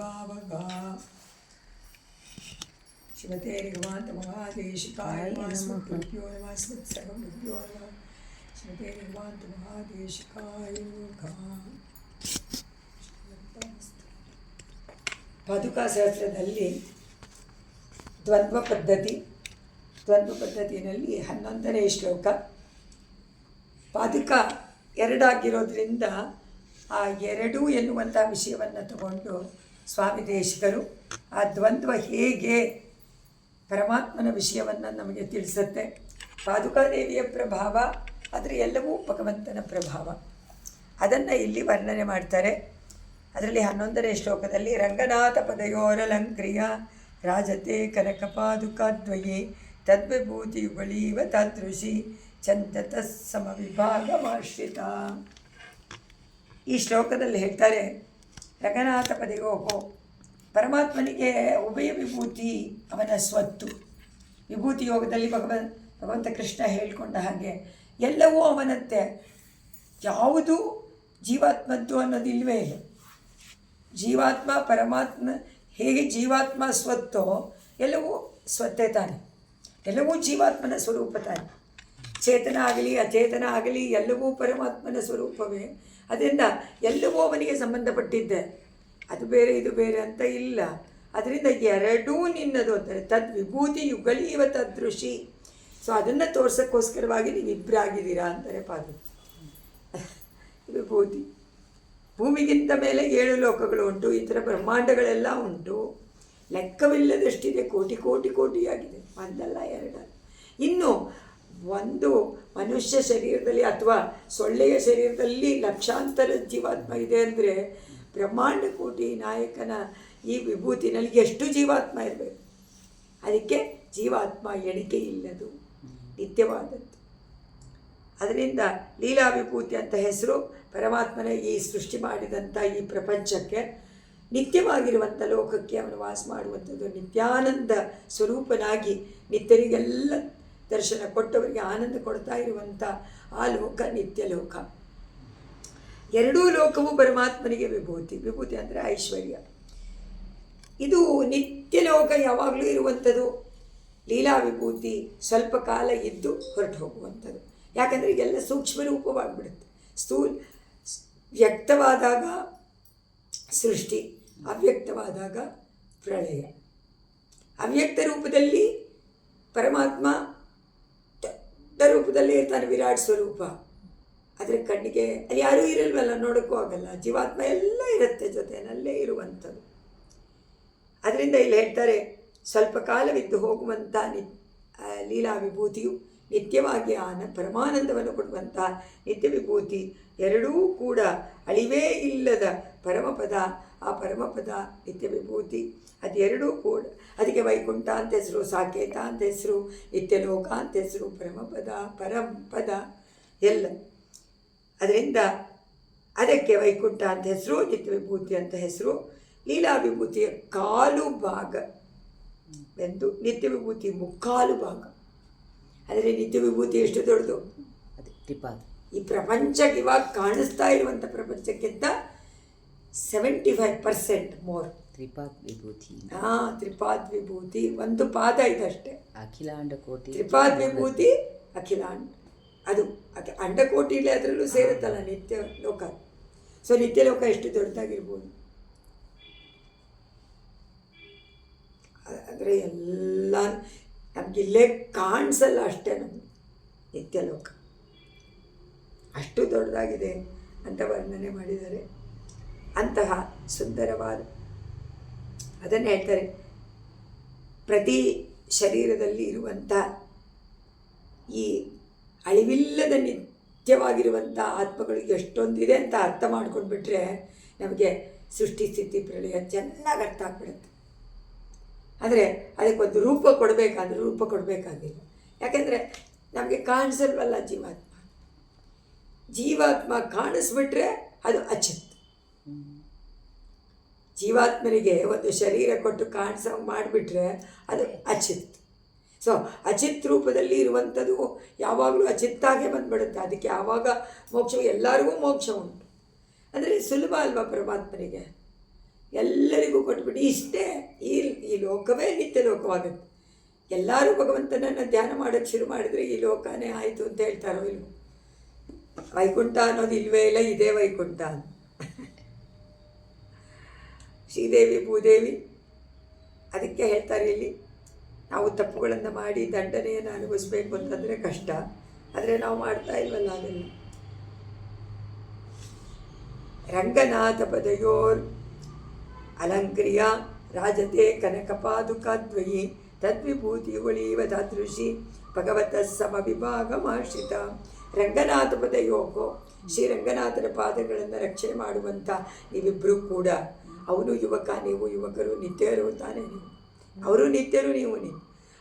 ಭಾವಗ ಶಿವತೆ ನಿಗಮಾಂತ ಮಹಾದೇಶಿಕಾಯ ಸ್ಮೃತ್ಯೋ ನಮಃ ಸ್ಮೃತ್ಸರ್ವಭ್ಯೋ ನಮಃ ಶಿವತೆ ನಿಗಮಾಂತ ಮಹಾದೇಶಿಕಾಯ ಪಾದುಕಾ ಸಹಸ್ರದಲ್ಲಿ ದ್ವಂದ್ವ ಪದ್ಧತಿಯಲ್ಲಿ 11ನೇ ಶ್ಲೋಕ. ಪಾದುಕ ಎರಡಾಗಿರೋದ್ರಿಂದ ಆ ಎರಡು ಎನ್ನುವಂಥ ವಿಷಯವನ್ನು ತಗೊಂಡು ಸ್ವಾಮಿ ದೇಶಿಕರು ಆ ದ್ವಂದ್ವ ಹೇಗೆ ಪರಮಾತ್ಮನ ವಿಷಯವನ್ನು ನಮಗೆ ತಿಳಿಸುತ್ತೆ. ಪಾದುಕಾದೇವಿಯ ಪ್ರಭಾವ ಆದರೆ ಎಲ್ಲವೂ ಭಗವಂತನ ಪ್ರಭಾವ, ಅದನ್ನು ಇಲ್ಲಿ ವರ್ಣನೆ ಮಾಡ್ತಾರೆ. ಅದರಲ್ಲಿ 11ನೇ ಶ್ಲೋಕದಲ್ಲಿ ರಂಗನಾಥ ಪದಯೋರಲಂಕ್ರಿಯ ರಾಜತೆ ಕನಕಪಾದುಕಾದ್ವಯೇ ತದ್ವಿಭೂತಿಯುಗಳೀವ ತಾದೃಶಿ ಚಂದತ ಸಮವಿಭಾಗಮಾಶ್ರಿತ. ಈ ಶ್ಲೋಕದಲ್ಲಿ ಹೇಳ್ತಾರೆ, ರಂಗನಾಥ ಪದಯೋಹೋ, ಪರಮಾತ್ಮನಿಗೆ ಉಭಯ ವಿಭೂತಿ ಅವನ ಸ್ವತ್ತು. ವಿಭೂತಿ ಯೋಗದಲ್ಲಿ ಭಗವಂತ ಕೃಷ್ಣ ಹೇಳಿಕೊಂಡ ಹಾಗೆ ಎಲ್ಲವೂ ಅವನಂತೆ, ಯಾವುದು ಜೀವಾತ್ಮದ್ದು ಅನ್ನೋದು ಇಲ್ಲವೇ ಇಲ್ಲ. ಜೀವಾತ್ಮ ಪರಮಾತ್ಮ ಹೇಗೆ ಜೀವಾತ್ಮ ಸ್ವತ್ತೋ ಎಲ್ಲವೂ ಸ್ವತ್ತೇ ತಾನೆ, ಎಲ್ಲವೂ ಜೀವಾತ್ಮನ ಸ್ವರೂಪ ತಾನೆ. ಚೇತನ ಆಗಲಿ ಅಚೇತನ ಆಗಲಿ ಎಲ್ಲವೂ ಪರಮಾತ್ಮನ ಸ್ವರೂಪವೇ. ಅದರಿಂದ ಎಲ್ಲವೂ ಅವನಿಗೆ ಸಂಬಂಧಪಟ್ಟಿದ್ದೆ, ಅದು ಬೇರೆ ಇದು ಬೇರೆ ಅಂತ ಇಲ್ಲ. ಅದರಿಂದ ಎರಡೂ ನಿನ್ನದು ಅಂತಾರೆ. ತದ್ವಿಭೂತಿ ಯುಗಳೀವ ತದೃಶಿ. ಸೊ ಅದನ್ನು ತೋರ್ಸೋಕ್ಕೋಸ್ಕರವಾಗಿ ನೀವು ಇಬ್ಬರಾಗಿದ್ದೀರಾ ಅಂತಾರೆ ಪಾದು. ವಿಭೂತಿ ಭೂಮಿಗಿಂತ ಮೇಲೆ 7 ಲೋಕಗಳು ಉಂಟು, ಈ ಥರ ಬ್ರಹ್ಮಾಂಡಗಳೆಲ್ಲ ಉಂಟು, ಲೆಕ್ಕವಿಲ್ಲದಷ್ಟಿದೆ, ಕೋಟಿ ಕೋಟಿ ಕೋಟಿಯಾಗಿದೆ, ಒಂದಲ್ಲ ಎರಡಲ್ಲ. ಇನ್ನು ಒಂದು ಮನುಷ್ಯ ಶರೀರದಲ್ಲಿ ಅಥವಾ ಸೊಳ್ಳೆಯ ಶರೀರದಲ್ಲಿ ಲಕ್ಷಾಂತರ ಜೀವಾತ್ಮ ಇದೆ ಅಂದರೆ ಬ್ರಹ್ಮಾಂಡ ಕೋಟಿ ನಾಯಕನ ಈ ವಿಭೂತಿನಲ್ಲಿ ಎಷ್ಟು ಜೀವಾತ್ಮ ಇರಬೇಕು. ಅದಕ್ಕೆ ಜೀವಾತ್ಮ ಎಣಿಕೆ ಇಲ್ಲದು, ನಿತ್ಯವಾದದ್ದು. ಅದರಿಂದ ಲೀಲಾ ವಿಭೂತಿ ಅಂತ ಹೆಸರು. ಪರಮಾತ್ಮನ ಈ ಸೃಷ್ಟಿ ಮಾಡಿದಂಥ ಈ ಪ್ರಪಂಚಕ್ಕೆ, ನಿತ್ಯವಾಗಿರುವಂಥ ಲೋಕಕ್ಕೆ ಅವನು ವಾಸ ಮಾಡುವಂಥದ್ದು. ನಿತ್ಯಾನಂದ ಸ್ವರೂಪನಾಗಿ ನಿತ್ಯರಿಗೆಲ್ಲ ದರ್ಶನ ಕೊಟ್ಟವರಿಗೆ ಆನಂದ ಕೊಡ್ತಾ ಇರುವಂಥ ಆ ಲೋಕ ನಿತ್ಯ ಲೋಕ. ಎರಡೂ ಲೋಕವು ಪರಮಾತ್ಮನಿಗೆ ವಿಭೂತಿ. ವಿಭೂತಿ ಅಂದರೆ ಐಶ್ವರ್ಯ. ಇದು ನಿತ್ಯ ಲೋಕ ಯಾವಾಗಲೂ ಇರುವಂಥದ್ದು. ಲೀಲಾ ವಿಭೂತಿ ಸ್ವಲ್ಪ ಕಾಲ ಇದ್ದು ಹೊರಟು ಹೋಗುವಂಥದ್ದು. ಯಾಕಂದರೆ ಈಗೆಲ್ಲ ಸೂಕ್ಷ್ಮ ರೂಪವಾಗಿಬಿಡುತ್ತೆ. ವ್ಯಕ್ತವಾದಾಗ ಸೃಷ್ಟಿ, ಅವ್ಯಕ್ತವಾದಾಗ ಪ್ರಳಯ. ಅವ್ಯಕ್ತ ರೂಪದಲ್ಲಿ ಪರಮಾತ್ಮ ದೊಡ್ಡ ರೂಪದಲ್ಲಿ ಇರ್ತಾನೆ, ವಿರಾಟ್ ಸ್ವರೂಪ. ಆದರೆ ಕಣ್ಣಿಗೆ ಅಲ್ಲಿ ಯಾರೂ ಇರಲ್ವಲ್ಲ, ನೋಡೋಕ್ಕೂ ಆಗಲ್ಲ. ಜೀವಾತ್ಮ ಎಲ್ಲ ಇರುತ್ತೆ, ಜೊತೆಯಲ್ಲೇ ಇರುವಂಥದ್ದು. ಅದರಿಂದ ಇಲ್ಲಿ ಹೇಳ್ತಾರೆ, ಸ್ವಲ್ಪ ಕಾಲವಿದ್ದು ಹೋಗುವಂಥ ಲೀಲಾ ವಿಭೂತಿಯು ನಿತ್ಯವಾಗಿ ಪರಮಾನಂದವನ್ನು ಕೊಡುವಂಥ ನಿತ್ಯ ವಿಭೂತಿ ಎರಡೂ ಕೂಡ ಅಳಿವೇ ಇಲ್ಲದ ಪರಮಪದ. ಆ ಪರಮಪದ ನಿತ್ಯ ವಿಭೂತಿ ಅದೆರಡೂ ಕೂಡ. ಅದಕ್ಕೆ ವೈಕುಂಠ ಅಂತ ಹೆಸರು, ಸಾಕೇತ ಅಂತ ಹೆಸರು, ನಿತ್ಯಲೋಕ ಅಂತ ಹೆಸರು, ಪರಮಪದ ಪರಂಪದ ಎಲ್ಲ. ಅದರಿಂದ ಅದಕ್ಕೆ ವೈಕುಂಠ ಅಂತ ಹೆಸರು, ನಿತ್ಯ ವಿಭೂತಿ ಅಂತ ಹೆಸರು. ಲೀಲಾ ವಿಭೂತಿಯ ಕಾಲು ಭಾಗ ಎಂದು ನಿತ್ಯ ವಿಭೂತಿ ಮುಕ್ಕಾಲು ಭಾಗ. ಆದರೆ ನಿತ್ಯ ವಿಭೂತಿ ಎಷ್ಟು ದೊಡ್ಡದು, ಈ ಪ್ರಪಂಚಕ್ಕೆ ಇವಾಗ ಕಾಣಿಸ್ತಾ ಇರುವಂಥ ಪ್ರಪಂಚಕ್ಕಿಂತ 75% ಮೋರ್. ತ್ರಿಪಾದ್ ವಿಭೂತಿ. ತ್ರಿಪಾದ್ ವಿಭೂತಿ ಒಂದು ಪಾದ ಇದಷ್ಟೇ. ಅಖಿಲಾಂಡ ಕೋಟಿ ತ್ರಿಪಾದ್ ವಿಭೂತಿ ಅಖಿಲಾಂಡ, ಅದು ಅಂಡಕೋಟಿಲೇ ಅದರಲ್ಲೂ ಸೇರುತ್ತಲ್ಲ ನಿತ್ಯ ಲೋಕ. ಸೊ ನಿತ್ಯ ಲೋಕ ಎಷ್ಟು ದೊಡ್ಡದಾಗಿರ್ಬೋದು. ಅಂದರೆ ಎಲ್ಲ ನಮಗಿಲ್ಲೇ ಕಾಣಿಸಲ್ಲ ಅಷ್ಟೇ. ನಮಗೆ ನಿತ್ಯ ಲೋಕ ಅಷ್ಟು ದೊಡ್ಡದಾಗಿದೆ ಅಂತ ವರ್ಣನೆ ಮಾಡಿದ್ದಾರೆ. ಅಂತಹ ಸುಂದರವಾದ ಅದನ್ನು ಹೇಳ್ತಾರೆ, ಪ್ರತಿ ಶರೀರದಲ್ಲಿ ಇರುವಂಥ ಈ ಅಳಿವಿಲ್ಲದ ನಿತ್ಯವಾಗಿರುವಂಥ ಆತ್ಮಗಳು ಎಷ್ಟೊಂದಿದೆ ಅಂತ ಅರ್ಥ ಮಾಡ್ಕೊಂಡ್ಬಿಟ್ರೆ ನಮಗೆ ಸೃಷ್ಟಿ ಸ್ಥಿತಿ ಪ್ರಳಯ ಚೆನ್ನಾಗಿ ಅರ್ಥ ಆಗ್ಬಿಡುತ್ತೆ. ಆದರೆ ಅದಕ್ಕೊಂದು ರೂಪ ಕೊಡಬೇಕಾದ್ರೆ ರೂಪ ಕೊಡಬೇಕಾಗಿಲ್ಲ. ಯಾಕೆಂದರೆ ನಮಗೆ ಕಾಣಿಸಲ್ವಲ್ಲ ಜೀವಾತ್ಮ. ಜೀವಾತ್ಮ ಕಾಣಿಸ್ಬಿಟ್ರೆ ಅದು ಅಚಿತ್. ಜೀವಾತ್ಮನಿಗೆ ಒಂದು ಶರೀರ ಕೊಟ್ಟು ಕಾಣಿಸೋ ಮಾಡಿಬಿಟ್ರೆ ಅದು ಅಚಿತ್. ಸೊ ಅಚಿತ್ ರೂಪದಲ್ಲಿ ಇರುವಂಥದ್ದು ಯಾವಾಗಲೂ ಅಚಿತ್ತಾಗೆ ಬಂದ್ಬಿಡುತ್ತೆ. ಅದಕ್ಕೆ ಆವಾಗ ಮೋಕ್ಷ, ಎಲ್ಲರಿಗೂ ಮೋಕ್ಷ ಉಂಟು. ಅಂದರೆ ಸುಲಭ ಅಲ್ವಾ ಪರಮಾತ್ಮನಿಗೆ, ಎಲ್ಲರಿಗೂ ಕೊಟ್ಬಿಟ್ಟು ಇಷ್ಟೇ, ಈ ಲೋಕವೇ ನಿತ್ಯ ಲೋಕವಾಗುತ್ತೆ. ಎಲ್ಲರೂ ಭಗವಂತನನ್ನು ಧ್ಯಾನ ಮಾಡೋಕ್ಕೆ ಶುರು ಮಾಡಿದರೆ ಈ ಲೋಕನೇ ಆಯಿತು ಅಂತ ಹೇಳ್ತಾರೋ ಇಲ್ವೋ? ವೈಕುಂಠ ಅನ್ನೋದು ಇಲ್ವೇ ಇಲ್ಲ, ಇದೇ ವೈಕುಂಠ. ಶ್ರೀದೇವಿ ಭೂದೇವಿ ಅದಕ್ಕೆ ಹೇಳ್ತಾರೆ ಇಲ್ಲಿ, ನಾವು ತಪ್ಪುಗಳನ್ನು ಮಾಡಿ ದಂಡನೆಯನ್ನು ಅನುಭವಿಸ್ಬೇಕು ಅಂತಂದರೆ ಕಷ್ಟ, ಆದರೆ ನಾವು ಮಾಡ್ತಾ ಇಲ್ವಲ್ಲ ಅದನ್ನು. ರಂಗನಾಥ ಪದಯೋರ್ ಅಲಂಕ್ರಿಯ ರಾಜತೆ ಕನಕಪಾದುಕಾದ್ವಯಿ ತದ್ವಿಭೂತಿ ಉಳೀವ ತಾದೃಶಿ ಭಗವತ ಸಮವಿಭಾಗಮಾಶ್ರಿತ. ರಂಗನಾಥ ಪದಯೋಗೋ, ಶ್ರೀರಂಗನಾಥನ ಪಾದಗಳನ್ನು ರಕ್ಷಣೆ ಮಾಡುವಂಥ ನೀವಿಬ್ಬರೂ ಕೂಡ, ಅವನು ಯುವಕ, ನೀವು ಯುವಕರು, ನಿತ್ಯರು ತಾನೇ ನೀವು, ಅವರು ನಿತ್ಯರು, ನೀವು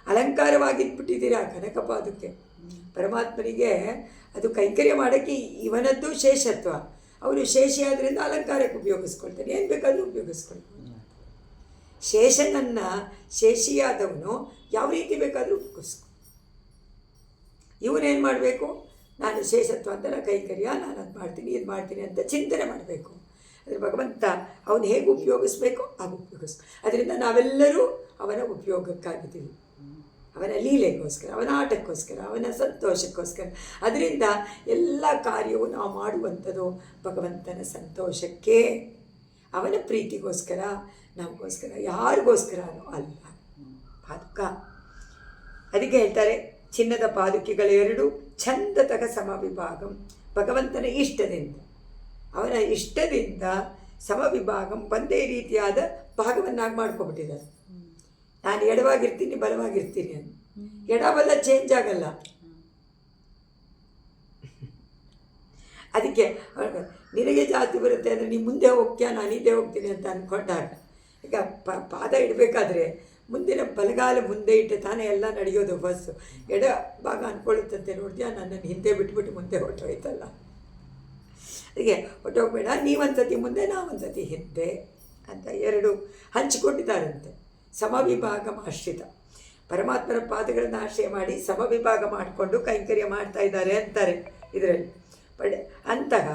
ಅಲಂಕಾರವಾಗಿದ್ಬಿಟ್ಟಿದ್ದೀರಾ ಕನಕಪಾದಕ್ಕೆ. ಪರಮಾತ್ಮನಿಗೆ ಅದು ಕೈಂಕರ್ಯ ಮಾಡೋಕ್ಕೆ ಇವನದ್ದು ಶೇಷತ್ವ, ಅವನು ಶೇಷಿ ಆದ್ದರಿಂದ ಅಲಂಕಾರಕ್ಕೆ ಉಪಯೋಗಿಸ್ಕೊಳ್ತಾನೆ, ಏನು ಬೇಕಾದರೂ ಉಪಯೋಗಿಸ್ಕೊಳ್ತಾನೆ. ಶೇಷನನ್ನು, ಶೇಷಿಯಾದವನು ಯಾವ ರೀತಿ ಬೇಕಾದರೂ ಉಪಯೋಗಿಸ್ಕೊ. ಇವನೇನು ಮಾಡಬೇಕು? ನಾನು ಶೇಷತ್ವ ಅಂತಲ್ಲ, ಕೈಂಕರ್ಯ ನಾನು ಅದು ಮಾಡ್ತೀನಿ, ಇದು ಮಾಡ್ತೀನಿ ಅಂತ ಚಿಂತನೆ ಮಾಡಬೇಕು. ಆದರೆ ಭಗವಂತ ಅವನು ಹೇಗೆ ಉಪಯೋಗಿಸ್ಬೇಕು ಹಾಗೆ ಉಪಯೋಗಿಸ್ಕೊ. ಅದರಿಂದ ನಾವೆಲ್ಲರೂ ಅವನ ಉಪಯೋಗಕ್ಕಾಗಿದ್ದೀವಿ, ಅವನ ಲೀಲೆಗೋಸ್ಕರ, ಅವನ ಆಟಕ್ಕೋಸ್ಕರ, ಅವನ ಸಂತೋಷಕ್ಕೋಸ್ಕರ. ಅದರಿಂದ ಎಲ್ಲ ಕಾರ್ಯವು ನಾವು ಮಾಡುವಂಥದ್ದು ಭಗವಂತನ ಸಂತೋಷಕ್ಕೆ, ಅವನ ಪ್ರೀತಿಗೋಸ್ಕರ, ನಮಗೋಸ್ಕರ, ಯಾರಿಗೋಸ್ಕರನೂ ಅಲ್ಲ. ಪಾದುಕ ಅದಕ್ಕೆ ಹೇಳ್ತಾರೆ, ಚಿನ್ನದ ಪಾದುಕೆಗಳೆರಡು ಛಂದತಃ ಸಮವಿಭಾಗಂ. ಭಗವಂತನ ಇಷ್ಟದಿಂದ, ಅವನ ಇಷ್ಟದಿಂದ ಸಮವಿಭಾಗಂ, ಒಂದೇ ರೀತಿಯಾದ ಭಾಗವನ್ನಾಗಿ ಮಾಡ್ಕೊಬಿಟ್ಟಿದ್ದಾರೆ. ನಾನು ಎಡವಾಗಿರ್ತೀನಿ, ಬಲವಾಗಿರ್ತೀನಿ ಅಂತ. ಎಡ ಬಲ ಚೇಂಜ್ ಆಗಲ್ಲ. ಅದಕ್ಕೆ ನಿನಗೆ ಜಾತಿ ಬರುತ್ತೆ ಅಂದರೆ ನೀನು ಮುಂದೆ ಹೋಗ್ತೀಯ, ನಾನು ಹಿಂದೆ ಹೋಗ್ತೀನಿ ಅಂತ ಅಂದ್ಕೊಂಡಾಗ, ಈಗ ಪಾದ ಇಡಬೇಕಾದ್ರೆ ಮುಂದಿನ ಬಲಗಾಲ ಮುಂದೆ ಇಟ್ಟು ತಾನೇ ಎಲ್ಲ ನಡೆಯೋದು. ಬಸ್ಸು ಎಡ ಭಾಗ ಅಂದ್ಕೊಳ್ಳುತ್ತಂತೆ, ನೋಡ್ತೀಯ ನನ್ನನ್ನು ಹಿಂದೆ ಬಿಟ್ಬಿಟ್ಟು ಮುಂದೆ ಹೊಟ್ಟೋಯ್ತಲ್ಲ. ಅದಕ್ಕೆ ಹೊಟ್ಟೋಗ್ಬೇಡ, ನೀವೊಂದ್ಸತಿ ಮುಂದೆ, ನಾವೊಂದ್ಸತಿ ಹಿಂದೆ ಅಂತ ಎರಡು ಹಂಚಿಕೊಂಡಿದ್ದಾರಂತೆ. ಸಮವಿಭಾಗ ಆಶ್ರಿತ, ಪರಮಾತ್ಮನ ಪಾದಗಳನ್ನು ಆಶ್ರಯ ಮಾಡಿ ಸಮವಿಭಾಗ ಮಾಡಿಕೊಂಡು ಕೈಂಕರ್ಯ ಮಾಡ್ತಾ ಇದ್ದಾರೆ ಅಂತಾರೆ ಇದರಲ್ಲಿ. ಅಂತಹ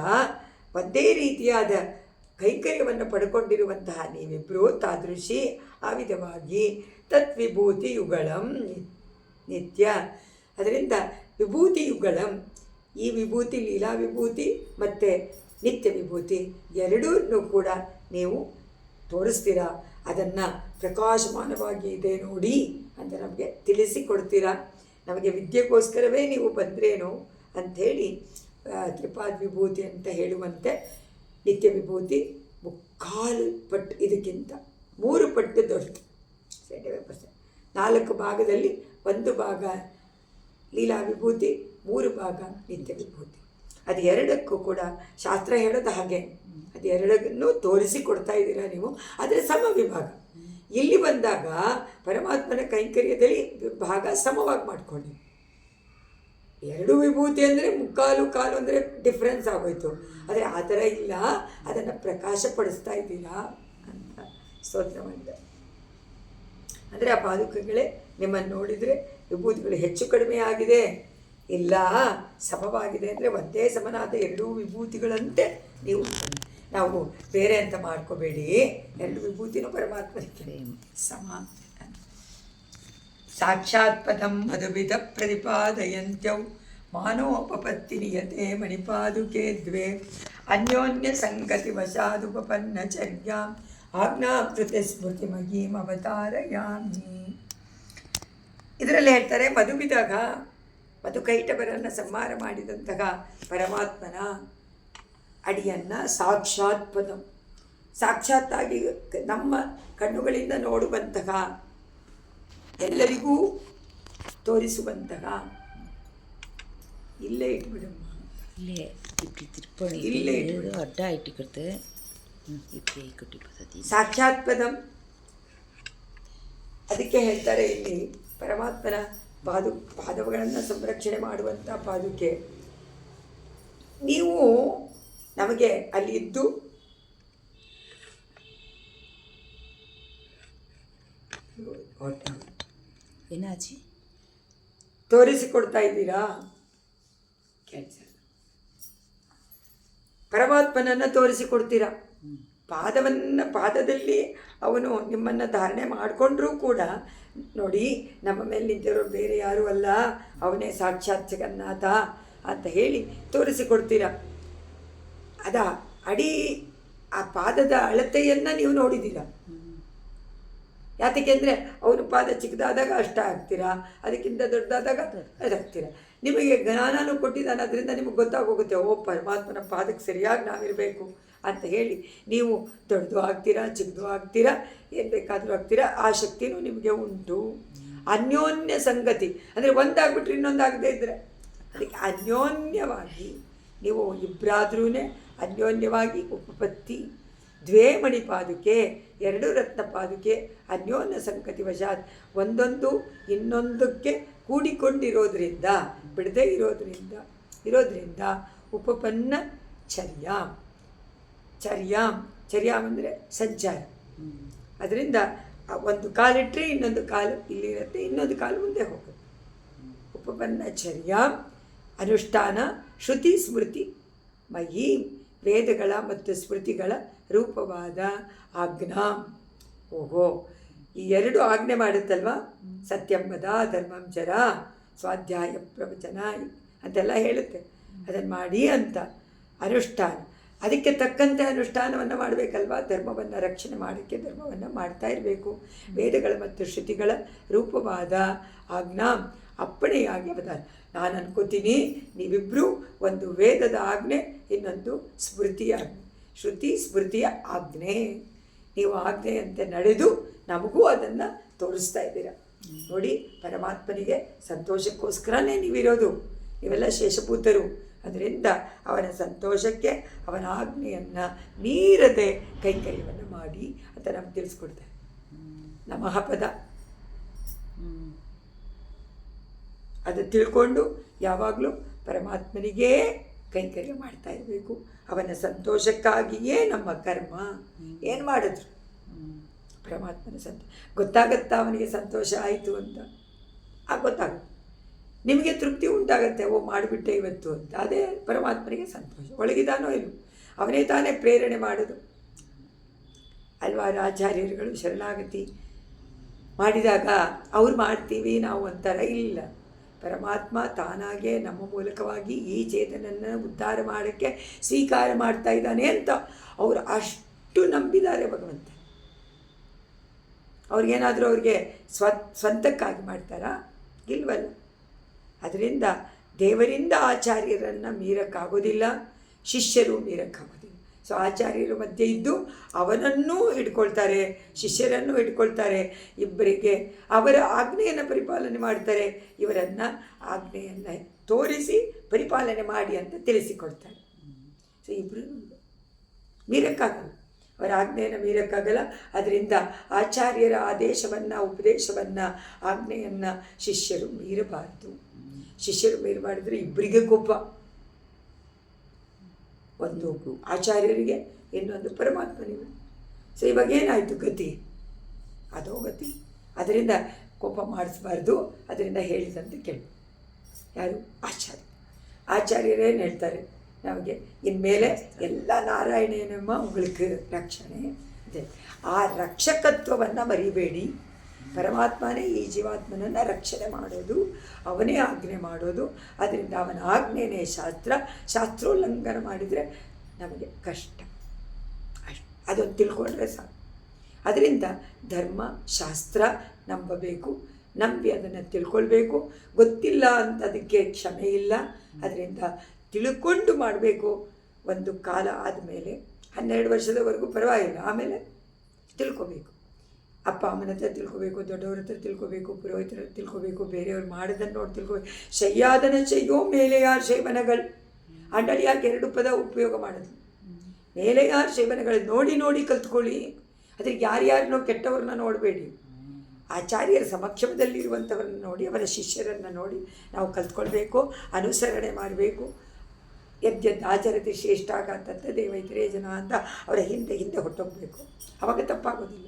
ಒಂದೇ ರೀತಿಯಾದ ಕೈಂಕರ್ಯವನ್ನು ಪಡ್ಕೊಂಡಿರುವಂತಹ ನೀವಿಬ್ಬರು ತಾದೃಶಿ, ಆ ವಿಧವಾಗಿ ತತ್ವಿಭೂತಿಯುಗಳಂ ನಿತ್ಯ. ಅದರಿಂದ ವಿಭೂತಿಯುಗಳಂ, ಈ ವಿಭೂತಿ ಲೀಲಾ ವಿಭೂತಿ ಮತ್ತು ನಿತ್ಯ ವಿಭೂತಿ ಎರಡೂ ಕೂಡ ನೀವು ತೋರಿಸ್ತೀರಾ. ಅದನ್ನು ಪ್ರಕಾಶಮಾನವಾಗಿ ಇದೆ ನೋಡಿ ಅಂತ ನಮಗೆ ತಿಳಿಸಿಕೊಡ್ತೀರಾ. ನಮಗೆ ವಿದ್ಯೆಗೋಸ್ಕರವೇ ನೀವು ಬಂದ್ರೇನೋ ಅಂಥೇಳಿ ತ್ರಿಪಾದ ವಿಭೂತಿ ಅಂತ ಹೇಳುವಂತೆ ನಿತ್ಯ ವಿಭೂತಿ 3 ಪಟ್ಟು, ಇದಕ್ಕಿಂತ 3 ಪಟ್ಟು ದೊಡ್ಡದು, 75%. 4 ಭಾಗದಲ್ಲಿ 1 ಭಾಗ ಲೀಲಾ ವಿಭೂತಿ, 3 ಭಾಗ ನಿತ್ಯ ವಿಭೂತಿ. ಅದು ಎರಡಕ್ಕೂ ಕೂಡ ಶಾಸ್ತ್ರ ಹೇಳೋದು ಹಾಗೆ, ಅದು ಎರಡನ್ನೂ ತೋರಿಸಿಕೊಡ್ತಾ ಇದ್ದೀರಾ ನೀವು. ಆದರೆ ಸಮವಿಭಾಗ ಇಲ್ಲಿ ಬಂದಾಗ ಪರಮಾತ್ಮನ ಕೈಂಕರ್ಯದಲ್ಲಿ ಭಾಗ ಸಮವಾಗಿ ಮಾಡಿಕೊಳ್ಳಿ. 2 ವಿಭೂತಿ ಅಂದರೆ 3/4 ಕಾಲು ಅಂದರೆ ಡಿಫ್ರೆನ್ಸ್ ಆಗೋಯ್ತು. ಆದರೆ ಆ ಥರ ಇಲ್ಲ, ಅದನ್ನು ಪ್ರಕಾಶಪಡಿಸ್ತಾ ಇದ್ದೀರಾ ಅಂತ ಸ್ತೋತ್ರ ಮಾಡಿದೆ. ಅಂದರೆ ಆ ಪಾದುಕೆಗಳೇ ನಿಮ್ಮನ್ನು ನೋಡಿದರೆ ವಿಭೂತಿಗಳು ಹೆಚ್ಚು ಕಡಿಮೆ ಆಗಿದೆ, ಇಲ್ಲ ಸಮವಾಗಿದೆ ಅಂದರೆ ಒಂದೇ ಸಮನಾದ 2 ವಿಭೂತಿಗಳಂತೆ ನೀವು, ನಾವು ಬೇರೆ ಅಂತ ಮಾಡ್ಕೋಬೇಡಿ. 2 ವಿಭೂತಿನೂ ಪರಮಾತ್ಮನಿಗೆ ಸಮ. ಸಾಕ್ಷಾತ್ ಪದಂ ಮಧುವಿಧ ಪ್ರತಿಪಾದಯಂತ್ಯೌ ಮಾನೋಪಪತ್ತಿ ನಿಯತೆ ಮಣಿಪಾದುಕೆ ದ್ವೇ ಅನ್ಯೋನ್ಯ ಸಂಗತಿ ವಶಾದುಪಪನ್ನಚರ್ಯಾ ಆಜ್ಞಾಕೃತಿ ಸ್ಮೃತಿ ಮಹೀಂ ಅವತಾರಯಾಮಿ. ಇದರಲ್ಲಿ ಹೇಳ್ತಾರೆ, ಮಧುವಿದಾಗ ಮಧುಕೈಟವರನ್ನು ಸಂಹಾರ ಮಾಡಿದಂತಹ ಪರಮಾತ್ಮನ ಅಡಿಯನ್ನು ಸಾಕ್ಷಾತ್ ಪದಂ, ಸಾಕ್ಷಾತ್ತಾಗಿ ನಮ್ಮ ಕಣ್ಣುಗಳಿಂದ ನೋಡುವಂತಹ, ಎಲ್ಲರಿಗೂ ತೋರಿಸುವಂತಹ, ಇಲ್ಲೇ ಇಟ್ಬಿಡಮ್ಮ, ಇಲ್ಲೇ ತಿರುಪಣಿ ಇಲ್ಲೇ ಅಡ್ಡ ಇಟ್ಟಿರುತ್ತೆ. ಸಾಕ್ಷಾತ್ ಪದಂ. ಅದಕ್ಕೆ ಹೇಳ್ತಾರೆ ಇಲ್ಲಿ ಪರಮಾತ್ಮನ ಪಾದಗಳನ್ನು ಸಂರಕ್ಷಣೆ ಮಾಡುವಂಥ ಪಾದುಕೆ. ನೀವು ನಮಗೆ ಅಲ್ಲಿ ಇದ್ದು ಏನಾಚಿ ತೋರಿಸಿಕೊಡ್ತಾ ಇದ್ದೀರಾ. ಪರಮಾತ್ಮನನ್ನು ತೋರಿಸಿಕೊಡ್ತೀರಾ. ಪಾದದಲ್ಲಿ ಅವನು ನಿಮ್ಮನ್ನು ಧಾರಣೆ ಮಾಡಿಕೊಂಡ್ರೂ ಕೂಡ ನೋಡಿ, ನಮ್ಮ ಮೇಲೆ ನಿಂತಿರೋರು ಬೇರೆ ಯಾರೂ ಅಲ್ಲ, ಅವನೇ ಸಾಕ್ಷಾತ್ ಜಗನ್ನಾಥ ಅಂತ ಹೇಳಿ ತೋರಿಸಿಕೊಡ್ತೀರ. ಆ ಪಾದದ ಅಳತೆಯನ್ನು ನೀವು ನೋಡಿದ್ದೀರ. ಯಾತಕ್ಕೆ ಅಂದರೆ ಅವನು ಪಾದ ಚಿಕ್ಕದಾದಾಗ ಅಷ್ಟ ಆಗ್ತೀರಾ, ಅದಕ್ಕಿಂತ ದೊಡ್ಡದಾದಾಗ ಅದಾಗ್ತೀರ. ನಿಮಗೆ ಜ್ಞಾನನೂ ಕೊಟ್ಟಿದ್ದಾನೆ, ಅದರಿಂದ ನಿಮಗೆ ಗೊತ್ತಾಗೋಗುತ್ತೆ, ಓ ಪರಮಾತ್ಮನ ಪಾದಕ್ಕೆ ಸರಿಯಾಗಿ ನಾವಿರಬೇಕು ಅಂತ ಹೇಳಿ ನೀವು ದೊಡ್ಡದು ಆಗ್ತೀರಾ, ಚಿಕ್ಕದು ಆಗ್ತೀರಾ, ಏನು ಬೇಕಾದರೂ ಆಗ್ತೀರಾ. ಆ ಶಕ್ತಿನೂ ನಿಮಗೆ ಉಂಟು. ಅನ್ಯೋನ್ಯ ಸಂಗತಿ ಅಂದರೆ ಒಂದಾಗ್ಬಿಟ್ರೆ ಇನ್ನೊಂದಾಗದೇ ಇದ್ದರೆ ಅದಕ್ಕೆ ಅನ್ಯೋನ್ಯವಾಗಿ ನೀವು ಇಬ್ಬರಾದ್ರೂ ಅನ್ಯೋನ್ಯವಾಗಿ ಉಪಪತ್ತಿ. ದ್ವೇ ಮಣಿಪಾದುಕೆ, 2 ರತ್ನ ಪಾದುಕೆ ಅನ್ಯೋನ್ಯ ಸಂಗತಿ ವಶಾತ್ ಒಂದೊಂದು ಇನ್ನೊಂದಕ್ಕೆ ಕೂಡಿಕೊಂಡಿರೋದ್ರಿಂದ, ಬಿಡದೇ ಇರೋದ್ರಿಂದ ಉಪಪನ್ನ ಚರ್ಯಾಮ್ ಅಂದರೆ ಸಂಚಾರ. ಅದರಿಂದ ಒಂದು ಕಾಲಿಟ್ಟರೆ ಇನ್ನೊಂದು ಕಾಲು ಇಲ್ಲಿರುತ್ತೆ, ಇನ್ನೊಂದು ಕಾಲು ಮುಂದೆ ಹೋಗುತ್ತೆ. ಉಪಪನ್ನ ಚರ್ಯಾಮ್ ಅನುಷ್ಠಾನ ಶ್ರುತಿ ಸ್ಮೃತಿ ಮಹಿ, ವೇದಗಳ ಮತ್ತು ಸ್ಮೃತಿಗಳ ರೂಪವಾದ ಆಜ್ಞಾ. ಓಹೋ, ಈ 2 ಆಜ್ಞೆ ಮಾಡುತ್ತಲ್ವ, ಸತ್ಯಂಬದ ಧರ್ಮಂಚರ ಸ್ವಾಧ್ಯಾಯ ಪ್ರವಚನ ಅಂತೆಲ್ಲ ಹೇಳುತ್ತೆ. ಅದನ್ನು ಮಾಡಿ ಅಂತ ಅನುಷ್ಠಾನ, ಅದಕ್ಕೆ ತಕ್ಕಂತೆ ಅನುಷ್ಠಾನವನ್ನು ಮಾಡಬೇಕಲ್ವ. ಧರ್ಮವನ್ನು ರಕ್ಷಣೆ ಮಾಡೋಕ್ಕೆ ಧರ್ಮವನ್ನು ಮಾಡ್ತಾ ಇರಬೇಕು. ವೇದಗಳ ಮತ್ತು ಶ್ರುತಿಗಳ ರೂಪವಾದ ಆಜ್ಞಾ ಅಪ್ಪಣೆಯಾಗಿ ಅವತಾರ. ನಾನು ಅನ್ಕೋತೀನಿ ನೀವಿಬ್ಬರು ಒಂದು ವೇದದ ಆಜ್ಞೆ, ಇನ್ನೊಂದು ಸ್ಮೃತಿಯ ಆಜ್ಞೆ, ಶ್ರುತಿ ಸ್ಮೃತಿಯ ಆಜ್ಞೆ. ನೀವು ಆಜ್ಞೆಯಂತೆ ನಡೆದು ನಮಗೂ ಅದನ್ನು ತೋರಿಸ್ತಾ ಇದ್ದೀರ. ನೋಡಿ, ಪರಮಾತ್ಮನಿಗೆ ಸಂತೋಷಕ್ಕೋಸ್ಕರನೇ ನೀವಿರೋದು. ನೀವೆಲ್ಲ ಶೇಷಭೂತರು. ಅದರಿಂದ ಅವನ ಸಂತೋಷಕ್ಕೆ ಅವನ ಆಜ್ಞೆಯನ್ನು ಮೀರದೆ ಕೈಂಕರ್ಯವನ್ನು ಮಾಡಿ ಅಂತ ನಮ್ಗೆ ತಿಳಿಸ್ಕೊಡ್ತಾರೆ. ನಮಃ ಪದ ಅದು ತಿಳ್ಕೊಂಡು ಯಾವಾಗಲೂ ಪರಮಾತ್ಮನಿಗೇ ಕೈಂಕರ್ಯ ಮಾಡ್ತಾ ಇರಬೇಕು. ಅವನ ಸಂತೋಷಕ್ಕಾಗಿಯೇ ನಮ್ಮ ಕರ್ಮ. ಏನು ಮಾಡಿದ್ರು ಪರಮಾತ್ಮನ ಗೊತ್ತಾಗತ್ತಾ ಅವನಿಗೆ ಸಂತೋಷ ಆಯಿತು ಅಂತ? ಗೊತ್ತಾಗುತ್ತೆ. ನಿಮಗೆ ತೃಪ್ತಿ ಉಂಟಾಗತ್ತೆ, ಓ ಮಾಡಿಬಿಟ್ಟೆ ಇವತ್ತು ಅಂತ. ಅದೇ ಪರಮಾತ್ಮನಿಗೆ ಸಂತೋಷ. ಒಳಗಿದಾನೋ ಇಲ್ಲ, ಅವನೇ ತಾನೇ ಪ್ರೇರಣೆ ಮಾಡೋದು. ಹಲವಾರು ಆಚಾರ್ಯರುಗಳು ಶರಣಾಗತಿ ಮಾಡಿದಾಗ ಅವ್ರು ಮಾಡ್ತೀವಿ ನಾವು ಅಂತಾರ. ಇಲ್ಲ, ಪರಮಾತ್ಮ ತಾನಾಗೇ ನಮ್ಮ ಮೂಲಕವಾಗಿ ಈ ಚೇತನನ್ನು ಉದ್ಧಾರ ಮಾಡೋಕ್ಕೆ ಸ್ವೀಕಾರ ಮಾಡ್ತಾ ಇದ್ದಾನೆ ಅಂತ ಅವರು ಅಷ್ಟು ನಂಬಿದ್ದಾರೆ ಭಗವಂತ. ಅವ್ರಿಗೆ ಸ್ವಂತಕ್ಕಾಗಿ ಮಾಡ್ತಾರಾ? ಇಲ್ವಲ್ಲ. ಅದರಿಂದ ದೇವರಿಂದ ಆಚಾರ್ಯರನ್ನು ಮೀರಕ್ಕಾಗೋದಿಲ್ಲ, ಶಿಷ್ಯರು ಮೀರಕ್ಕಾಗೋದಿಲ್ಲ. ಸೊ ಆಚಾರ್ಯರ ಮಧ್ಯೆ ಇದ್ದು ಅವನನ್ನೂ ಹಿಡ್ಕೊಳ್ತಾರೆ, ಶಿಷ್ಯರನ್ನು ಹಿಡ್ಕೊಳ್ತಾರೆ. ಇಬ್ಬರಿಗೆ ಅವರ ಆಜ್ಞೆಯನ್ನು ಪರಿಪಾಲನೆ ಮಾಡ್ತಾರೆ, ಇವರನ್ನು ಆಜ್ಞೆಯನ್ನು ತೋರಿಸಿ ಪರಿಪಾಲನೆ ಮಾಡಿ ಅಂತ ತಿಳಿಸಿಕೊಡ್ತಾರೆ. ಸೊ ಇಬ್ಬರು ಮೀರಕ್ಕಾಗಲ್ಲ, ಅವರ ಆಜ್ಞೆಯನ್ನು ಮೀರಕ್ಕಾಗಲ್ಲ. ಅದರಿಂದ ಆಚಾರ್ಯರ ಆದೇಶವನ್ನು, ಉಪದೇಶವನ್ನು, ಆಜ್ಞೆಯನ್ನು ಶಿಷ್ಯರು ಮೀರಬಾರ್ದು. ಶಿಷ್ಯರು ಮೀರಬಾರ್ದ್ರೆ ಇಬ್ಬರಿಗೆ ಕೋಪ. ಒಂದು ಆಚಾರ್ಯರಿಗೆ, ಇನ್ನೊಂದು ಪರಮಾತ್ಮನಿಗೆ. ಸೊ ಇವಾಗ ಏನಾಯಿತು ಗತಿ? ಅದೋ ಗತಿ. ಅದರಿಂದ ಕೋಪ ಮಾಡಿಸ್ಬಾರ್ದು. ಅದರಿಂದ ಹೇಳಿದಂತೆ ಕೇಳಿ. ಯಾರು? ಆಚಾರ್ಯರೇನು ಹೇಳ್ತಾರೆ ನಮಗೆ? ಇನ್ಮೇಲೆ ಎಲ್ಲ ನಾರಾಯಣನಮ್ಮ உங்களுக்கு ರಕ್ಷಣೆ ಇದೆ. ಆ ರಕ್ಷಕತ್ವವನ್ನು ಮರಿಬೇಡಿ. ಪರಮಾತ್ಮನೇ ಈ ಜೀವಾತ್ಮನನ್ನು ರಕ್ಷಣೆ ಮಾಡೋದು, ಅವನೇ ಆಜ್ಞೆ ಮಾಡೋದು. ಅದರಿಂದ ಅವನ ಆಜ್ಞೆನೇ ಶಾಸ್ತ್ರೋಲ್ಲಂಘನ ಮಾಡಿದರೆ ನಮಗೆ ಕಷ್ಟ. ಅದನ್ನು ತಿಳ್ಕೊಂಡ್ರೆ ಸಾಕು. ಅದರಿಂದ ಧರ್ಮ ಶಾಸ್ತ್ರ ನಂಬಬೇಕು, ನಂಬಿ ಅದನ್ನು ತಿಳ್ಕೊಳ್ಬೇಕು. ಗೊತ್ತಿಲ್ಲ ಅಂತ ಅದಕ್ಕೆ ಕ್ಷಮೆ ಇಲ್ಲ. ಅದರಿಂದ ತಿಳ್ಕೊಂಡು ಮಾಡಬೇಕು. ಒಂದು ಕಾಲ ಆದಮೇಲೆ 12 ವರ್ಷದವರೆಗೂ ಪರವಾಗಿಲ್ಲ, ಆಮೇಲೆ ತಿಳ್ಕೊಬೇಕು. ಅಪ್ಪ ಅಮ್ಮನ ಹತ್ರ ತಿಳ್ಕೊಬೇಕು, ದೊಡ್ಡವ್ರ ಹತ್ರ ತಿಳ್ಕೊಬೇಕು, ಪುರೋಹಿತರ ಹತ್ರ ತಿಳ್ಕೊಬೇಕು, ಬೇರೆಯವ್ರು ಮಾಡೋದನ್ನು ನೋಡಿ ತಿಳ್ಕೊಬೇಕು. ಶಯ್ಯಾದನ ಶಯ್ಯೋ ಮೇಲೆಯಾರ್ ಶೈವನಗಳು ಅಂಡಲ್ಲಿ ಯಾಕೆ 2 ಪದ ಉಪಯೋಗ ಮಾಡೋದು? ಮೇಲೆಯಾರ್ ಶೈವನಗಳು ನೋಡಿ ನೋಡಿ ಕಲ್ತ್ಕೊಳ್ಳಿ. ಅದಕ್ಕೆ ಯಾರ್ಯಾರನ್ನೋ ಕೆಟ್ಟವ್ರನ್ನ ನೋಡಬೇಡಿ. ಆಚಾರ್ಯರ ಸಮಕ್ಷಮದಲ್ಲಿರುವಂಥವ್ರನ್ನ ನೋಡಿ, ಅವರ ಶಿಷ್ಯರನ್ನು ನೋಡಿ ನಾವು ಕಲ್ತ್ಕೊಳ್ಬೇಕು, ಅನುಸರಣೆ ಮಾಡಬೇಕು. ಆಚರತಿ ಶ್ರೇಷ್ಠಾಗ ತತ್ತ ದೇವೈತರೇ ಜನ ಅಂತ ಅವರ ಹಿಂದೆ ಹೊಟ್ಟೋಗ್ಬೇಕು. ಅವಾಗ ತಪ್ಪಾಗೋದಿಲ್ಲ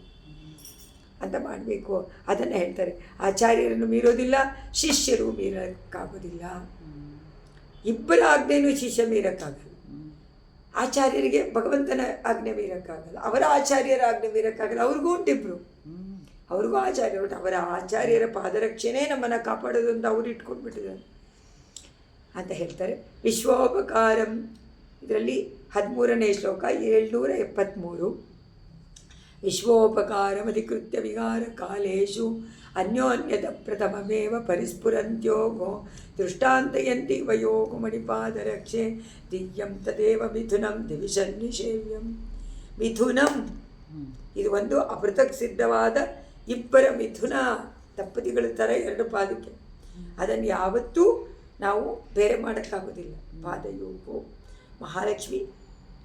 ಅಂತ ಮಾಡಬೇಕು. ಅದನ್ನು ಹೇಳ್ತಾರೆ. ಆಚಾರ್ಯರನ್ನು ಮೀರೋದಿಲ್ಲ, ಶಿಷ್ಯರು ಮೀರಕ್ಕಾಗೋದಿಲ್ಲ. ಇಬ್ಬರ ಆಜ್ಞೆನೂ ಶಿಷ್ಯ ಮೀರಕ್ಕಾಗಲ್ಲ. ಆಚಾರ್ಯರಿಗೆ ಭಗವಂತನ ಆಜ್ಞೆ ಮೀರಕ್ಕಾಗಲ್ಲ, ಅವರ ಆಚಾರ್ಯರ ಆಜ್ಞೆ ಮೀರಕ್ಕಾಗಲ್ಲ. ಅವ್ರಿಗೂ ಉಂಟಿಬ್ರು, ಅವ್ರಿಗೂ ಆಚಾರ್ಯ ಉಂಟು. ಅವರ ಆಚಾರ್ಯರ ಪಾದರಕ್ಷೆನೇ ನಮ್ಮನ್ನು ಕಾಪಾಡೋದು ಅಂತ ಅವರು ಇಟ್ಕೊಂಡ್ಬಿಟ್ಟಿದ್ದಾರೆ ಅಂತ ಹೇಳ್ತಾರೆ. ವಿಶ್ವೋಪಕಾರಂ ಇದರಲ್ಲಿ 13ನೇ ಶ್ಲೋಕ 773. ವಿಶ್ವೋಪಕಾರಮಧಿಕೃತ್ಯ ವಿಹಾರ ಕಾಲೇಶು ಅನ್ಯೋನ್ಯತ ಪ್ರಥಮಮೇವ ಪರಿಸ್ಫುರಂತ್ಯೋಗೋ ದೃಷ್ಟಾಂತಯಂತಿ ವಯೋಗು ಮಣಿಪಾದರಕ್ಷೆ ದಿವ್ಯಂ ತದೇವ ಮಿಥುನಂ ದಿವಿಷನ್ನಿಷೇವ್ಯಂ. ಮಿಥುನಂ ಇದು ಒಂದು ಅಪೃಥಕ್ ಸಿದ್ಧವಾದ ಇಬ್ಬರ ಮಿಥುನ ದಂಪತಿಗಳ ಥರ 2 ಪಾದಕ್ಕೆ. ಅದನ್ನು ಯಾವತ್ತೂ ನಾವು ಬೇರೆ ಮಾಡೋಕ್ಕಾಗೋದಿಲ್ಲ. ಪಾದಯೋಗು ಮಹಾಲಕ್ಷ್ಮಿ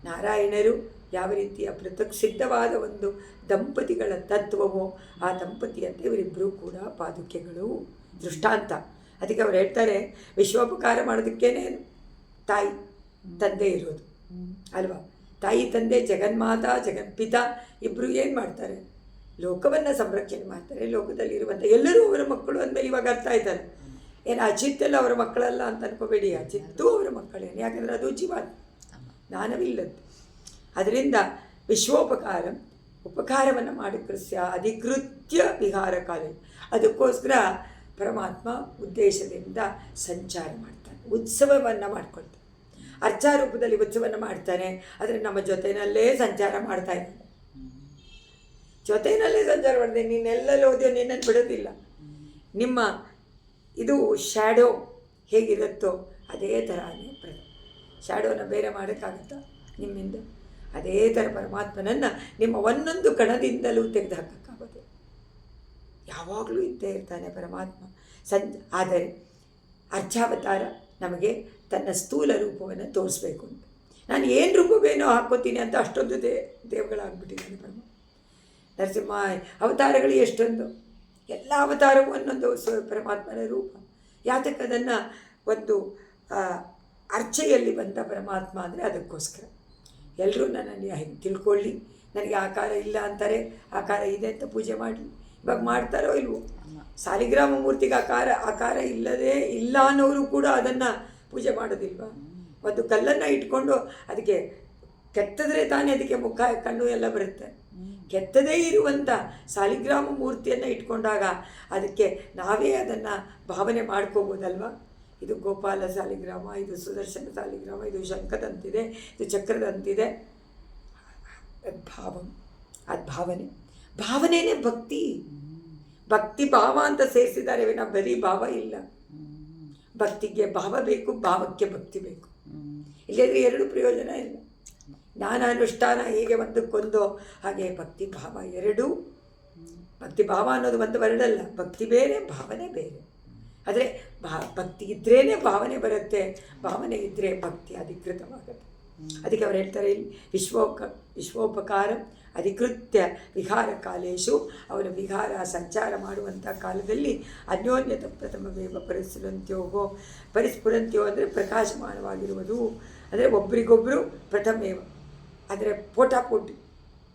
ನಾರಾಯಣರು ಯಾವ ರೀತಿಯ ಪೃಥಕ್ ಸಿದ್ಧವಾದ ಒಂದು ದಂಪತಿಗಳ ತತ್ವವೋ ಆ ದಂಪತಿಯಂತೆ ಇವರಿಬ್ಬರೂ ಕೂಡ ಪಾದುಕೆಗಳು, ದೃಷ್ಟಾಂತ. ಅದಕ್ಕೆ ಅವ್ರು ಹೇಳ್ತಾರೆ, ವಿಶ್ವೋಪಕಾರ ಮಾಡೋದಕ್ಕೇನೆ ತಾಯಿ ತಂದೆ ಇರೋದು ಅಲ್ವಾ. ತಾಯಿ ತಂದೆ ಜಗನ್ಮಾತಾ ಜಗನ್ಪಿತ ಇಬ್ಬರು ಏನು ಮಾಡ್ತಾರೆ, ಲೋಕವನ್ನು ಸಂರಕ್ಷಣೆ ಮಾಡ್ತಾರೆ. ಲೋಕದಲ್ಲಿರುವಂಥ ಎಲ್ಲರೂ ಅವರ ಮಕ್ಕಳು ಅಂದಮೇಲೆ ಇವಾಗ ಅರ್ಥ ಆಯ್ತಾರೆ. ಏನು ಅಚಿತ್ತೆಲ್ಲ ಅವರ ಮಕ್ಕಳಲ್ಲ ಅಂತ ಅನ್ಕೋಬೇಡಿ, ಅಚಿತ್ತು ಅವರ ಮಕ್ಕಳೇನು, ಯಾಕಂದರೆ ಅದು ಜೀವಾತ್ಮ, ಜ್ಞಾನವಿಲ್ಲದ್ದು. ಅದರಿಂದ ವಿಶ್ವೋಪಕಾರ ಉಪಕಾರವನ್ನು ಮಾಡಿಕೃತ್ಯ ಅಧಿಕೃತ್ಯ ವಿಹಾರ ಕಾಲ. ಅದಕ್ಕೋಸ್ಕರ ಪರಮಾತ್ಮ ಉದ್ದೇಶದಿಂದ ಸಂಚಾರ ಮಾಡ್ತಾನೆ, ಉತ್ಸವವನ್ನು ಮಾಡ್ಕೊಳ್ತಾನೆ. ಅರ್ಚಾರೂಪದಲ್ಲಿ ಉತ್ಸವವನ್ನು ಮಾಡ್ತಾನೆ, ಆದರೆ ನಮ್ಮ ಜೊತೆಯಲ್ಲೇ ಸಂಚಾರ ಮಾಡ್ತಾ ಇದ್ದಾನೆ. ಜೊತೆಯಲ್ಲೇ ಸಂಚಾರ ಮಾಡಿದೆ. ನೀನೆಲ್ಲಲ್ಲಿ ಓದಿಯೋ ನಿನ್ನನ್ನು ಬಿಡೋದಿಲ್ಲ. ನಿಮ್ಮ ಇದು ಶ್ಯಾಡೋ ಹೇಗಿರುತ್ತೋ ಅದೇ ಥರನೇ ಶ್ಯಾಡೋನ ಬೇರೆ ಮಾಡೋಕ್ಕಾಗುತ್ತಾ ನಿಮ್ಮಿಂದ? ಅದೇ ಥರ ಪರಮಾತ್ಮನನ್ನು ನಿಮ್ಮ ಒಂದೊಂದು ಕಣದಿಂದಲೂ ತೆಗೆದು ಹಾಕೋಕ್ಕಾಗೋದು. ಯಾವಾಗಲೂ ಇದ್ದೇ ಇರ್ತಾನೆ ಪರಮಾತ್ಮ. ಆದರೆ ಅರ್ಚಾವತಾರ ನಮಗೆ ತನ್ನ ಸ್ಥೂಲ ರೂಪವನ್ನು ತೋರಿಸ್ಬೇಕು ಅಂತ. ನಾನು ಏನು ರೂಪವೇನೋ ಹಾಕ್ಕೋತೀನಿ ಅಂತ ಅಷ್ಟೊಂದು ದೇವಗಳಾಗ್ಬಿಟ್ಟಿದ್ದಾನೆ ಪರಮಾತ್ಮ. ನರಸಿಂಹ ಅವತಾರಗಳು ಎಷ್ಟೊಂದು, ಎಲ್ಲ ಅವತಾರವೂ ಒಂದೊಂದು ಪರಮಾತ್ಮನ ರೂಪ. ಯಾತಕ್ಕೆ ಅದನ್ನು ಒಂದು ಅರ್ಚೆಯಲ್ಲಿ ಬಂದ ಪರಮಾತ್ಮ ಅಂದರೆ ಅದಕ್ಕೋಸ್ಕರ. ಎಲ್ಲರೂ ನನ್ನನ್ನು ಹೇಗೆ ತಿಳ್ಕೊಳ್ಳಿ, ನನಗೆ ಆಕಾರ ಇಲ್ಲ ಅಂತಾರೆ, ಆಕಾರ ಇದೆ ಅಂತ ಪೂಜೆ ಮಾಡಲಿ. ಇವಾಗ ಮಾಡ್ತಾರೋ ಇಲ್ವೋ? ಸಾಲಿಗ್ರಾಮ ಮೂರ್ತಿಗೆ ಆಕಾರ ಇಲ್ಲದೆ ಇಲ್ಲ ಅನ್ನೋರು ಕೂಡ ಅದನ್ನು ಪೂಜೆ ಮಾಡೋದಿಲ್ವ? ಒಂದು ಕಲ್ಲನ್ನು ಇಟ್ಕೊಂಡು ಅದಕ್ಕೆ ಕೆತ್ತದ್ರೆ ತಾನೇ ಅದಕ್ಕೆ ಮುಖ ಕಣ್ಣು ಎಲ್ಲ ಬರುತ್ತೆ. ಕೆತ್ತದೇ ಇರುವಂಥ ಸಾಲಿಗ್ರಾಮ ಮೂರ್ತಿಯನ್ನು ಇಟ್ಕೊಂಡಾಗ ಅದಕ್ಕೆ ನಾವೇ ಅದನ್ನು ಭಾವನೆ ಮಾಡ್ಕೋಬೋದಲ್ವ? ಇದು ಗೋಪಾಲ ಸಾಲಿಗ್ರಾಮ, ಇದು ಸುದರ್ಶನ ಸಾಲಿಗ್ರಾಮ, ಇದು ಶಂಖದಂತಿದೆ, ಇದು ಚಕ್ರದಂತಿದೆ. ಅದು ಭಾವನೆಯೇ ಭಕ್ತಿ. ಭಕ್ತಿ ಭಾವ ಅಂತ ಸೇರಿಸಿದ್ದಾರೆ ವಿನ ಬರೀ ಭಾವ ಇಲ್ಲ. ಭಕ್ತಿಗೆ ಭಾವ ಬೇಕು, ಭಾವಕ್ಕೆ ಭಕ್ತಿ ಬೇಕು. ಇಲ್ಲದ್ರೆ ಎರಡು ಪ್ರಯೋಜನ ಇಲ್ಲ. ಜ್ಞಾನಾನುಷ್ಠಾನ ಹೀಗೆ ಒಂದಕ್ಕೊಂದು, ಹಾಗೆ ಭಕ್ತಿ ಭಾವ ಎರಡೂ. ಭಕ್ತಿ ಭಾವ ಅನ್ನೋದು ಒಂದು ವರ್ಡಲ್ಲ, ಭಕ್ತಿ ಬೇರೆ ಭಾವನೆ ಬೇರೆ. ಆದರೆ ಭಕ್ತಿ ಇದ್ರೇ ಭಾವನೆ ಬರುತ್ತೆ, ಭಾವನೆ ಇದ್ದರೆ ಭಕ್ತಿ ಅಧಿಕೃತವಾಗುತ್ತೆ. ಅದಕ್ಕೆ ಅವ್ರು ಹೇಳ್ತಾರೆ ಇಲ್ಲಿ ವಿಶ್ವೋಪಕಾರ ಅಧಿಕೃತ್ಯ ವಿಹಾರ ಕಾಲೇಶು, ಅವರ ವಿಹಾರ ಸಂಚಾರ ಮಾಡುವಂಥ ಕಾಲದಲ್ಲಿ ಅನ್ಯೋನ್ಯತ ಪ್ರಥಮವೇವ ಪರಿಸ್ಫುರಂತ್ಯೋ ಅಂದರೆ ಪ್ರಕಾಶಮಾನವಾಗಿರುವುದು. ಅಂದರೆ ಒಬ್ರಿಗೊಬ್ಬರು ಪ್ರಥಮೇವ ಅಂದರೆ ಪೋಟಾಪೋಟಿ.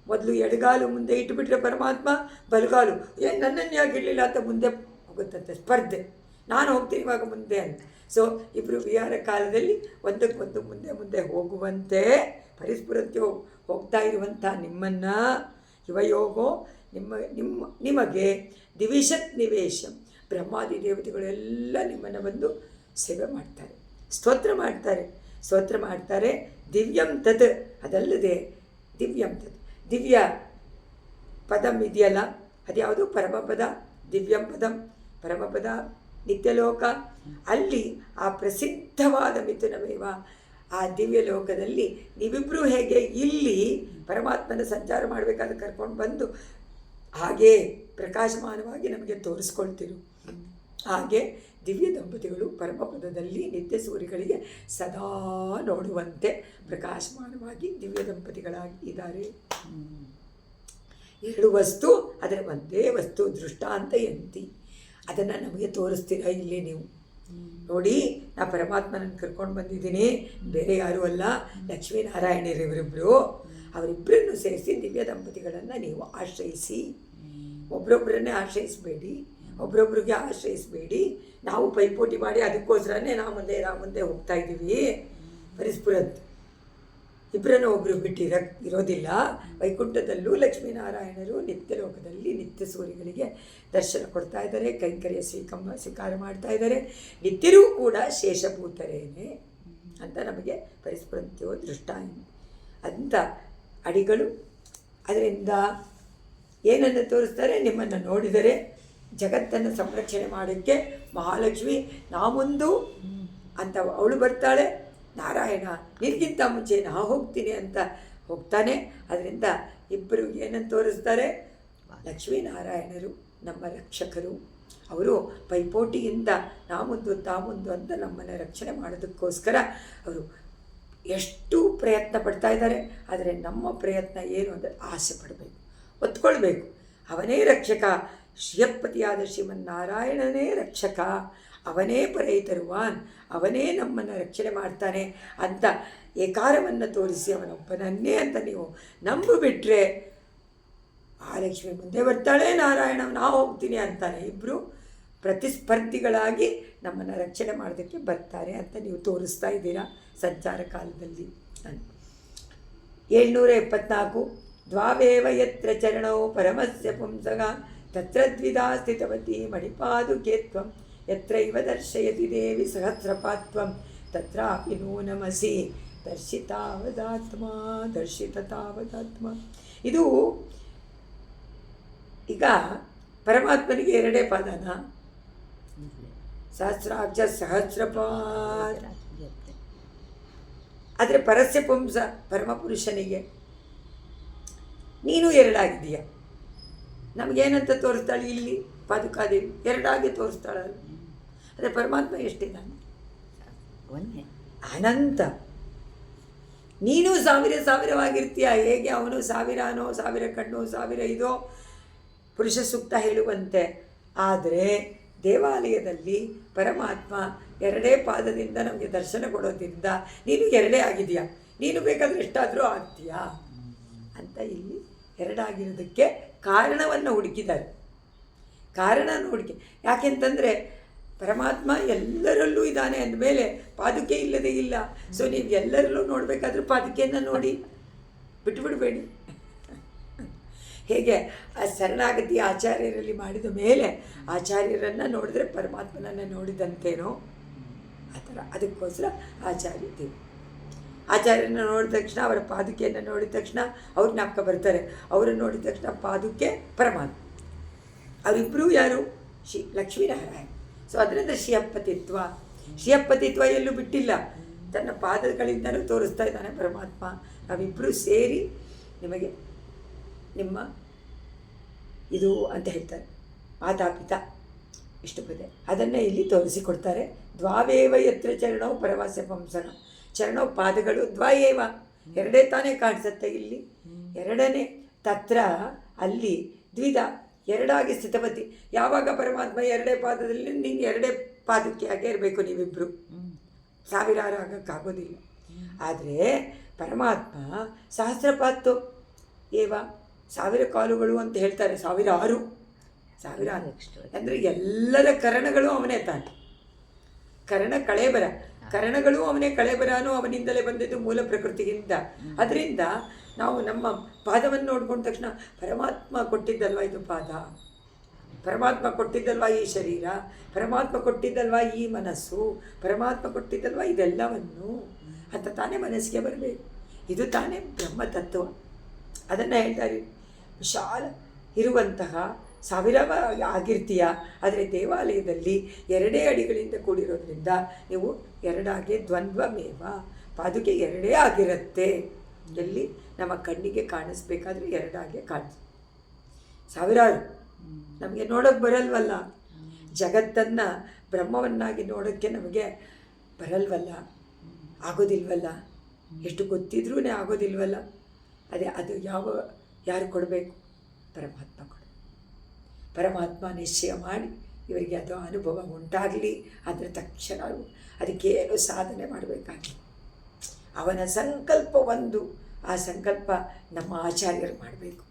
ಮೊದಲು ಎಡಗಾಲು ಮುಂದೆ ಇಟ್ಟುಬಿಟ್ರೆ ಪರಮಾತ್ಮ, ಬಲಗಾಲು ನನ್ನನ್ನು ಯಾಕೆ ಇಡಲಿಲ್ಲ ಅಂತ ಮುಂದೆ ಹೋಗುತ್ತಂತೆ ಸ್ಪರ್ಧೆ. ನಾನು ಹೋಗ್ತೀನಿ ಇವಾಗ ಮುಂದೆ ಅಂತ. ಸೊ ಇಬ್ಬರು ವಿಹಾರ ಕಾಲದಲ್ಲಿ ಒಂದಕ್ಕೊಂದು ಮುಂದೆ ಮುಂದೆ ಹೋಗುವಂತೆ ಪರಿಸ್ಫುರಂತ್ಯೋ ಹೋಗ್ತಾ ಇರುವಂಥ ನಿಮ್ಮನ್ನು ಯುವಯೋಗೋ ನಿಮಗೆ ದಿವಿಷತ್ ನಿವೇಶಂ, ಬ್ರಹ್ಮಾದಿ ದೇವತೆಗಳೆಲ್ಲ ನಿಮ್ಮನ್ನು ಬಂದು ಸೇವೆ ಮಾಡ್ತಾರೆ, ಸ್ತೋತ್ರ ಮಾಡ್ತಾರೆ. ದಿವ್ಯಂ ತದ್, ಅದಲ್ಲದೆ ದಿವ್ಯಂ ತದ್, ದಿವ್ಯ ಪದಂ ಇದೆಯಲ್ಲ ಅದ್ಯಾವುದು? ಪರಮಪದ. ದಿವ್ಯಂ ಪದಂ ಪರಮಪದ ನಿತ್ಯಲೋಕ. ಅಲ್ಲಿ ಆ ಪ್ರಸಿದ್ಧವಾದ ಮಿಥುನಮೇವ, ಆ ದಿವ್ಯ ಲೋಕದಲ್ಲಿ ನೀವಿಬ್ಬರೂ ಹೇಗೆ ಇಲ್ಲಿ ಪರಮಾತ್ಮನ ಸಂಚಾರ ಮಾಡಬೇಕಾದ್ರೆ ಕರ್ಕೊಂಡು ಬಂದು ಹಾಗೇ ಪ್ರಕಾಶಮಾನವಾಗಿ ನಮಗೆ ತೋರಿಸ್ಕೊಳ್ತಿರು, ಹಾಗೆ ದಿವ್ಯ ದಂಪತಿಗಳು ಪರಮಪದದಲ್ಲಿ ನಿತ್ಯ ಸೂರ್ಯಗಳಿಗೆ ಸದಾ ನೋಡುವಂತೆ ಪ್ರಕಾಶಮಾನವಾಗಿ ದಿವ್ಯ ದಂಪತಿಗಳಾಗಿ ಇದ್ದಾರೆ. ಎರಡು ವಸ್ತು, ಅದರ ಒಂದೇ ವಸ್ತು ದೃಷ್ಟಾಂತ ಎಂತಿ, ಅದನ್ನು ನಮಗೆ ತೋರಿಸ್ತೀರಾ ಇಲ್ಲಿ ನೀವು ನೋಡಿ. ನಾ ಪರಮಾತ್ಮನನ್ನು ಕರ್ಕೊಂಡು ಬಂದಿದ್ದೀನಿ, ಬೇರೆ ಯಾರೂ ಅಲ್ಲ, ಲಕ್ಷ್ಮೀನಾರಾಯಣರಿವರಿಬ್ಬರು. ಅವರಿಬ್ಬರನ್ನು ಸೇರಿಸಿ ದಿವ್ಯ ದಂಪತಿಗಳನ್ನು ನೀವು ಆಶ್ರಯಿಸಿ. ಒಬ್ರೊಬ್ಬರನ್ನೇ ಆಶ್ರಯಿಸಬೇಡಿ, ಒಬ್ರೊಬ್ರಿಗೆ ಆಶ್ರಯಿಸಬೇಡಿ. ನಾವು ಪೈಪೋಟಿ ಮಾಡಿ ಅದಕ್ಕೋಸ್ಕರನೇ ನಾವು ಮುಂದೆ ಹೋಗ್ತಾ ಇದ್ದೀವಿ. ಪರಿಸ್ಫುರಂತ್ ಇಬ್ಬರನ್ನು ಒಬ್ಬರು ಇರೋದಿಲ್ಲ. ವೈಕುಂಠದಲ್ಲೂ ಲಕ್ಷ್ಮೀನಾರಾಯಣರು ನಿತ್ಯ ಲೋಕದಲ್ಲಿ ನಿತ್ಯ ಸೂರ್ಯಗಳಿಗೆ ದರ್ಶನ ಕೊಡ್ತಾ ಇದ್ದಾರೆ, ಕೈಂಕರ್ಯ ಸ್ವೀಕಾರ ಮಾಡ್ತಾ ಇದ್ದಾರೆ. ನಿತ್ಯರೂ ಕೂಡ ಶೇಷಭೂತರೇನೆ ಅಂತ ನಮಗೆ ಪರಿಸ್ಫುರಂತ್ಯೋ ದೃಷ್ಟಾಯನ ಅಂತ ಅಡಿಗಳು. ಅದರಿಂದ ಏನನ್ನು ತೋರಿಸ್ತಾರೆ? ನಿಮ್ಮನ್ನು ನೋಡಿದರೆ ಜಗತ್ತನ್ನು ಸಂರಕ್ಷಣೆ ಮಾಡೋಕ್ಕೆ ಮಹಾಲಕ್ಷ್ಮಿ ನಾ ಮುಂದು ಅಂತ ಅವಳು ಬರ್ತಾಳೆ. ನಾರಾಯಣ ನಿನಗಿಂತ ಮುಂಚೆ ನಾ ಹೋಗ್ತೀನಿ ಅಂತ ಹೋಗ್ತಾನೆ. ಅದರಿಂದ ಇಬ್ಬರು ಏನನ್ನು ತೋರಿಸ್ತಾರೆ? ಲಕ್ಷ್ಮೀನಾರಾಯಣರು ನಮ್ಮ ರಕ್ಷಕರು. ಅವರು ಪೈಪೋಟಿಯಿಂದ ನಾ ಮುಂದು ತಾ ಮುಂದು ಅಂತ ನಮ್ಮನ್ನು ರಕ್ಷಣೆ ಮಾಡೋದಕ್ಕೋಸ್ಕರ ಅವರು ಎಷ್ಟು ಪ್ರಯತ್ನ ಪಡ್ತಾ ಇದ್ದಾರೆ. ಆದರೆ ನಮ್ಮ ಪ್ರಯತ್ನ ಏನು ಅಂದರೆ ಆಸೆ ಪಡಬೇಕು, ಒತ್ಕೊಳ್ಬೇಕು. ಅವನೇ ರಕ್ಷಕ, ಶ್ರೀಯಪ್ಪತಿಯಾದ ಶ್ರೀಮನ್ನಾರಾಯಣನೇ ರಕ್ಷಕ, ಅವನೇ ಪರೈತರುವಾನ್, ಅವನೇ ನಮ್ಮನ್ನು ರಕ್ಷಣೆ ಮಾಡ್ತಾನೆ ಅಂತ ಏಕಾರವನ್ನು ತೋರಿಸಿ ಅವನೊಬ್ಬನನ್ನೇ ಅಂತ ನೀವು ನಂಬಿಬಿಟ್ರೆ ಮಹಾಲಕ್ಷ್ಮಿ ಮುಂದೆ ಬರ್ತಾಳೆ, ನಾರಾಯಣ ನಾ ಹೋಗ್ತೀನಿ ಅಂತಾನೆ. ಇಬ್ಬರು ಪ್ರತಿಸ್ಪರ್ಧಿಗಳಾಗಿ ನಮ್ಮನ್ನು ರಕ್ಷಣೆ ಮಾಡೋದಕ್ಕೆ ಬರ್ತಾರೆ ಅಂತ ನೀವು ತೋರಿಸ್ತಾ ಇದ್ದೀರಾ ಸಂಚಾರ ಕಾಲದಲ್ಲಿ. 774 ದ್ವಾವೇವ ಯತ್ರ ಚರಣೋ ಪರಮಸ್ಯ ಪುಂಸಗ ತತ್ರ ದ್ವಿಧಾ ಸ್ಥಿತವತಿ ಮಣಿಪಾದುಕೆ ತ್ವಂ ಯತ್ರೈವ ದರ್ಶಯತಿ ದೇವಿ ಸಹಸ್ರಪಾತ್ವಂ ತತ್ರಾಪಿ ನೂನಮಸಿ ದರ್ಶಿತಾವದಾತ್ಮ. ಇದು ಈಗ ಪರಮಾತ್ಮನಿಗೆ ಎರಡೇ ಪಾದನ, ಸಹಸ್ರಾಕ್ಷ ಸಹಸ್ರಪಾದ. ಆದರೆ ಪರಸ್ಯ ಪುಂಸ ಪರಮಪುರುಷನಿಗೆ ನೀನು ಎರಡಾಗಿದೆಯ. ನಮಗೇನಂತ ತೋರಿಸ್ತಾಳೆ ಇಲ್ಲಿ ಪಾದುಕಾದೇವಿ? ಎರಡಾಗಿ ತೋರಿಸ್ತಾಳಲ್ಲ. ಆದರೆ ಪರಮಾತ್ಮ ಎಷ್ಟಿದ್ದಾನೆ? ಅನಂತ. ನೀನು ಸಾವಿರವಾಗಿರ್ತೀಯ. ಹೇಗೆ ಅವನು 1000ನೋ 1000 ಕಣ್ಣು 1000 ಇದೋ ಪುರುಷ ಸೂಕ್ತ ಹೇಳುವಂತೆ. ಆದರೆ ದೇವಾಲಯದಲ್ಲಿ ಪರಮಾತ್ಮ ಎರಡೇ ಪಾದದಿಂದ ನಮಗೆ ದರ್ಶನ ಕೊಡೋದ್ರಿಂದ ನೀನು ಎರಡೇ ಆಗಿದೆಯಾ, ನೀನು ಬೇಕಾದರೆ ಎಷ್ಟಾದರೂ ಆಗ್ತೀಯಾ ಅಂತ ಇಲ್ಲಿ ಎರಡಾಗಿರೋದಕ್ಕೆ ಕಾರಣವನ್ನು ಹುಡುಕಿದ್ದಾರೆ. ಕಾರಣ ಹುಡುಕಿ ಯಾಕೆಂತಂದರೆ ಪರಮಾತ್ಮ ಎಲ್ಲರಲ್ಲೂ ಇದ್ದಾನೆ ಅಂದಮೇಲೆ ಪಾದುಕೆ ಇಲ್ಲದೇ ಇಲ್ಲ. ಸೊ ನೀವು ಎಲ್ಲರಲ್ಲೂ ನೋಡಬೇಕಾದ್ರೂ ಪಾದುಕೆಯನ್ನು ನೋಡಿ, ಬಿಟ್ಟುಬಿಡಬೇಡಿ. ಹೇಗೆ ಆ ಶರಣಾಗತಿ ಆಚಾರ್ಯರಲ್ಲಿ ಮಾಡಿದ ಮೇಲೆ ಆಚಾರ್ಯರನ್ನು ನೋಡಿದ್ರೆ ಪರಮಾತ್ಮನನ್ನು ನೋಡಿದಂತೇನೋ ಆ ಥರ. ಅದಕ್ಕೋಸ್ಕರ ಆಚಾರ್ಯ ದೇವರು ಆಚಾರ್ಯನ ನೋಡಿದ ತಕ್ಷಣ ಅವರ ಪಾದುಕೆಯನ್ನು ನೋಡಿದ ತಕ್ಷಣ ಅವ್ರು ಜ್ಞಾಪಕ ಬರ್ತಾರೆ. ಅವರನ್ನು ನೋಡಿದ ತಕ್ಷಣ ಪಾದುಕೆ ಪರಮಾತ್ಮ. ಅವರಿಬ್ಬರೂ ಯಾರು? ಲಕ್ಷ್ಮೀನಾರಾಯಣ. ಸೊ ಅದರಿಂದ ಶ್ರೀಯಪ್ಪತಿತ್ವ ಎಲ್ಲೂ ಬಿಟ್ಟಿಲ್ಲ. ತನ್ನ ಪಾದಗಳಿಂದಲೂ ತೋರಿಸ್ತಾ ಇದ್ದಾನೆ ಪರಮಾತ್ಮ. ನಾವಿಬ್ಬರೂ ಸೇರಿ ನಿಮಗೆ ನಿಮ್ಮ ಇದು ಅಂತ ಹೇಳ್ತಾರೆ, ಮಾತಾಪಿತ ಇಷ್ಟು ಬದೆ ಅದನ್ನೇ ಇಲ್ಲಿ ತೋರಿಸಿಕೊಡ್ತಾರೆ. ದ್ವಾವೇವ ಯತ್ರ ಚರಣವು ಪರಮಸ್ಯ ಪುಂಸಃ. ಚರಣವು ಪಾದಗಳು ದ್ವಾಯೇವ ಎರಡೇ ತಾನೇ ಕಾಣಿಸುತ್ತೆ ಇಲ್ಲಿ. ಎರಡನೇ ತತ್ರ ಅಲ್ಲಿ ದ್ವಿಧ ಎರಡಾಗಿ ಸ್ಥಿತವತಿ. ಯಾವಾಗ ಪರಮಾತ್ಮ ಎರಡೇ ಪಾದದಲ್ಲಿ, ನೀನು ಎರಡೇ ಪಾದಕ್ಕೆ ಆಗೇ ಇರಬೇಕು. ನೀವಿಬ್ಬರು 1000 ಆಗೋಕ್ಕಾಗೋದಿಲ್ಲ. ಆದರೆ ಪರಮಾತ್ಮ ಸಹಸ್ರಪಾತ್ತು ಏವ 1000 ಕಾಲುಗಳು ಅಂತ ಹೇಳ್ತಾರೆ. 1006 ಅಂದರೆ ಎಲ್ಲರ ಕರಣಗಳು ಅವನೇ ತಾನೆ. ಕರ್ಣ ಕಳೇಬರ, ಕರಣಗಳು ಅವನೇ, ಕಳೇಬರನೂ ಅವನಿಂದಲೇ ಬಂದಿದ್ದು ಮೂಲ ಪ್ರಕೃತಿಗಿಂತ. ಅದರಿಂದ ನಾವು ನಮ್ಮ ಪಾದವನ್ನು ನೋಡ್ಕೊಂಡ ತಕ್ಷಣ ಪರಮಾತ್ಮ ಕೊಟ್ಟಿದ್ದಲ್ವ ಇದು ಪಾದ, ಪರಮಾತ್ಮ ಕೊಟ್ಟಿದ್ದಲ್ವ ಈ ಶರೀರ, ಪರಮಾತ್ಮ ಕೊಟ್ಟಿದ್ದಲ್ವ ಈ ಮನಸ್ಸು, ಪರಮಾತ್ಮ ಕೊಟ್ಟಿದ್ದಲ್ವ ಇದೆಲ್ಲವನ್ನು ಅಂತ ತಾನೇ ಮನಸ್ಸಿಗೆ ಬರಬೇಕು. ಇದು ತಾನೇ ಬ್ರಹ್ಮತತ್ವ. ಅದನ್ನು ಹೇಳ್ತಾರೆ, ವಿಶಾಲ ಇರುವಂತಹ 1000 ಆಗಿರ್ತೀಯ. ಆದರೆ ದೇವಾಲಯದಲ್ಲಿ ಎರಡೇ ಅಡಿಗಳಿಂದ ಕೂಡಿರೋದ್ರಿಂದ ನೀವು ಎರಡಾಗಿ ದ್ವಂದ್ವಮೇವ, ಪಾದುಕೆ ಎರಡೇ ಆಗಿರುತ್ತೆ. ಎಲ್ಲಿ ನಮ್ಮ ಕಣ್ಣಿಗೆ ಕಾಣಿಸ್ಬೇಕಾದ್ರೆ ಎರಡಾಗೆ ಕಾಣಿಸ್. 1000 ನಮಗೆ ನೋಡೋಕ್ಕೆ ಬರಲ್ವಲ್ಲ. ಜಗತ್ತನ್ನು ಬ್ರಹ್ಮವನ್ನಾಗಿ ನೋಡೋಕ್ಕೆ ನಮಗೆ ಬರಲ್ವಲ್ಲ, ಆಗೋದಿಲ್ವಲ್ಲ. ಎಷ್ಟು ಗೊತ್ತಿದ್ರೂ ಆಗೋದಿಲ್ವಲ್ಲ. ಅದು ಯಾರು ಕೊಡಬೇಕು? ಪರಮಾತ್ಮ ಕೊಡ. ಪರಮಾತ್ಮ ನಿಶ್ಚಯ ಮಾಡಿ ಇವರಿಗೆ ಅದು ಅನುಭವ ಉಂಟಾಗಲಿ. ಅದರ ತಕ್ಷಣ ಅದಕ್ಕೇನು ಸಾಧನೆ ಮಾಡಬೇಕಾಗಿ ಅವನ ಸಂಕಲ್ಪ ಒಂದು. ಆ ಸಂಕಲ್ಪ ನಮ್ಮ ಆಚಾರ್ಯರು ಮಾಡಬೇಕು.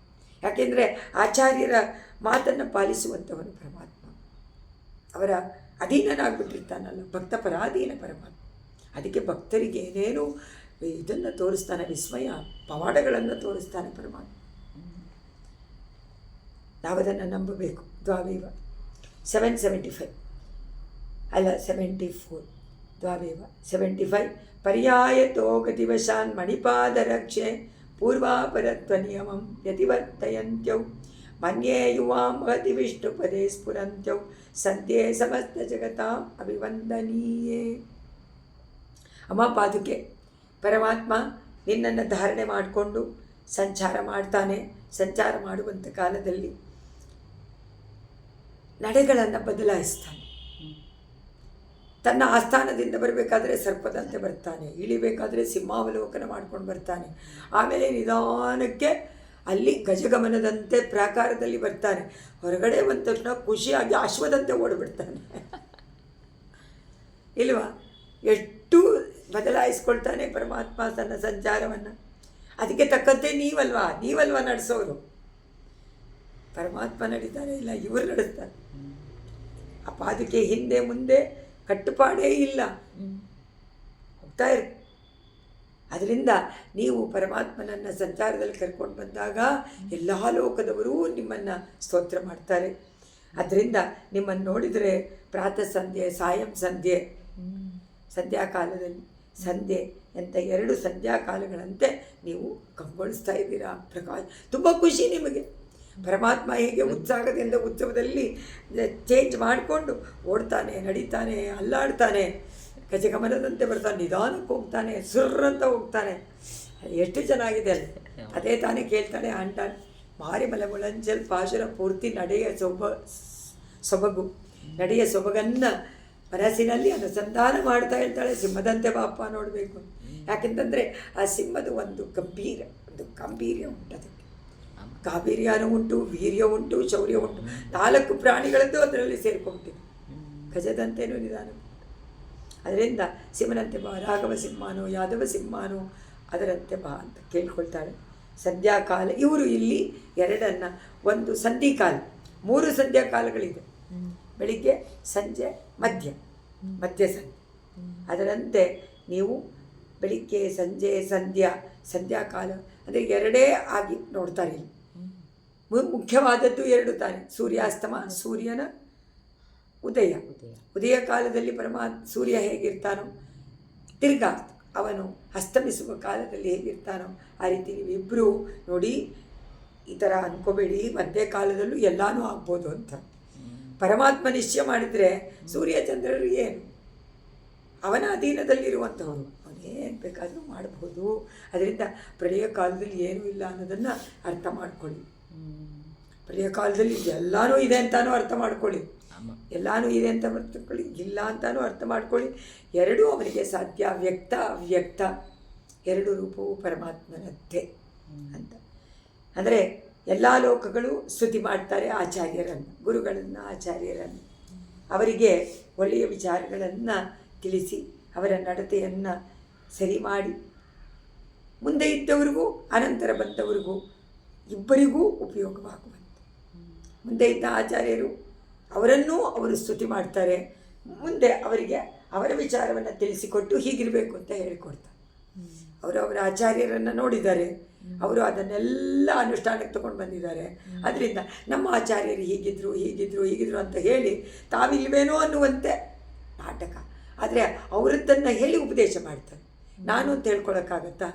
ಯಾಕೆಂದರೆ ಆಚಾರ್ಯರ ಮಾತನ್ನು ಪಾಲಿಸುವಂಥವನು ಪರಮಾತ್ಮ. ಅವರ ಅಧೀನನಾಗ್ಬಿಟ್ಟಿರ್ತಾನಲ್ಲ, ಭಕ್ತ ಪರಾಧೀನ ಪರಮಾತ್ಮ. ಅದಕ್ಕೆ ಭಕ್ತರಿಗೆ ಏನೇನು ಇದನ್ನು ತೋರಿಸ್ತಾನೆ, ವಿಸ್ಮಯ ಪವಾಡಗಳನ್ನು ತೋರಿಸ್ತಾನೆ ಪರಮಾತ್ಮ. ನಾವದನ್ನು ನಂಬಬೇಕು. ದ್ವಾವೇವ 775 ಅಲ್ಲ 74 ದ್ವಾವೇವ 75 ಪರ್ಯಾಯತೋ ಗತಿವಶಾನ್ ಮಣಿಪಾದರಕ್ಷೆ ಪೂರ್ವಾಪರತ್ವನಿಯಮಂ ಯತಿವರ್ತಯಂತ್ಯೌ ಮನ್ಯೇ ಯುವಾಂ ಮಹತಿ ವಿಷ್ಣುಪದೇ ಸ್ಫುರಂತ್ಯೌ ಸಂಧ್ಯೆ ಸಮಸ್ತ ಜಗತಾಂ ಅಭಿವಂದನೀಯೇ. ಅಮ್ಮ ಪಾದುಕೆ, ಪರಮಾತ್ಮ ನಿನ್ನನ್ನು ಧಾರಣೆ ಮಾಡಿಕೊಂಡು ಸಂಚಾರ ಮಾಡ್ತಾನೆ. ಸಂಚಾರ ಮಾಡುವಂಥ ಕಾಲದಲ್ಲಿ ನಡೆಗಳನ್ನು ಬದಲಾಯಿಸ್ತಾನೆ. ತನ್ನ ಆಸ್ಥಾನದಿಂದ ಬರಬೇಕಾದ್ರೆ ಸರ್ಪದಂತೆ ಬರ್ತಾನೆ, ಇಳಿಬೇಕಾದ್ರೆ ಸಿಂಹಾವಲೋಕನ ಮಾಡ್ಕೊಂಡು ಬರ್ತಾನೆ. ಆಮೇಲೆ ನಿಧಾನಕ್ಕೆ ಅಲ್ಲಿ ಗಜಗಮನದಂತೆ ಪ್ರಾಕಾರದಲ್ಲಿ ಬರ್ತಾನೆ. ಹೊರಗಡೆ ಬಂದ ತಕ್ಷಣ ಖುಷಿಯಾಗಿ ಅಶ್ವದಂತೆ ಓಡಿಬಿಡ್ತಾನೆ. ಇಲ್ವಾ? ಎಷ್ಟು ಬದಲಾಯಿಸ್ಕೊಳ್ತಾನೆ ಪರಮಾತ್ಮ ತನ್ನ ಸಂಚಾರವನ್ನು. ಅದಕ್ಕೆ ತಕ್ಕಂತೆ ನೀವಲ್ವಾ ನಡೆಸೋರು. ಪರಮಾತ್ಮ ನಡೀತಾನೆ, ಇಲ್ಲ ಇವರು ನಡೆಸ್ತಾರೆ. ಆ ಪಾದಕ್ಕೆ ಹಿಂದೆ ಮುಂದೆ ಕಟ್ಟುಪಾಡೇ ಇಲ್ಲ, ಹೋಗ್ತಾ ಇರ್. ಅದರಿಂದ ನೀವು ಪರಮಾತ್ಮನನ್ನು ಸಂಚಾರದಲ್ಲಿ ಕರ್ಕೊಂಡು ಬಂದಾಗ ಎಲ್ಲ ಲೋಕದವರೂ ನಿಮ್ಮನ್ನು ಸ್ತೋತ್ರ ಮಾಡ್ತಾರೆ. ಅದರಿಂದ ನಿಮ್ಮನ್ನು ನೋಡಿದರೆ ಪ್ರಾತಃ ಸಂಧ್ಯೆ, ಸಾಯಂ ಸಂಧ್ಯೆ, ಸಂಧ್ಯಾಕಾಲದಲ್ಲಿ ಸಂಧ್ಯೆ ಅಂತ 2 ಸಂಧ್ಯಾಕಾಲಗಳಂತೆ ನೀವು ಕಂಗೊಳಿಸ್ತಾ ಇದ್ದೀರಾ. ಪ್ರಕಾಶ ತುಂಬ ಖುಷಿ ನಿಮಗೆ. ಪರಮಾತ್ಮ ಹೇಗೆ ಉತ್ಸಾಹದಿಂದ ಉತ್ಸವದಲ್ಲಿ ಚೇಂಜ್ ಮಾಡಿಕೊಂಡು ಓಡ್ತಾನೆ, ನಡೀತಾನೆ, ಅಲ್ಲಾಡ್ತಾನೆ, ಗಜಗಮನದಂತೆ ಬರ್ತಾನೆ, ನಿಧಾನಕ್ಕೆ ಹೋಗ್ತಾನೆ, ಸುರ್ರಂತ ಹೋಗ್ತಾನೆ. ಅದು ಎಷ್ಟು ಚೆನ್ನಾಗಿದೆ ಅಲ್ಲಿ. ಅದೇ ತಾನೇ ಕೇಳ್ತಾನೆ ಆಂಟಾನೆ, ಮಾರಿಮಲ ಮುಳಂಚಲ್ ಪಾಶುರ ಪೂರ್ತಿ ನಡೆಯ ಸೊಬಗು, ನಡೆಯ ಸೊಬಗನ್ನು ಮನಸ್ಸಿನಲ್ಲಿ ಅನುಸಂಧಾನ ಮಾಡ್ತಾ ಹೇಳ್ತಾಳೆ. ಸಿಂಹದಂತೆ ಬಾಪ ನೋಡಬೇಕು. ಯಾಕೆಂತಂದರೆ ಆ ಸಿಂಹದ ಒಂದು ಗಾಂಭೀರ್ಯ ಉಂಟು. ಅದಕ್ಕೆ ಗಾಂಭೀರ್ಯನೂ ಉಂಟು, ವೀರ್ಯ ಉಂಟು, ಶೌರ್ಯ ಉಂಟು. 4 ಪ್ರಾಣಿಗಳದ್ದು ಅದರಲ್ಲಿ ಸೇರಿಕೊಂಡಿದೆ. ಗಜದಂತೆಯೂ ನಿಧಾನ. ಅದರಿಂದ ಸಿಂಹನಂತೆ ಬಾ, ರಾಘವ ಸಿಂಹನೋ ಯಾದವ ಸಿಂಹನೋ ಅದರಂತೆ ಬಾ ಅಂತ ಕೇಳ್ಕೊಳ್ತಾಳೆ. ಸಂಧ್ಯಾಕಾಲ ಇವರು ಇಲ್ಲಿ 2 ಒಂದು ಸಂಧಿಕಾಲ, 3 ಸಂಧ್ಯಾಕಾಲಗಳಿದೆ. ಬೆಳಿಗ್ಗೆ, ಸಂಜೆ, ಮಧ್ಯ ಸಂಧ್ಯೆ. ಅದರಂತೆ ನೀವು ಬೆಳಿಗ್ಗೆ, ಸಂಜೆ, ಸಂಧ್ಯಾಕಾಲ ಅಂದರೆ 2 ಆಗಿ ನೋಡ್ತಾರೆ. ಇಲ್ಲಿ ಮುಖ್ಯವಾದದ್ದು 2 ತಾನೆ, ಸೂರ್ಯಾಸ್ತಮ, ಸೂರ್ಯನ ಉದಯ ಕಾಲದಲ್ಲಿ ಸೂರ್ಯ ಹೇಗಿರ್ತಾನೋ, ತಿರ್ಗಾ ಅವನು ಅಸ್ತಮಿಸುವ ಕಾಲದಲ್ಲಿ ಹೇಗಿರ್ತಾನೋ ಆ ರೀತಿ ನೀವಿಬ್ಬರು ನೋಡಿ. ಈ ಥರ ಅಂದ್ಕೋಬೇಡಿ ಮಧ್ಯೆ ಕಾಲದಲ್ಲೂ ಎಲ್ಲನೂ ಆಗ್ಬೋದು ಅಂತ. ಪರಮಾತ್ಮ ನಿಶ್ಚಯ ಮಾಡಿದರೆ ಸೂರ್ಯಚಂದ್ರರು ಏನು, ಅವನ ಅಧೀನದಲ್ಲಿರುವಂಥವ್ರು, ಅವನೇನು ಬೇಕಾದರೂ ಮಾಡ್ಬೋದು. ಅದರಿಂದ ಪ್ರಳಯ ಕಾಲದಲ್ಲಿ ಏನೂ ಇಲ್ಲ ಅನ್ನೋದನ್ನು ಅರ್ಥ ಮಾಡ್ಕೊಳ್ಳಿ. ಪ್ರಳಯ ಕಾಲದಲ್ಲಿ ಎಲ್ಲನೂ ಇದೆ ಅಂತಾನೂ ಅರ್ಥ ಮಾಡ್ಕೊಳ್ಳಿ, ಎಲ್ಲನೂ ಇದೆ ಅಂತ ಬರ್ತಿಕೊಳ್ಳಿ, ಇಲ್ಲ ಅಂತಾನೂ ಅರ್ಥ ಮಾಡ್ಕೊಳ್ಳಿ. 2 ಅವನಿಗೆ ಸಾಧ್ಯ, ವ್ಯಕ್ತ ಅವ್ಯಕ್ತ 2 ರೂಪವು ಪರಮಾತ್ಮನದ್ದೇ ಅಂತ. ಅಂದರೆ ಎಲ್ಲ ಲೋಕಗಳು ಸ್ತುತಿ ಮಾಡ್ತಾರೆ ಆಚಾರ್ಯರನ್ನು, ಗುರುಗಳನ್ನು, ಆಚಾರ್ಯರನ್ನು. ಅವರಿಗೆ ಒಳ್ಳೆಯ ವಿಚಾರಗಳನ್ನು ತಿಳಿಸಿ ಅವರ ನಡತೆಯನ್ನು ಸರಿ ಮಾಡಿ ಮುಂದೆ ಇದ್ದವರಿಗೂ ಅನಂತರ ಬಂದವರಿಗೂ ಇಬ್ಬರಿಗೂ ಉಪಯೋಗವಾಗುವಂತೆ. ಮುಂದೆ ಇದ್ದ ಆಚಾರ್ಯರು ಅವರನ್ನೂ ಅವರು ಸ್ತುತಿ ಮಾಡ್ತಾರೆ, ಮುಂದೆ ಅವರಿಗೆ ಅವರ ವಿಚಾರವನ್ನು ತಿಳಿಸಿಕೊಟ್ಟು ಹೀಗಿರಬೇಕು ಅಂತ ಹೇಳಿಕೊಡ್ತಾರೆ. ಅವರ ಆಚಾರ್ಯರನ್ನು ನೋಡಿದ್ದಾರೆ, ಅವರು ಅದನ್ನೆಲ್ಲ ಅನುಷ್ಠಾನಕ್ಕೆ ತಗೊಂಡು ಬಂದಿದ್ದಾರೆ. ಅದರಿಂದ ನಮ್ಮ ಆಚಾರ್ಯರು ಹೀಗಿದ್ರು ಅಂತ ಹೇಳಿ ತಾವಿಲ್ವೇನೋ ಅನ್ನುವಂತೆ ನಾಟಕ. ಆದರೆ ಅವರದ್ದನ್ನು ಹೇಳಿ ಉಪದೇಶ ಮಾಡ್ತಾರೆ. ನಾನು ಅಂತ ಹೇಳ್ಕೊಳಕ್ಕಾಗತ್ತಾ?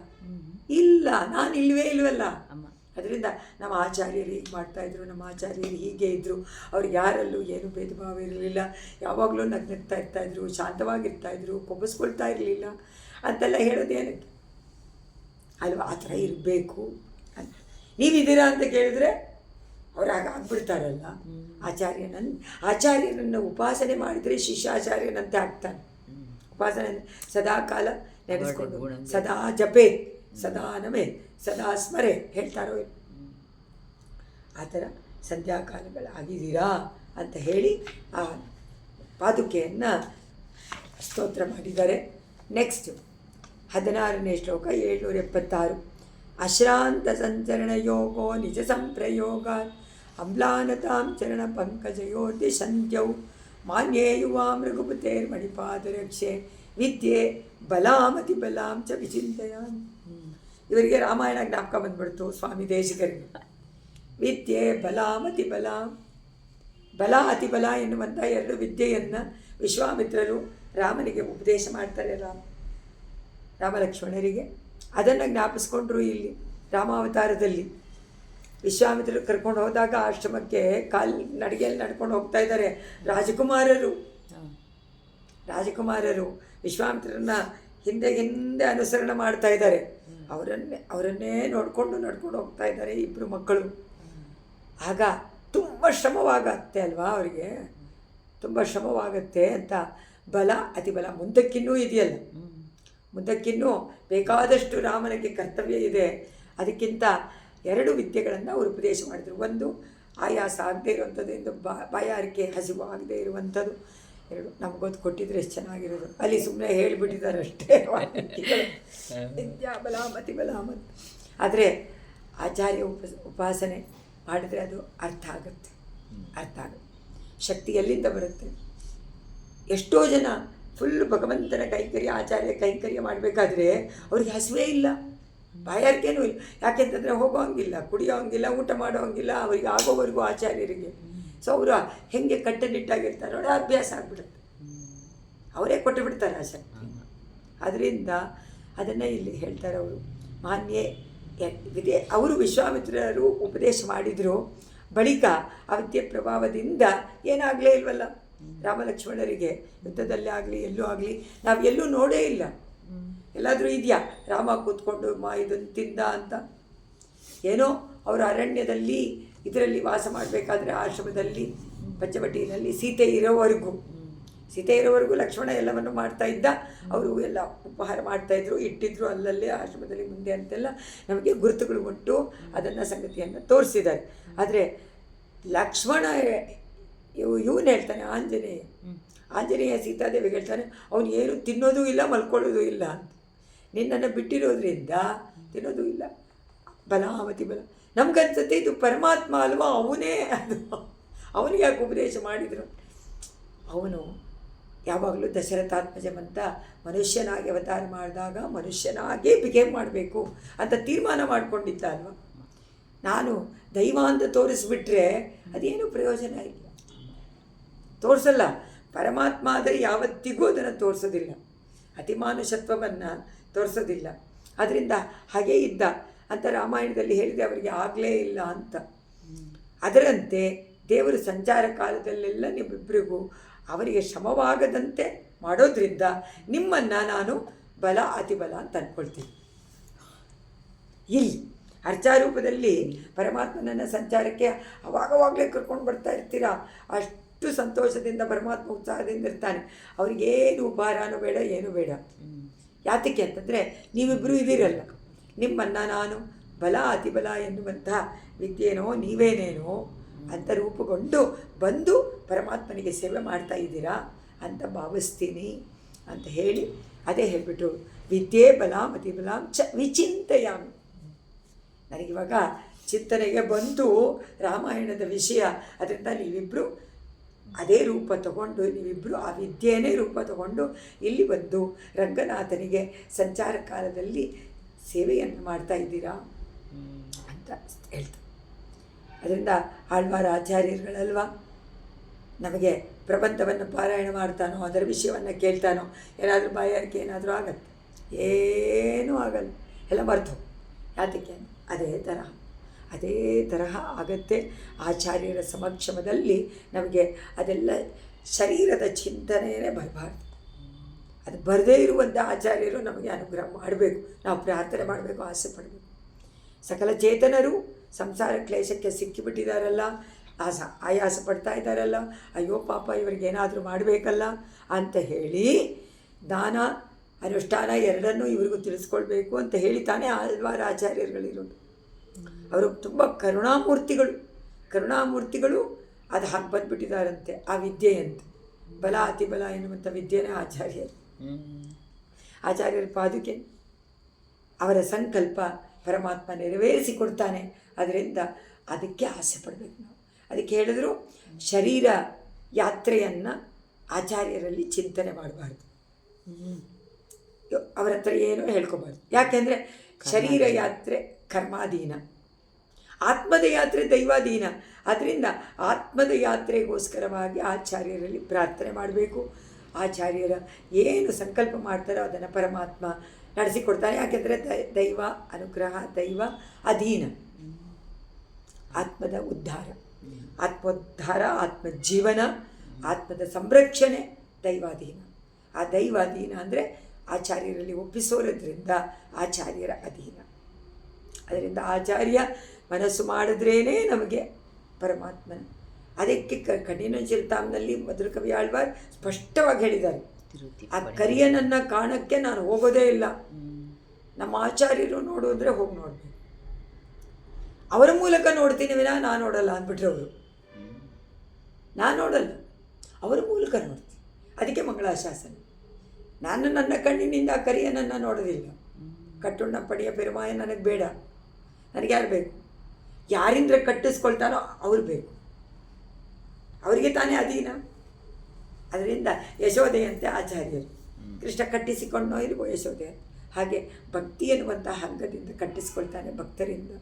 ಇಲ್ಲ, ನಾನು ಇಲ್ವಲ್ಲ. ಅದರಿಂದ ನಮ್ಮ ಆಚಾರ್ಯರು ಹೀಗೆ ಮಾಡ್ತಾಯಿದ್ರು, ನಮ್ಮ ಆಚಾರ್ಯರು ಹೀಗೆ ಇದ್ದರು, ಅವ್ರಿಗೆ ಯಾರಲ್ಲೂ ಏನೂ ಭೇದ ಭಾವ ಇರಲಿಲ್ಲ, ಯಾವಾಗಲೂ ನಗ್ನಗ್ತಾ ಇರ್ತಾಯಿದ್ರು, ಶಾಂತವಾಗಿರ್ತಾಯಿದ್ರು, ಕೊಬ್ಬಿಸ್ಕೊಳ್ತಾ ಇರಲಿಲ್ಲ ಅಂತೆಲ್ಲ ಹೇಳೋದೇನಕ್ಕೆ ಅಲ್ವಾ? ಆ ಥರ ಇರಬೇಕು ಅಂತ. ನೀವಿದ್ದೀರಾ ಅಂತ ಕೇಳಿದ್ರೆ ಅವ್ರು ಆಗ್ಬಿಡ್ತಾರಲ್ಲ. ಆಚಾರ್ಯನನ್ನು ಉಪಾಸನೆ ಮಾಡಿದರೆ ಶಿಷ್ಯಾಚಾರ್ಯನಂತೆ ಆಗ್ತಾನೆ. ಉಪಾಸನೆ ಸದಾ ಕಾಲ ನೆನೆಸ್ಕೊಂಡು ಸದಾ ಜಪೇ, ಸದಾ ನಮೇ, ಸದಾ ಸ್ಮರೆ ಹೇಳ್ತಾರೋ. ಆ ಥರ ಸಂಧ್ಯಾಕಾಲಗಳಾಗಿದ್ದೀರಾ ಅಂತ ಹೇಳಿ ಆ ಪಾದುಕೆಯನ್ನು ಸ್ತೋತ್ರ ಮಾಡಿದ್ದಾರೆ. ನೆಕ್ಸ್ಟ್ 16ನೇ ಶ್ಲೋಕ 776. ಅಶ್ರಾಂತ ಸಂಚರಣ ಯೋಗೋ ನಿಜ ಸಂಪ್ರಯೋಗ ಅಮ್ಲಾನತಾಂ ಚರಣ ಪಂಕಜಯೋತಿ ಸಂಧ್ಯೌ ಮಾನ್ಯೇ ಯುವಾ ಮೃಗುಪತೇರ್ಮಣಿಪಾದರಕ್ಷೆ ವಿದ್ಯೆ ಬಲಾಮತಿ ಬಲಾಂ ಚ ವಿಚಿಂತೆಯಾಮಿ. ಇವರಿಗೆ ರಾಮಾಯಣ ಜ್ಞಾಪಕ ಬಂದ್ಬಿಡ್ತು ಸ್ವಾಮಿ ದೇಶಿಕರಿಗೆ. ವಿದ್ಯೆ ಬಲಾಮತಿ ಬಲಾಂ, ಬಲ ಅತಿ ಬಲ ಎನ್ನುವಂಥ ಎರಡು ವಿದ್ಯೆಯನ್ನು ವಿಶ್ವಾಮಿತ್ರರು ರಾಮನಿಗೆ ಉಪದೇಶ ಮಾಡ್ತಾರೆ, ರಾಮಲಕ್ಷ್ಮಣರಿಗೆ. ಅದನ್ನು ಜ್ಞಾಪಿಸ್ಕೊಂಡ್ರು ಇಲ್ಲಿ ರಾಮಾವತಾರದಲ್ಲಿ. ವಿಶ್ವಾಮಿತ್ರರು ಕರ್ಕೊಂಡು ಹೋದಾಗ ಆಶ್ರಮಕ್ಕೆ ನಡಿಗೆಯಲ್ಲಿ ನಡ್ಕೊಂಡು ಹೋಗ್ತಾ ಇದ್ದಾರೆ ರಾಜಕುಮಾರರು ವಿಶ್ವಾಮಿತ್ರರನ್ನ ಹಿಂದೆ ಅನುಸರಣೆ ಮಾಡ್ತಾ ಇದ್ದಾರೆ. ಅವರನ್ನೇ ನಡ್ಕೊಂಡು ಹೋಗ್ತಾ ಇದ್ದಾರೆ ಇಬ್ಬರು ಮಕ್ಕಳು. ಆಗ ತುಂಬ ಶ್ರಮವಾಗತ್ತೆ ಅಲ್ವಾ ಅವರಿಗೆ, ತುಂಬ ಶ್ರಮವಾಗತ್ತೆ ಅಂತ ಬಲ ಅತಿಬಲ ಮುಂದಕ್ಕಿನ್ನೂ ಇದೆಯಲ್ಲ, ಮುಂದಕ್ಕಿನ್ನೂ ಬೇಕಾದಷ್ಟು ರಾಮನಿಗೆ ಕರ್ತವ್ಯ ಇದೆ. ಅದಕ್ಕಿಂತ ಎರಡು ವಿದ್ಯೆಗಳನ್ನು ಅವರು ಉಪದೇಶ ಮಾಡಿದರು. ಒಂದು ಆಯಾಸ ಆಗದೆ ಇರುವಂಥದ್ದು, ಇಂದು ಬಾಯಾರಿಕೆ ಹಸಿವು ಆಗದೆ ಇರುವಂಥದ್ದು. ಎರಡು ನಮಗೊತ್ತು ಕೊಟ್ಟಿದ್ರೆ ಎಷ್ಟು ಚೆನ್ನಾಗಿರೋದು. ಅಲ್ಲಿ ಸುಮ್ಮನೆ ಹೇಳಿಬಿಟ್ಟಿದ್ದಾರೆ ಅಷ್ಟೇ ವಿದ್ಯಾ ಬಲ ಮತಿ ಬಲ ಮತ್ತು. ಆದರೆ ಆಚಾರ್ಯ ಉಪಾಸನೆ ಮಾಡಿದರೆ ಅದು ಅರ್ಥ ಆಗುತ್ತೆ. ಶಕ್ತಿ ಎಲ್ಲಿಂದ ಬರುತ್ತೆ? ಎಷ್ಟೋ ಜನ ಫುಲ್ ಭಗವಂತನ ಕೈಂಕರ್ಯ ಆಚಾರ್ಯ ಕೈಂಕರ್ಯ ಮಾಡಬೇಕಾದ್ರೆ ಅವ್ರಿಗೆ ಹಸಿವೇ ಇಲ್ಲ, ಬಾಯಾರಿಕೆನೂ ಇಲ್ಲ. ಯಾಕೆಂತಂದರೆ ಹೋಗೋಂಗಿಲ್ಲ, ಕುಡಿಯೋಂಗಿಲ್ಲ, ಊಟ ಮಾಡೋಂಗಿಲ್ಲ ಅವರಿಗೆ ಆಗೋವರೆಗೂ ಆಚಾರ್ಯರಿಗೆ. ಸೊ ಅವರು ಹೆಂಗೆ ಕಟ್ಟುನಿಟ್ಟಾಗಿರ್ತಾರೆ ನೋಡಿ, ಅಭ್ಯಾಸ ಆಗಿಬಿಡುತ್ತೆ, ಅವರೇ ಕೊಟ್ಟು ಬಿಡ್ತಾರೆ ಆ ಶಕ್ತಿ. ಅದರಿಂದ ಅದನ್ನು ಇಲ್ಲಿ ಹೇಳ್ತಾರೆ ಅವರು. ಮಾನ್ಯೇ ವಿದ್ಯೆ ಅವರು ವಿಶ್ವಾಮಿತ್ರರು ಉಪದೇಶ ಮಾಡಿದರು. ಬಳಿಕ ಆ ವಿದ್ಯೆ ಪ್ರಭಾವದಿಂದ ಏನಾಗಲೇ ಇಲ್ವಲ್ಲ ರಾಮಲಕ್ಷ್ಮಣರಿಗೆ, ಯುದ್ಧದಲ್ಲೇ ಆಗಲಿ ಎಲ್ಲೂ ಆಗಲಿ ನಾವು ಎಲ್ಲೂ ನೋಡೇ ಇಲ್ಲ. ಎಲ್ಲಾದರೂ ಇದೆಯಾ ರಾಮ ಕೂತ್ಕೊಂಡು ಇದನ್ನು ತಿಂದ ಅಂತ? ಏನೋ ಅವರು ಅರಣ್ಯದಲ್ಲಿ ಇದರಲ್ಲಿ ವಾಸ ಮಾಡಬೇಕಾದ್ರೆ ಆಶ್ರಮದಲ್ಲಿ ಪಂಚವಟಿಯಲ್ಲಿ ಸೀತೆ ಇರೋವರೆಗೂ ಲಕ್ಷ್ಮಣ ಎಲ್ಲವನ್ನು ಮಾಡ್ತಾ ಇದ್ದ. ಅವರು ಎಲ್ಲ ಉಪಹಾರ ಮಾಡ್ತಾಯಿದ್ರು, ಇಟ್ಟಿದ್ರು ಅಲ್ಲಲ್ಲೇ ಆಶ್ರಮದಲ್ಲಿ ಮುಂದೆ ಅಂತೆಲ್ಲ ನಮಗೆ ಗುರುತುಗಳು ಉಂಟು. ಅದನ್ನು ಸಂಗತಿಯನ್ನು ತೋರಿಸಿದ್ದಾರೆ. ಆದರೆ ಲಕ್ಷ್ಮಣ ಇವನು ಹೇಳ್ತಾನೆ, ಆಂಜನೇಯ ಸೀತಾದೇವಿಗೆ ಹೇಳ್ತಾನೆ, ಅವನು ಏನು ತಿನ್ನೋದು ಇಲ್ಲ ಮಲ್ಕೊಳ್ಳೋದು ಇಲ್ಲ ಅಂತ. ನಿನ್ನನ್ನು ಬಿಟ್ಟಿರೋದ್ರಿಂದ ತಿನ್ನೋದು ಇಲ್ಲ. ಬಲಾಮತಿ ಬಲ. ನಮಗನ್ಸುತ್ತೆ ಇದು ಪರಮಾತ್ಮ ಅಲ್ವಾ, ಅವನೇ ಅದು, ಅವನಿಗೆ ಯಾಕೆ ಉಪದೇಶ ಮಾಡಿದರು? ಅವನು ಯಾವಾಗಲೂ ದಶರಥಾತ್ಮಜಮಂತ ಮನುಷ್ಯನಾಗಿ ಅವತಾರ ಮಾಡಿದಾಗ ಮನುಷ್ಯನಾಗೇ ಬಿಹೇವ್ ಮಾಡಬೇಕು ಅಂತ ತೀರ್ಮಾನ ಮಾಡಿಕೊಂಡಿದ್ದ ಅಲ್ವ. ನಾನು ದೈವ ಅಂತ ತೋರಿಸ್ಬಿಟ್ರೆ ಅದೇನು ಪ್ರಯೋಜನ ಇಲ್ಲ, ತೋರಿಸಲ್ಲ. ಪರಮಾತ್ಮ ಆದರೆ ಯಾವತ್ತಿಗೂ ಅದನ್ನು ತೋರಿಸೋದಿಲ್ಲ, ಅತಿಮಾನುಷತ್ವವನ್ನು ತೋರಿಸೋದಿಲ್ಲ. ಅದರಿಂದ ಹಾಗೇ ಇದ್ದ ಅಂತ ರಾಮಾಯಣದಲ್ಲಿ ಹೇಳಿದೆ, ಅವರಿಗೆ ಆಗಲೇ ಇಲ್ಲ ಅಂತ. ಅದರಂತೆ ದೇವರು ಸಂಚಾರ ಕಾಲದಲ್ಲೆಲ್ಲ ನಿಮ್ಮಿಬ್ಬರಿಗೂ ಅವರಿಗೆ ಶ್ರಮವಾಗದಂತೆ ಮಾಡೋದ್ರಿಂದ ನಿಮ್ಮನ್ನು ನಾನು ಬಲ ಅತಿಬಲ ಅಂತ ಅಂದ್ಕೊಳ್ತೀನಿ. ಇಲ್ಲಿ ಅರ್ಚಾರೂಪದಲ್ಲಿ ಪರಮಾತ್ಮನನ್ನು ಸಂಚಾರಕ್ಕೆ ಅವಾಗವಾಗಲೇ ಕರ್ಕೊಂಡು ಬರ್ತಾ ಇರ್ತೀರ. ಅಷ್ಟು ಸಂತೋಷದಿಂದ ಪರಮಾತ್ಮ ಉತ್ಸಾಹದಿಂದ ಇರ್ತಾನೆ. ಅವ್ರಿಗೇನು ಉಪಹಾರನೂ ಬೇಡ, ಏನೂ ಬೇಡ. ಯಾತಕ್ಕೆ ಅಂತಂದರೆ ನೀವಿಬ್ಬರೂ ಇದ್ದೀರಲ್ಲ, ನಿಮ್ಮನ್ನು ನಾನು ಬಲ ಅತಿಬಲ ಎನ್ನುವಂಥ ವಿದ್ಯೆನೋ ನೀವೇನೇನೋ ಅಂತ ರೂಪುಗೊಂಡು ಬಂದು ಪರಮಾತ್ಮನಿಗೆ ಸೇವೆ ಮಾಡ್ತಾ ಇದ್ದೀರಾ ಅಂತ ಭಾವಿಸ್ತೀನಿ ಅಂತ ಹೇಳಿ, ಅದೇ ಹೇಳಿಬಿಟ್ಟು ವಿದ್ಯೆ ಬಲಾಂ ಅತಿ ಬಲಾಂ ಚ ವಿಚಿಂತೆಯಾಮಿ. ನನಗಿವಾಗ ಚಿಂತನೆಗೆ ಬಂತು ರಾಮಾಯಣದ ವಿಷಯ. ಅದರಿಂದ ನೀವಿಬ್ಬರು ಅದೇ ರೂಪ ತಗೊಂಡು, ನೀವಿಬ್ಬರು ಆ ವಿದ್ಯೆಯೇ ರೂಪ ತಗೊಂಡು ಇಲ್ಲಿ ಬಂದು ರಂಗನಾಥನಿಗೆ ಸಂಚಾರ ಕಾಲದಲ್ಲಿ ಸೇವೆಯನ್ನು ಮಾಡ್ತಾ ಇದ್ದೀರಾ ಅಂತ ಹೇಳ್ತಾರೆ. ಅದರಿಂದ ಆಳ್ವಾರ ಆಚಾರ್ಯರುಗಳಲ್ವ, ನಮಗೆ ಪ್ರಬಂಧವನ್ನು ಪಾರಾಯಣ ಮಾಡ್ತಾನೋ ಅದರ ವಿಷಯವನ್ನು ಕೇಳ್ತಾನೋ ಏನಾದರೂ ಬಾಯಾರಿಕೆ ಏನಾದರೂ ಆಗತ್ತೆ? ಏನೂ ಆಗಲ್ಲ, ಎಲ್ಲ ಮರೆತು. ಯಾತಕ್ಕೆ? ಅದೇ ತರಹ ಆಗತ್ತೆ. ಆಚಾರ್ಯರ ಸಮಕ್ಷಮದಲ್ಲಿ ನಮಗೆ ಅದೆಲ್ಲ ಶರೀರದ ಚಿಂತನೆಯೇ ಬರಬಾರ್ದು. ಅದು ಬರದೇ ಇರುವಂಥ ಆಚಾರ್ಯರು ನಮಗೆ ಅನುಗ್ರಹ ಮಾಡಬೇಕು, ನಾವು ಪ್ರಾರ್ಥನೆ ಮಾಡಬೇಕು, ಆಸೆ ಪಡಬೇಕು. ಸಕಲ ಚೇತನರು ಸಂಸಾರ ಕ್ಲೇಶಕ್ಕೆ ಸಿಕ್ಕಿಬಿಟ್ಟಿದ್ದಾರಲ್ಲ, ಆಯಾಸ ಪಡ್ತಾ ಇದ್ದಾರಲ್ಲ, ಅಯ್ಯೋ ಪಾಪ ಇವ್ರಿಗೇನಾದರೂ ಮಾಡಬೇಕಲ್ಲ ಅಂತ ಹೇಳಿ ದಾನ ಅನುಷ್ಠಾನ ಎರಡನ್ನೂ ಇವ್ರಿಗೂ ತಿಳಿಸ್ಕೊಳ್ಬೇಕು ಅಂತ ಹೇಳಿ ತಾನೇ ಆಳ್ವಾರ ಆಚಾರ್ಯರುಗಳಿರೋದು. ಅವರು ತುಂಬ ಕರುಣಾಮೂರ್ತಿಗಳು ಅದು ಹಾಗೆ ಬಂದುಬಿಟ್ಟಿದ್ದಾರಂತೆ ಆ ವಿದ್ಯೆಯಂತೆ. ಬಲ ಅತಿಬಲ ಎನ್ನುವಂಥ ವಿದ್ಯೆನೇ ಆಚಾರ್ಯರ ಪಾದುಕೆ. ಅವರ ಸಂಕಲ್ಪ ಪರಮಾತ್ಮ ನೆರವೇರಿಸಿಕೊಡ್ತಾನೆ. ಅದರಿಂದ ಅದಕ್ಕೆ ಆಸೆ ಪಡಬೇಕು ನಾವು. ಅದಕ್ಕೆ ಹೇಳಿದ್ರು ಶರೀರ ಯಾತ್ರೆಯನ್ನು ಆಚಾರ್ಯರಲ್ಲಿ ಚಿಂತನೆ ಮಾಡಬಾರ್ದು. ಅವರ ಹತ್ರ ಏನೂ ಹೇಳ್ಕೊಬಾರ್ದು. ಯಾಕೆಂದರೆ ಶರೀರ ಯಾತ್ರೆ ಕರ್ಮಾಧೀನ, ಆತ್ಮದ ಯಾತ್ರೆ ದೈವಾಧೀನ. ಆದ್ದರಿಂದ ಆತ್ಮದ ಯಾತ್ರೆಗೋಸ್ಕರವಾಗಿ ಆಚಾರ್ಯರಲ್ಲಿ ಪ್ರಾರ್ಥನೆ ಮಾಡಬೇಕು. ಆಚಾರ್ಯರ ಏನು ಸಂಕಲ್ಪ ಮಾಡ್ತಾರೋ ಅದನ್ನು ಪರಮಾತ್ಮ ನಡೆಸಿಕೊಡ್ತಾನೆ. ಯಾಕೆಂದರೆ ದೈವ ಅನುಗ್ರಹ, ದೈವ ಅಧೀನ. ಆತ್ಮದ ಉದ್ಧಾರ, ಆತ್ಮೋದ್ಧಾರ, ಆತ್ಮಜೀವನ, ಆತ್ಮದ ಸಂರಕ್ಷಣೆ ದೈವಾಧೀನ. ಆ ದೈವಾಧೀನ ಅಂದರೆ ಆಚಾರ್ಯರಲ್ಲಿ ಒಪ್ಪಿಸೋದ್ರಿಂದ ಆಚಾರ್ಯರ ಅಧೀನ. ಅದರಿಂದ ಆಚಾರ್ಯ ಮನಸ್ಸು ಮಾಡಿದ್ರೇ ನಮಗೆ ಪರಮಾತ್ಮನ. ಅದಕ್ಕೆ ಕಣ್ಣಿನ ಚಿಲ್ತಾಮ್ನಲ್ಲಿ ಮಧುರಕವಿ ಆಳ್ವಾರ್ ಸ್ಪಷ್ಟವಾಗಿ ಹೇಳಿದ್ದಾರೆ, ಆ ಕರಿಯನನ್ನು ಕಾಣಕ್ಕೆ ನಾನು ಹೋಗೋದೇ ಇಲ್ಲ, ನಮ್ಮ ಆಚಾರ್ಯರು ನೋಡು ಅಂದರೆ ಹೋಗಿ ನೋಡಬೇಕು, ಅವರ ಮೂಲಕ ನೋಡ್ತೀನಿ ವಿನ ನಾನು ನೋಡಲ್ಲ ಅಂದ್ಬಿಟ್ರೆ ಅವರು. ನಾನು ನೋಡಲ್ಲ, ಅವರ ಮೂಲಕ ನೋಡ್ತೀನಿ. ಅದಕ್ಕೆ ಮಂಗಳಾಶಾಸನ. ನಾನು ನನ್ನ ಕಣ್ಣಿನಿಂದ ಆ ಕರಿಯನನ್ನು ನೋಡೋದಿಲ್ಲ. ಕಟ್ಟುಣ್ಣ ಪಡೆಯ ಪೆರುಮಾಯ ನನಗೆ ಬೇಡ. ನನಗೆ ಯಾರು ಬೇಕು? ಯಾರಿಂದ ಕಟ್ಟಿಸ್ಕೊಳ್ತಾನೋ ಅವ್ರು ಬೇಕು, ಅವರಿಗೆ ತಾನೇ ಅಧೀನ. ಅದರಿಂದ ಯಶೋದೆಯಂತೆ ಆಚಾರ್ಯರು ಕೃಷ್ಣ ಕಟ್ಟಿಸಿಕೊಂಡೋ ಇಲ್ವೋ ಯಶೋದೆ, ಹಾಗೆ ಭಕ್ತಿ ಎನ್ನುವಂತಹ ಹಂಗದಿಂದ ಕಟ್ಟಿಸ್ಕೊಳ್ತಾನೆ ಭಕ್ತರಿಂದ.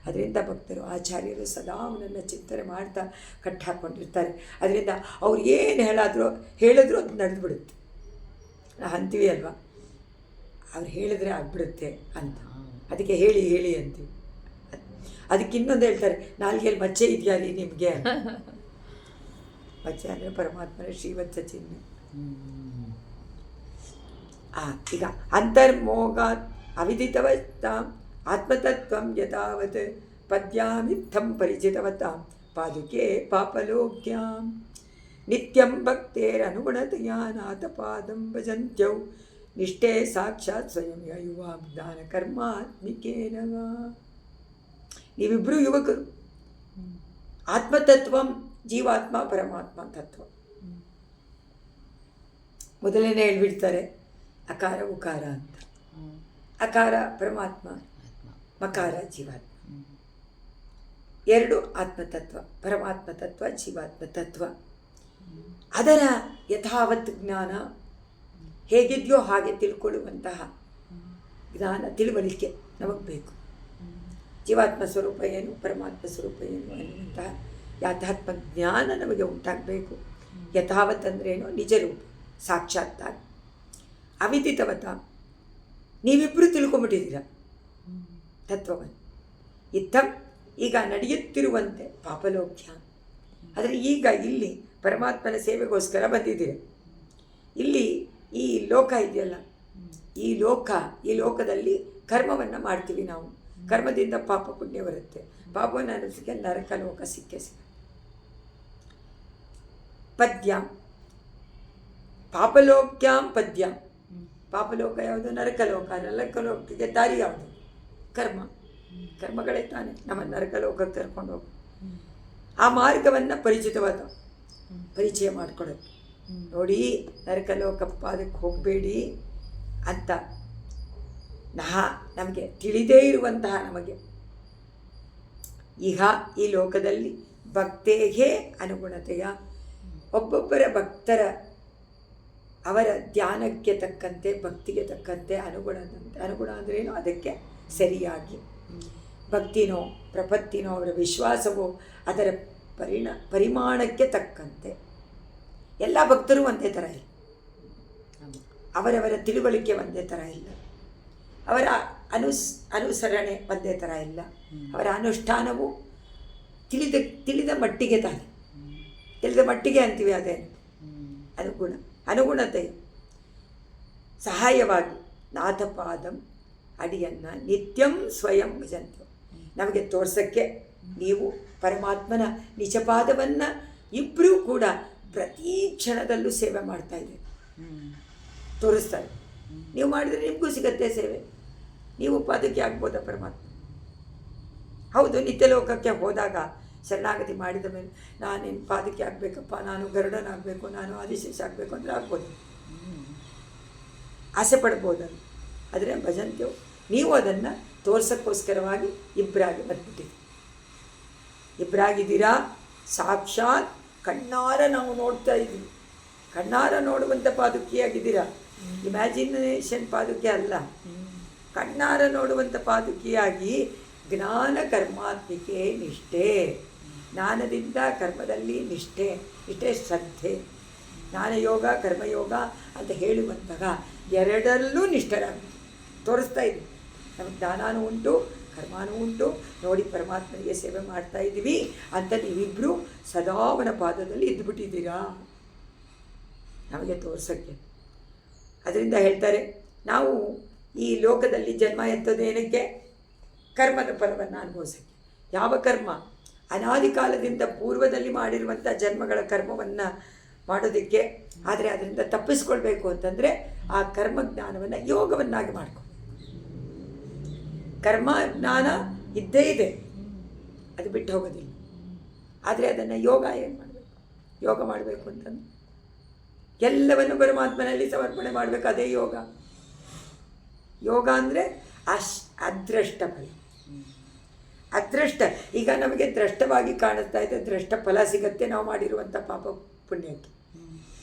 ಅದರಿಂದ ಭಕ್ತರು ಆಚಾರ್ಯರು ಸದಾ ಅವನನ್ನು ಚಿಂತನೆ ಮಾಡ್ತಾ ಕಟ್ಟಾಕೊಂಡಿರ್ತಾರೆ. ಅದರಿಂದ ಅವ್ರು ಏನು ಹೇಳಿದ್ರು ಅದು ನಡೆದುಬಿಡುತ್ತೆ. ನಾವು ಅಂತೀವಿ ಅಲ್ವಾ, ಅವ್ರು ಹೇಳಿದ್ರೆ ಆಗ್ಬಿಡುತ್ತೆ ಅಂತ. ಅದಕ್ಕೆ ಹೇಳಿ ಹೇಳಿ ಅಂತೀವಿ. ಅದಕ್ಕೆ ಇನ್ನೊಂದು ಹೇಳ್ತಾರೆ, ನಾಲ್ಗೆಯಲ್ಲಿ ಮಚ್ಚೆ ಇದೆಯಾ ರೀ ನಿಮಗೆ? ಮಚ್ಚೆ ಅಂದರೆ ಪರಮಾತ್ಮನ ಶ್ರೀವತ್ಸ ಚಿಹ್ನೆ. ಈಗ ಅಂತರ್ಮೋಗಾತ್ ಅವಿದಿತವತ್ತಾಂ ಆತ್ಮತತ್ವಂ ಯಥಾವತ್ ಪದ್ಯಾಮಿತ್ತಂ ಪರಿಚಿತವತಾಂ ಪಾದುಕೆ ಪಾಪಲೋಕ್ಯಾಂ ನಿತ್ಯಂ ಭಕ್ತೇರನುಗುಣತೆಯಾ ನಾಥಪಾದಂ ಭಜಂತ್ಯೌ ನಿಷ್ಠೆ ಸಾಕ್ಷಾತ್ ಸ್ವಯಂ ಯುವಾಂ ಜ್ಞಾನ ಕರ್ಮಾತ್ಮಿಕೇನ. ನೀವಿಬ್ಬರು ಯುವಕರು. ಆತ್ಮತತ್ವಂ ಜೀವಾತ್ಮ, ಪರಮಾತ್ಮ ತತ್ವ. ಮೊದಲನೇ ಹೇಳ್ಬಿಡ್ತಾರೆ ಅಕಾರ ಉಕಾರ ಅಂತ. ಅಕಾರ ಪರಮಾತ್ಮ, ಮಕಾರ ಜೀವಾತ್ಮ. ಎರಡು ಆತ್ಮತತ್ವ, ಪರಮಾತ್ಮ ತತ್ವ, ಜೀವಾತ್ಮ ತತ್ವ. ಅದರ ಯಥಾವತ್ ಜ್ಞಾನ ಹೇಗಿದೆಯೋ ಹಾಗೆ ತಿಳ್ಕೊಳ್ಳುವಂತಹ ಜ್ಞಾನ, ತಿಳುವಳಿಕೆ ನಮಗೆ ಬೇಕು. ಜೀವಾತ್ಮ ಸ್ವರೂಪ ಏನು, ಪರಮಾತ್ಮ ಸ್ವರೂಪ ಏನು ಅನ್ನುವಂತಹ ಯಥಾತ್ಮ ಜ್ಞಾನ ನಮಗೆ ಉಂಟಾಗಬೇಕು. ಯಥಾವತ್ ಅಂದ್ರೇನು? ನಿಜರೂಪ, ಸಾಕ್ಷಾತ್ತಾಗಿ. ಅವಿದಿತವತ, ನೀವಿಬ್ಬರು ತಿಳ್ಕೊಂಬಿಟ್ಟಿದ್ದೀರ ತತ್ವವನ್ನು. ಇತ್ತಂ, ಈಗ ನಡೆಯುತ್ತಿರುವಂತೆ ಪಾಪಲೋಕ್ಯ. ಆದರೆ ಈಗ ಇಲ್ಲಿ ಪರಮಾತ್ಮನ ಸೇವೆಗೋಸ್ಕರ ಬಂದಿದ್ದೀರ. ಇಲ್ಲಿ ಈ ಲೋಕ ಇದೆಯಲ್ಲ, ಈ ಲೋಕದಲ್ಲಿ ಕರ್ಮವನ್ನು ಮಾಡ್ತೀವಿ ನಾವು. ಕರ್ಮದಿಂದ ಪಾಪ ಪುಣ್ಯ ಬರುತ್ತೆ. ಪಾಪವನ್ನು ಅನಿಸಿಕೆ ನರಕ ಲೋಕ ಸಿಕ್ಕೇ ಸಿಗ. ಪದ್ಯಾಂ ಪಾಪಲೋಕ್ಯಾಂ ಪದ್ಯಾಂ. ಪಾಪಲೋಕ ಯಾವುದು? ನರಕಲೋಕ. ನರಕಲೋಕಕ್ಕೆ ದಾರಿ ಯಾವುದು? ಕರ್ಮ. ಕರ್ಮಗಳೇ ತಾನೆ ನಮ್ಮ ನರಕಲೋಕಕ್ಕೆ ಕರ್ಕೊಂಡು ಹೋಗಿ ಆ ಮಾರ್ಗವನ್ನು ಪರಿಚಯ ಮಾಡಿಕೊಡೋದು. ನೋಡಿ, ನರಕಲೋಕ ಪಾದಕ್ಕೆ ಹೋಗಬೇಡಿ ಅಂತ ನಮಗೆ ತಿಳಿದೇ ಇರುವಂತಹ ನಮಗೆ ಈಗ ಈ ಲೋಕದಲ್ಲಿ ಭಕ್ತೇಗೆ ಅನುಗುಣತೆಯ, ಒಬ್ಬೊಬ್ಬರ ಭಕ್ತರ ಅವರ ಧ್ಯಾನಕ್ಕೆ ತಕ್ಕಂತೆ, ಭಕ್ತಿಗೆ ತಕ್ಕಂತೆ ಅನುಗುಣ ಅಂದ್ರೇನು? ಅದಕ್ಕೆ ಸರಿಯಾಗಿ ಭಕ್ತಿನೋ ಪ್ರಪತ್ತಿನೋ ಅವರ ವಿಶ್ವಾಸವೋ ಅದರ ಪರಿಮಾಣಕ್ಕೆ ತಕ್ಕಂತೆ. ಎಲ್ಲ ಭಕ್ತರು ಒಂದೇ ಥರ ಇಲ್ಲ, ಅವರವರ ತಿಳುವಳಿಕೆ ಒಂದೇ ಥರ ಇಲ್ಲ, ಅವರ ಅನುಸರಣೆ ಒಂದೇ ಥರ ಇಲ್ಲ, ಅವರ ಅನುಷ್ಠಾನವು ತಿಳಿದ ಮಟ್ಟಿಗೆ ತಾನೆ. ತಿಳಿದ ಮಟ್ಟಿಗೆ ಅಂತೀವಿ, ಅದೇನು ಅನುಗುಣತೆ ಸಹಾಯವಾಗಿ ನಾಥಪಾದಂ ಅಡಿಯನ್ನು ನಿತ್ಯಂ ಸ್ವಯಂ ಭಜಂತು. ನಮಗೆ ತೋರ್ಸೋಕ್ಕೆ ನೀವು ಪರಮಾತ್ಮನ ನಿಜಪಾದವನ್ನು ಇಬ್ಬರೂ ಕೂಡ ಪ್ರತಿ ಕ್ಷಣದಲ್ಲೂ ಸೇವೆ ಮಾಡ್ತಾ ಇದ್ದೀರಿ, ತೋರಿಸ್ತಾರೆ. ನೀವು ಮಾಡಿದರೆ ನಿಮಗೂ ಸಿಗತ್ತೆ ಸೇವೆ. ನೀವು ಪಾದಕ್ಕೆ ಆಗ್ಬೋದಾ ಪರಮಾತ್ಮ? ಹೌದು, ನಿತ್ಯಲೋಕಕ್ಕೆ ಹೋದಾಗ ಶರಣಾಗತಿ ಮಾಡಿದ ಮೇಲೆ ನಾನು ನಿನ್ನ ಪಾದಕ್ಕೆ ಆಗಬೇಕಪ್ಪ, ನಾನು ಗರುಡನಾಗಬೇಕು, ನಾನು ಆದಿಶೇಷ ಆಗಬೇಕು ಅಂದರೆ ಆಗ್ಬೋದು, ಆಸೆ ಪಡ್ಬೋದಲ್ಲ. ಆದರೆ ಭಜಂತ್ಯವು ನೀವು ಅದನ್ನು ತೋರ್ಸೋಕ್ಕೋಸ್ಕರವಾಗಿ ಇಬ್ಬರಾಗಿ ಬಂದ್ಬಿಟ್ಟಿದ್ದೀರಿ. ಇಬ್ಬರಾಗಿದ್ದೀರಾ, ಸಾಕ್ಷಾತ್ ಕಣ್ಣಾರ ನಾವು ನೋಡ್ತಾ ಇದ್ದೀವಿ. ಕಣ್ಣಾರ ನೋಡುವಂಥ ಪಾದುಕಿಯಾಗಿದ್ದೀರಾ. ಇಮ್ಯಾಜಿನೇಷನ್ ಪಾದುಕೆ ಅಲ್ಲ, ಕಣ್ಣಾರ ನೋಡುವಂಥ ಪಾದುಕೆಯಾಗಿ ಜ್ಞಾನ ಕರ್ಮಾತ್ಮಿಕೆ ನಿಷ್ಠೆ, ಜ್ಞಾನದಿಂದ ಕರ್ಮದಲ್ಲಿ ನಿಷ್ಠೆ, ಇಷ್ಟೇ ಶ್ರದ್ಧೆ. ಜ್ಞಾನಯೋಗ ಕರ್ಮಯೋಗ ಅಂತ ಹೇಳುವಂತಹ ಎರಡರಲ್ಲೂ ನಿಷ್ಠರಾಗಿ ತೋರಿಸ್ತಾ ಇದ್ದೀವಿ. ನಮಗೆ ಜ್ಞಾನವೂ ಉಂಟು, ಕರ್ಮನೂ ಉಂಟು, ನೋಡಿ ಪರಮಾತ್ಮನಿಗೆ ಸೇವೆ ಮಾಡ್ತಾ ಇದ್ದೀವಿ ಅಂತ ನೀವಿಬ್ಬರು ಸದಾ ಅವನ ಪಾದದಲ್ಲಿ ಇದ್ದುಬಿಟ್ಟಿದ್ದೀರಾ ನಮಗೆ ತೋರ್ಸೋಕ್ಕೆ. ಅದರಿಂದ ಹೇಳ್ತಾರೆ, ನಾವು ಈ ಲೋಕದಲ್ಲಿ ಜನ್ಮ ಎತ್ತೋದೇನಕ್ಕೆ? ಕರ್ಮದ ಫಲವನ್ನು ಅನುಭವಿಸೋಕ್ಕೆ. ಯಾವ ಕರ್ಮ? ಅನಾದಿ ಕಾಲದಿಂದ ಪೂರ್ವದಲ್ಲಿ ಮಾಡಿರುವಂಥ ಜನ್ಮಗಳ ಕರ್ಮವನ್ನು ಮಾಡೋದಕ್ಕೆ. ಆದರೆ ಅದರಿಂದ ತಪ್ಪಿಸ್ಕೊಳ್ಬೇಕು ಅಂತಂದರೆ ಆ ಕರ್ಮ ಜ್ಞಾನವನ್ನು ಯೋಗವನ್ನಾಗಿ ಮಾಡ್ಕೊ. ಕರ್ಮ ಜ್ಞಾನ ಇದ್ದೇ ಇದೆ, ಅದು ಬಿಟ್ಟು ಹೋಗೋದಿಲ್ಲ. ಆದರೆ ಅದನ್ನು ಯೋಗ ಏನು ಮಾಡಬೇಕು? ಯೋಗ ಮಾಡಬೇಕು ಅಂತಂದು ಎಲ್ಲವನ್ನು ಪರಮಾತ್ಮನಲ್ಲಿ ಸಮರ್ಪಣೆ ಮಾಡಬೇಕು, ಅದೇ ಯೋಗ. ಯೋಗ ಅಂದರೆ ಅದೃಷ್ಟ ಫಲ. ಅದೃಷ್ಟ ಈಗ ನಮಗೆ ದೃಷ್ಟವಾಗಿ ಕಾಣಿಸ್ತಾ ಇದೆ, ದೃಷ್ಟ ಫಲ ಸಿಗುತ್ತೆ ನಾವು ಮಾಡಿರುವಂಥ ಪಾಪ ಪುಣ್ಯಕ್ಕೆ.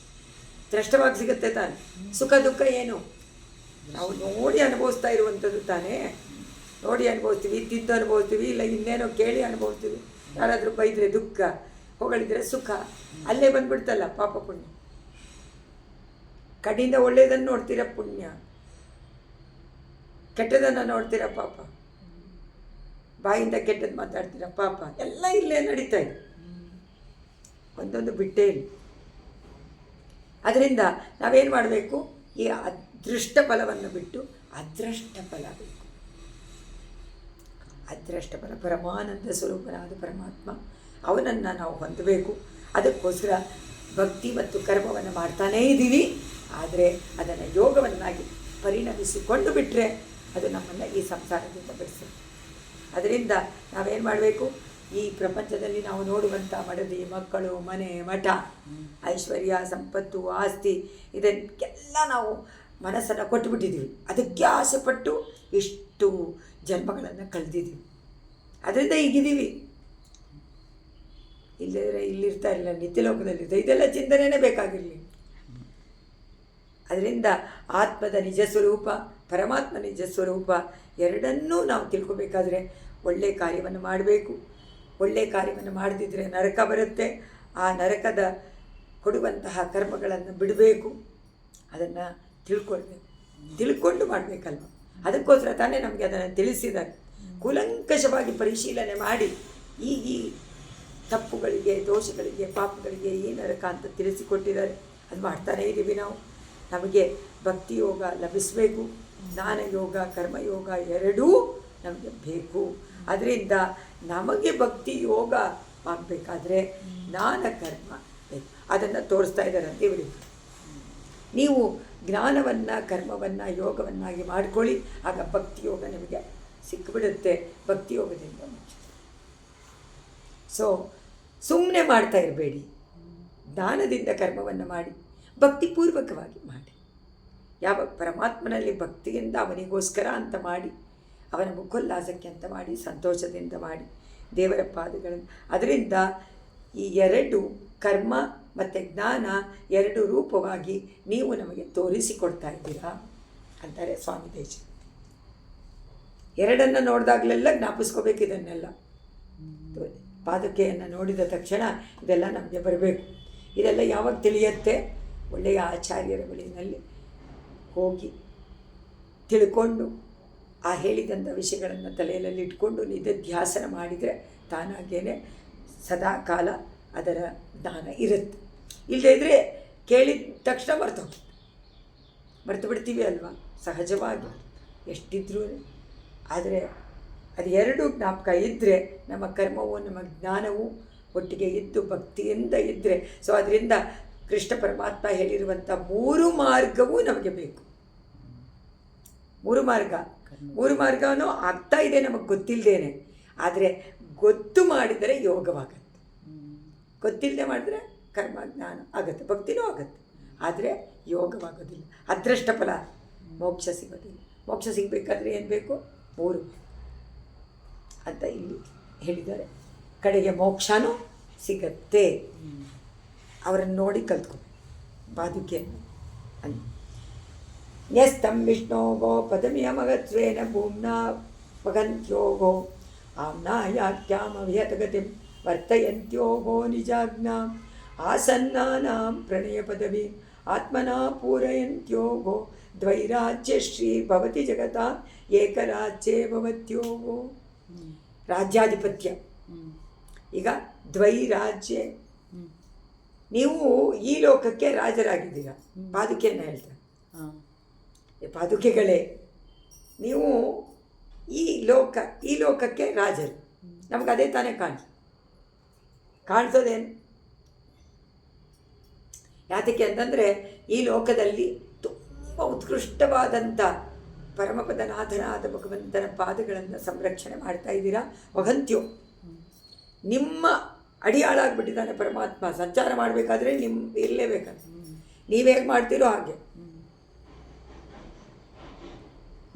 ದೃಷ್ಟವಾಗಿ ಸಿಗುತ್ತೆ ತಾನೆ. ಸುಖ ದುಃಖ ಏನು? ನಾವು ನೋಡಿ ಅನುಭವಿಸ್ತಾ ಇರುವಂಥದ್ದು ತಾನೇ. ನೋಡಿ ಅನುಭವಿಸ್ತೀವಿ, ತಿಂದು ಅನುಭವಿಸ್ತೀವಿ, ಇಲ್ಲ ಇನ್ನೇನೋ ಕೇಳಿ ಅನುಭವಿಸ್ತೀವಿ. ಯಾರಾದರೂ ಬೈದರೆ ದುಃಖ, ಹೊಗಳಿದ್ರೆ ಸುಖ, ಅಲ್ಲೇ ಬಂದ್ಬಿಡ್ತಲ್ಲ ಪಾಪ ಪುಣ್ಯ. ಕಣ್ಣಿಂದ ಒಳ್ಳೆಯದನ್ನು ನೋಡ್ತೀರ ಪುಣ್ಯ, ಕೆಟ್ಟದನ್ನು ನೋಡ್ತೀರ ಪಾಪ, ಬಾಯಿಂದ ಕೆಟ್ಟದ್ದು ಮಾತಾಡ್ತೀರ ಪಾಪ. ಎಲ್ಲ ಇಲ್ಲೇ ನಡೀತಾ ಇದೆ, ಒಂದೊಂದು ಬಿಟ್ಟೇ ಇಲ್ಲ. ಅದರಿಂದ ನಾವೇನು ಮಾಡಬೇಕು? ಈ ಅದೃಷ್ಟ ಫಲವನ್ನು ಬಿಟ್ಟು ಅದೃಷ್ಟ ಫಲ ಬೇಕು. ಅದೃಷ್ಟ ಫಲ ಪರಮಾನಂದ ಸ್ವರೂಪನಾದ ಪರಮಾತ್ಮ, ಅವನನ್ನು ನಾವು ಹೊಂದಬೇಕು. ಅದಕ್ಕೋಸ್ಕರ ಭಕ್ತಿ ಮತ್ತು ಕರ್ಮವನ್ನು ಮಾಡ್ತಾನೇ ಇದ್ದೀವಿ. ಆದರೆ ಅದನ್ನು ಯೋಗವನ್ನಾಗಿ ಪರಿಣಮಿಸಿಕೊಂಡು ಬಿಟ್ಟರೆ ಅದು ನಮ್ಮನ್ನು ಈ ಸಂಸಾರದಿಂದ ಬಿಡಿಸುತ್ತೆ. ಅದರಿಂದ ನಾವೇನು ಮಾಡಬೇಕು? ಈ ಪ್ರಪಂಚದಲ್ಲಿ ನಾವು ನೋಡುವಂಥ ಮಡದಿ, ಮಕ್ಕಳು, ಮನೆ, ಮಠ, ಐಶ್ವರ್ಯ, ಸಂಪತ್ತು, ಆಸ್ತಿ, ಇದಕ್ಕೆಲ್ಲ ನಾವು ಮನಸ್ಸನ್ನು ಕೊಟ್ಟುಬಿಟ್ಟಿದ್ದೀವಿ. ಅದಕ್ಕೆ ಆಸೆಪಟ್ಟು ಇಷ್ಟು ಜನ್ಮಗಳನ್ನು ಕಳೆದಿದ್ದೀವಿ. ಅದರಿಂದ ಈಗಿದ್ದೀವಿ. ಇಲ್ಲದ್ರೆ ಇಲ್ಲಿರ್ತಾ ಇಲ್ಲ, ನಿತ್ಯಲೋಕದಲ್ಲಿರ್ತಾ. ಇದೆಲ್ಲ ಚಿಂತನೆಯೇ ಬೇಕಾಗಿರಲಿ. ಅದರಿಂದ ಆತ್ಮದ ನಿಜ ಸ್ವರೂಪ, ಪರಮಾತ್ಮ ನಿಜ ಸ್ವರೂಪ ಎರಡನ್ನೂ ನಾವು ತಿಳ್ಕೊಬೇಕಾದ್ರೆ ಒಳ್ಳೆಯ ಕಾರ್ಯವನ್ನು ಮಾಡಬೇಕು. ಒಳ್ಳೆಯ ಕಾರ್ಯವನ್ನು ಮಾಡದಿದ್ದರೆ ನರಕ ಬರುತ್ತೆ. ಆ ನರಕದ ಕೊಡುವಂತಹ ಕರ್ಮಗಳನ್ನು ಬಿಡಬೇಕು. ಅದನ್ನು ತಿಳ್ಕೊಂಡು ಮಾಡಬೇಕಲ್ವ. ಅದಕ್ಕೋಸ್ಕರ ತಾನೇ ನಮಗೆ ಅದನ್ನು ತಿಳಿಸಿದ್ದಾರೆ. ಕೂಲಂಕಷವಾಗಿ ಪರಿಶೀಲನೆ ಮಾಡಿ ಈ ತಪ್ಪುಗಳಿಗೆ, ದೋಷಗಳಿಗೆ, ಪಾಪಗಳಿಗೆ ಈ ನರಕ ಅಂತ ತಿಳಿಸಿಕೊಟ್ಟಿದ್ದಾರೆ. ಅದು ಮಾಡ್ತಾನೇ ಇದ್ದೀವಿ ನಾವು. ನಮಗೆ ಭಕ್ತಿಯೋಗ ಲಭಿಸಬೇಕು, ಜ್ಞಾನಯೋಗ ಕರ್ಮಯೋಗ ಎರಡೂ ನಮಗೆ ಬೇಕು. ಅದರಿಂದ ನಮಗೆ ಭಕ್ತಿ ಯೋಗ ಆಗಬೇಕಾದ್ರೆ ಜ್ಞಾನ ಕರ್ಮ ಬೇಕು. ಅದನ್ನು ತೋರಿಸ್ತಾ ಇದ್ದಾರೆ ಅಂತ ಇವರಿಗೆ. ನೀವು ಜ್ಞಾನವನ್ನು ಕರ್ಮವನ್ನು ಯೋಗವನ್ನಾಗಿ ಮಾಡ್ಕೊಳ್ಳಿ, ಆಗ ಭಕ್ತಿಯೋಗ ನಿಮಗೆ ಸಿಕ್ಕಿಬಿಡುತ್ತೆ. ಭಕ್ತಿಯೋಗದಿಂದ ಮುಖ್ಯ. ಸೊ ಸುಮ್ಮನೆ ಮಾಡ್ತಾ ಇರಬೇಡಿ, ಜ್ಞಾನದಿಂದ ಕರ್ಮವನ್ನು ಮಾಡಿ, ಭಕ್ತಿಪೂರ್ವಕವಾಗಿ ಮಾಡಿ. ಯಾವ ಪರಮಾತ್ಮನಲ್ಲಿ ಭಕ್ತಿಯಿಂದ ಅವನಿಗೋಸ್ಕರ ಅಂತ ಮಾಡಿ, ಅವನ ಮುಖೋಲ್ಲಾಸಕ್ಕೆ ಅಂತ ಮಾಡಿ, ಸಂತೋಷದಿಂದ ಮಾಡಿ, ದೇವರ ಪಾದಗಳನ್ನು. ಅದರಿಂದ ಈ ಎರಡು ಕರ್ಮ ಮತ್ತು ಜ್ಞಾನ ಎರಡು ರೂಪವಾಗಿ ನೀವು ನಮಗೆ ತೋರಿಸಿಕೊಡ್ತಾ ಇದ್ದೀರಾ ಅಂತಾರೆ ಸ್ವಾಮಿ ದೇಶ. ಎರಡನ್ನು ನೋಡಿದಾಗಲೆಲ್ಲ ಜ್ಞಾಪಿಸ್ಕೋಬೇಕು ಇದನ್ನೆಲ್ಲ. ಪಾದುಕೆಯನ್ನು ನೋಡಿದ ತಕ್ಷಣ ಇದೆಲ್ಲ ನಮಗೆ ಬರಬೇಕು. ಇದೆಲ್ಲ ಯಾವಾಗ ತಿಳಿಯುತ್ತೆ? ಒಳ್ಳೆಯ ಆಚಾರ್ಯರ ಬಳಿನಲ್ಲಿ ಹೋಗಿ ತಿಳ್ಕೊಂಡು ಆ ಹೇಳಿದಂಥ ವಿಷಯಗಳನ್ನು ತಲೆಯಲ್ಲಿ ಇಟ್ಕೊಂಡು ನಿಧಿಧ್ಯಾಸನ ಮಾಡಿದರೆ ತಾನಾಗೇನೆ ಸದಾ ಕಾಲ ಅದರ ಜ್ಞಾನ ಇರುತ್ತೆ. ಇಲ್ಲದೇ ಇದ್ದರೆ ಕೇಳಿದ ತಕ್ಷಣ ಮರ್ತು ಬಿಡ್ತೀವಿ ಅಲ್ವಾ, ಸಹಜವಾಗಿ ಎಷ್ಟಿದ್ರೂ. ಆದರೆ ಅದು ಎರಡು ಜ್ಞಾಪಕ ಇದ್ದರೆ ನಮ್ಮ ಕರ್ಮವು ನಮ್ಮ ಜ್ಞಾನವು ಒಟ್ಟಿಗೆ ಇದ್ದು ಭಕ್ತಿಯಿಂದ ಇದ್ದರೆ, ಸೊ ಅದರಿಂದ ಕೃಷ್ಣ ಪರಮಾತ್ಮ ಹೇಳಿರುವಂಥ ಮೂರು ಮಾರ್ಗವೂ ನಮಗೆ ಬೇಕು. ಮೂರು ಮಾರ್ಗನೂ ಆಗ್ತಾ ಇದೆ ನಮಗೆ ಗೊತ್ತಿಲ್ಲದೇನೆ. ಆದರೆ ಗೊತ್ತು ಮಾಡಿದರೆ ಯೋಗವಾಗತ್ತೆ, ಗೊತ್ತಿಲ್ಲದೆ ಮಾಡಿದ್ರೆ ಕರ್ಮ ಜ್ಞಾನ ಆಗುತ್ತೆ, ಭಕ್ತಿನೂ ಆಗುತ್ತೆ. ಆದರೆ ಯೋಗವಾಗೋದಿಲ್ಲ. ಅದೃಷ್ಟ ಫಲ ಮೋಕ್ಷ ಸಿಗೋದಿಲ್ಲ. ಮೋಕ್ಷ ಸಿಗಬೇಕಾದ್ರೆ ಏನು ಬೇಕು? ಮೂರು ಅಂತ ಇಲ್ಲಿ ಹೇಳಿದ್ದಾರೆ. ಕಡೆಗೆ ಮೋಕ್ಷನೂ ಸಿಗತ್ತೆ. ಅವರನ್ನು ನೋಡಿ ಕಲ್ತ್ಕೊ ಪಾದುಕೆಯನ್ನು. ನ್ಯಸ್ತಂ ವಿಷ್ಣೋಗೋ ಪದಮಿಯಮಗತ್ವೇನ ಭೂಮ್ನಾ ವಗಂತ್ಯೋಗೋ ಆಮ್ನಾಯಾಖ್ಯಾಮವಿಹತಗತಿಂ ವರ್ತಯಂತ್ಯೋಗೋ ನಿಜಾಜ್ಞಾಂ ಆಸನ್ನಾನಾಂ ಪ್ರಣಯ ಪದವಿ ಆತ್ಮನಾ ಪೂರಯಂತ್ಯೋಗೋ ದ್ವೈರಾಜ್ಯಶ್ರೀ ಭವತಿ ಜಗತಾ ಏಕರಾಜ್ಯೇ ಭವತ್ಯೋಗೋ. ರಾಜ್ಯಾಧಿಪತ್ಯ. ಈಗ ದ್ವೈರಾಜ್ಯ, ನೀವು ಈ ಲೋಕಕ್ಕೆ ರಾಜರಾಗಿದ್ದೀರ. ಪಾದುಕೆಯನ್ನು ಹೇಳ್ತಾರೆ, ಪಾದುಕೆಗಳೇ ನೀವು ಈ ಲೋಕಕ್ಕೆ ರಾಜರು. ನಮ್ಗೆ ಅದೇ ತಾನೇ ಕಾಣಿಸೋದೇನು? ಯಾತಕ್ಕೆ ಅಂತಂದರೆ ಈ ಲೋಕದಲ್ಲಿ ತುಂಬ ಉತ್ಕೃಷ್ಟವಾದಂಥ ಪರಮಪದನಾಥನಾದ ಭಗವಂತನ ಪಾದಗಳನ್ನು ಸಂರಕ್ಷಣೆ ಮಾಡ್ತಾ ಇದ್ದೀರಾ. ವಗಂತ್ಯೋ, ನಿಮ್ಮ ಅಡಿಯಾಳಾಗ್ಬಿಟ್ಟಿದ್ದಾನೆ ಪರಮಾತ್ಮ. ಸಂಚಾರ ಮಾಡಬೇಕಾದ್ರೆ ಇರಲೇಬೇಕಂತ. ನೀವು ಹೇಗೆ ಮಾಡ್ತೀರೋ ಹಾಗೆ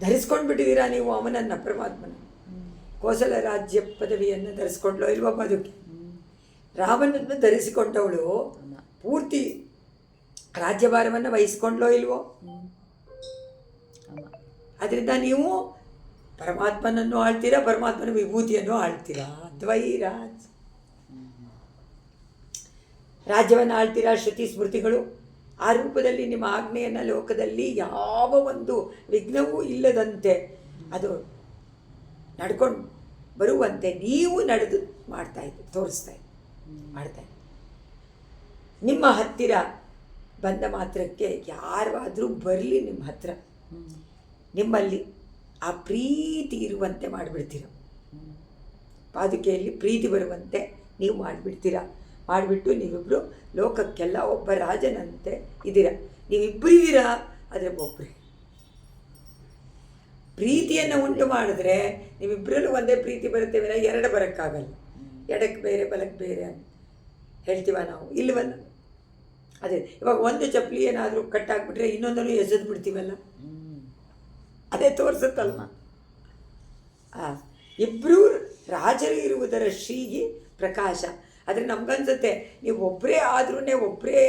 ಧರಿಸ್ಕೊಂಡು ಬಿಟ್ಟಿದ್ದೀರಾ ನೀವು ಅವನನ್ನು, ಪರಮಾತ್ಮನ. ಕೋಸಲ ರಾಜ್ಯ ಪದವಿಯನ್ನು ಧರಿಸ್ಕೊಂಡ್ಲೋ ಇಲ್ವೋ ಬದುಕಿ. ರಾಮನನ್ನು ಧರಿಸಿಕೊಂಡವಳು ಪೂರ್ತಿ ರಾಜ್ಯಭಾರವನ್ನು ವಹಿಸ್ಕೊಂಡ್ಲೋ ಇಲ್ವೋ. ಅದರಿಂದ ನೀವು ಪರಮಾತ್ಮನನ್ನು ಆಳ್ತೀರಾ, ಪರಮಾತ್ಮನ ವಿಭೂತಿಯನ್ನು ಆಳ್ತೀರಾ. ದ್ವೈರಾಜ್, ರಾಜ್ಯವನ್ನು ಆಳ್ತೀರಾ. ಶ್ರುತಿ ಸ್ಮೃತಿಗಳು ಆ ರೂಪದಲ್ಲಿ ನಿಮ್ಮ ಆಜ್ಞೆಯನ್ನು ಲೋಕದಲ್ಲಿ ಯಾವ ಒಂದು ವಿಘ್ನವೂ ಇಲ್ಲದಂತೆ ಅದು ನಡ್ಕೊಂಡು ಬರುವಂತೆ ನೀವು ನಡೆದು ಮಾಡ್ತಾಯಿದ್ದೆ. ನಿಮ್ಮ ಹತ್ತಿರ ಬಂದ ಮಾತ್ರಕ್ಕೆ ಯಾರಾದರೂ ಬರಲಿ ನಿಮ್ಮ ಹತ್ರ, ನಿಮ್ಮಲ್ಲಿ ಆ ಪ್ರೀತಿ ಇರುವಂತೆ ಮಾಡಿಬಿಡ್ತೀರ. ಪಾದುಕೆಯಲ್ಲಿ ಪ್ರೀತಿ ಬರುವಂತೆ ನೀವು ಮಾಡಿಬಿಟ್ಟು ನೀವಿಬ್ಬರು ಲೋಕಕ್ಕೆಲ್ಲ ಒಬ್ಬ ರಾಜನಂತೆ ಇದ್ದೀರ. ನೀವಿಬ್ಬರಿದ್ದೀರಾ, ಆದರೆ ಒಬ್ಬರೇ. ಪ್ರೀತಿಯನ್ನು ಉಂಟು ಮಾಡಿದ್ರೆ ನೀವಿಬ್ಬರಲ್ಲೂ ಒಂದೇ ಪ್ರೀತಿ ಬರುತ್ತೇವೆ, ಎರಡು ಬರೋಕ್ಕಾಗಲ್ಲ. ಎಡಕ್ಕೆ ಬೇರೆ ಬಲಕ್ಕೆ ಬೇರೆ ಅಂತ ಹೇಳ್ತೀವ ನಾವು, ಇಲ್ಲವಲ್ಲ? ಅದೇ ಇವಾಗ ಒಂದು ಚಪ್ಪಲಿ ಏನಾದರೂ ಕಟ್ಟಾಕ್ಬಿಟ್ರೆ ಇನ್ನೊಂದನ್ನು ಎಸೆದು ಬಿಡ್ತೀವಲ್ಲ, ಅದೇ ತೋರಿಸುತ್ತಲ್ವ. ಇಬ್ಬರೂ ರಾಜರು ಇರುವುದರ ಶ್ರೀಗಿ ಪ್ರಕಾಶ. ಆದರೆ ನಮಗನ್ಸುತ್ತೆ ನೀವು ಒಬ್ಬರೇ ಆದ್ರೂ, ಒಬ್ಬರೇ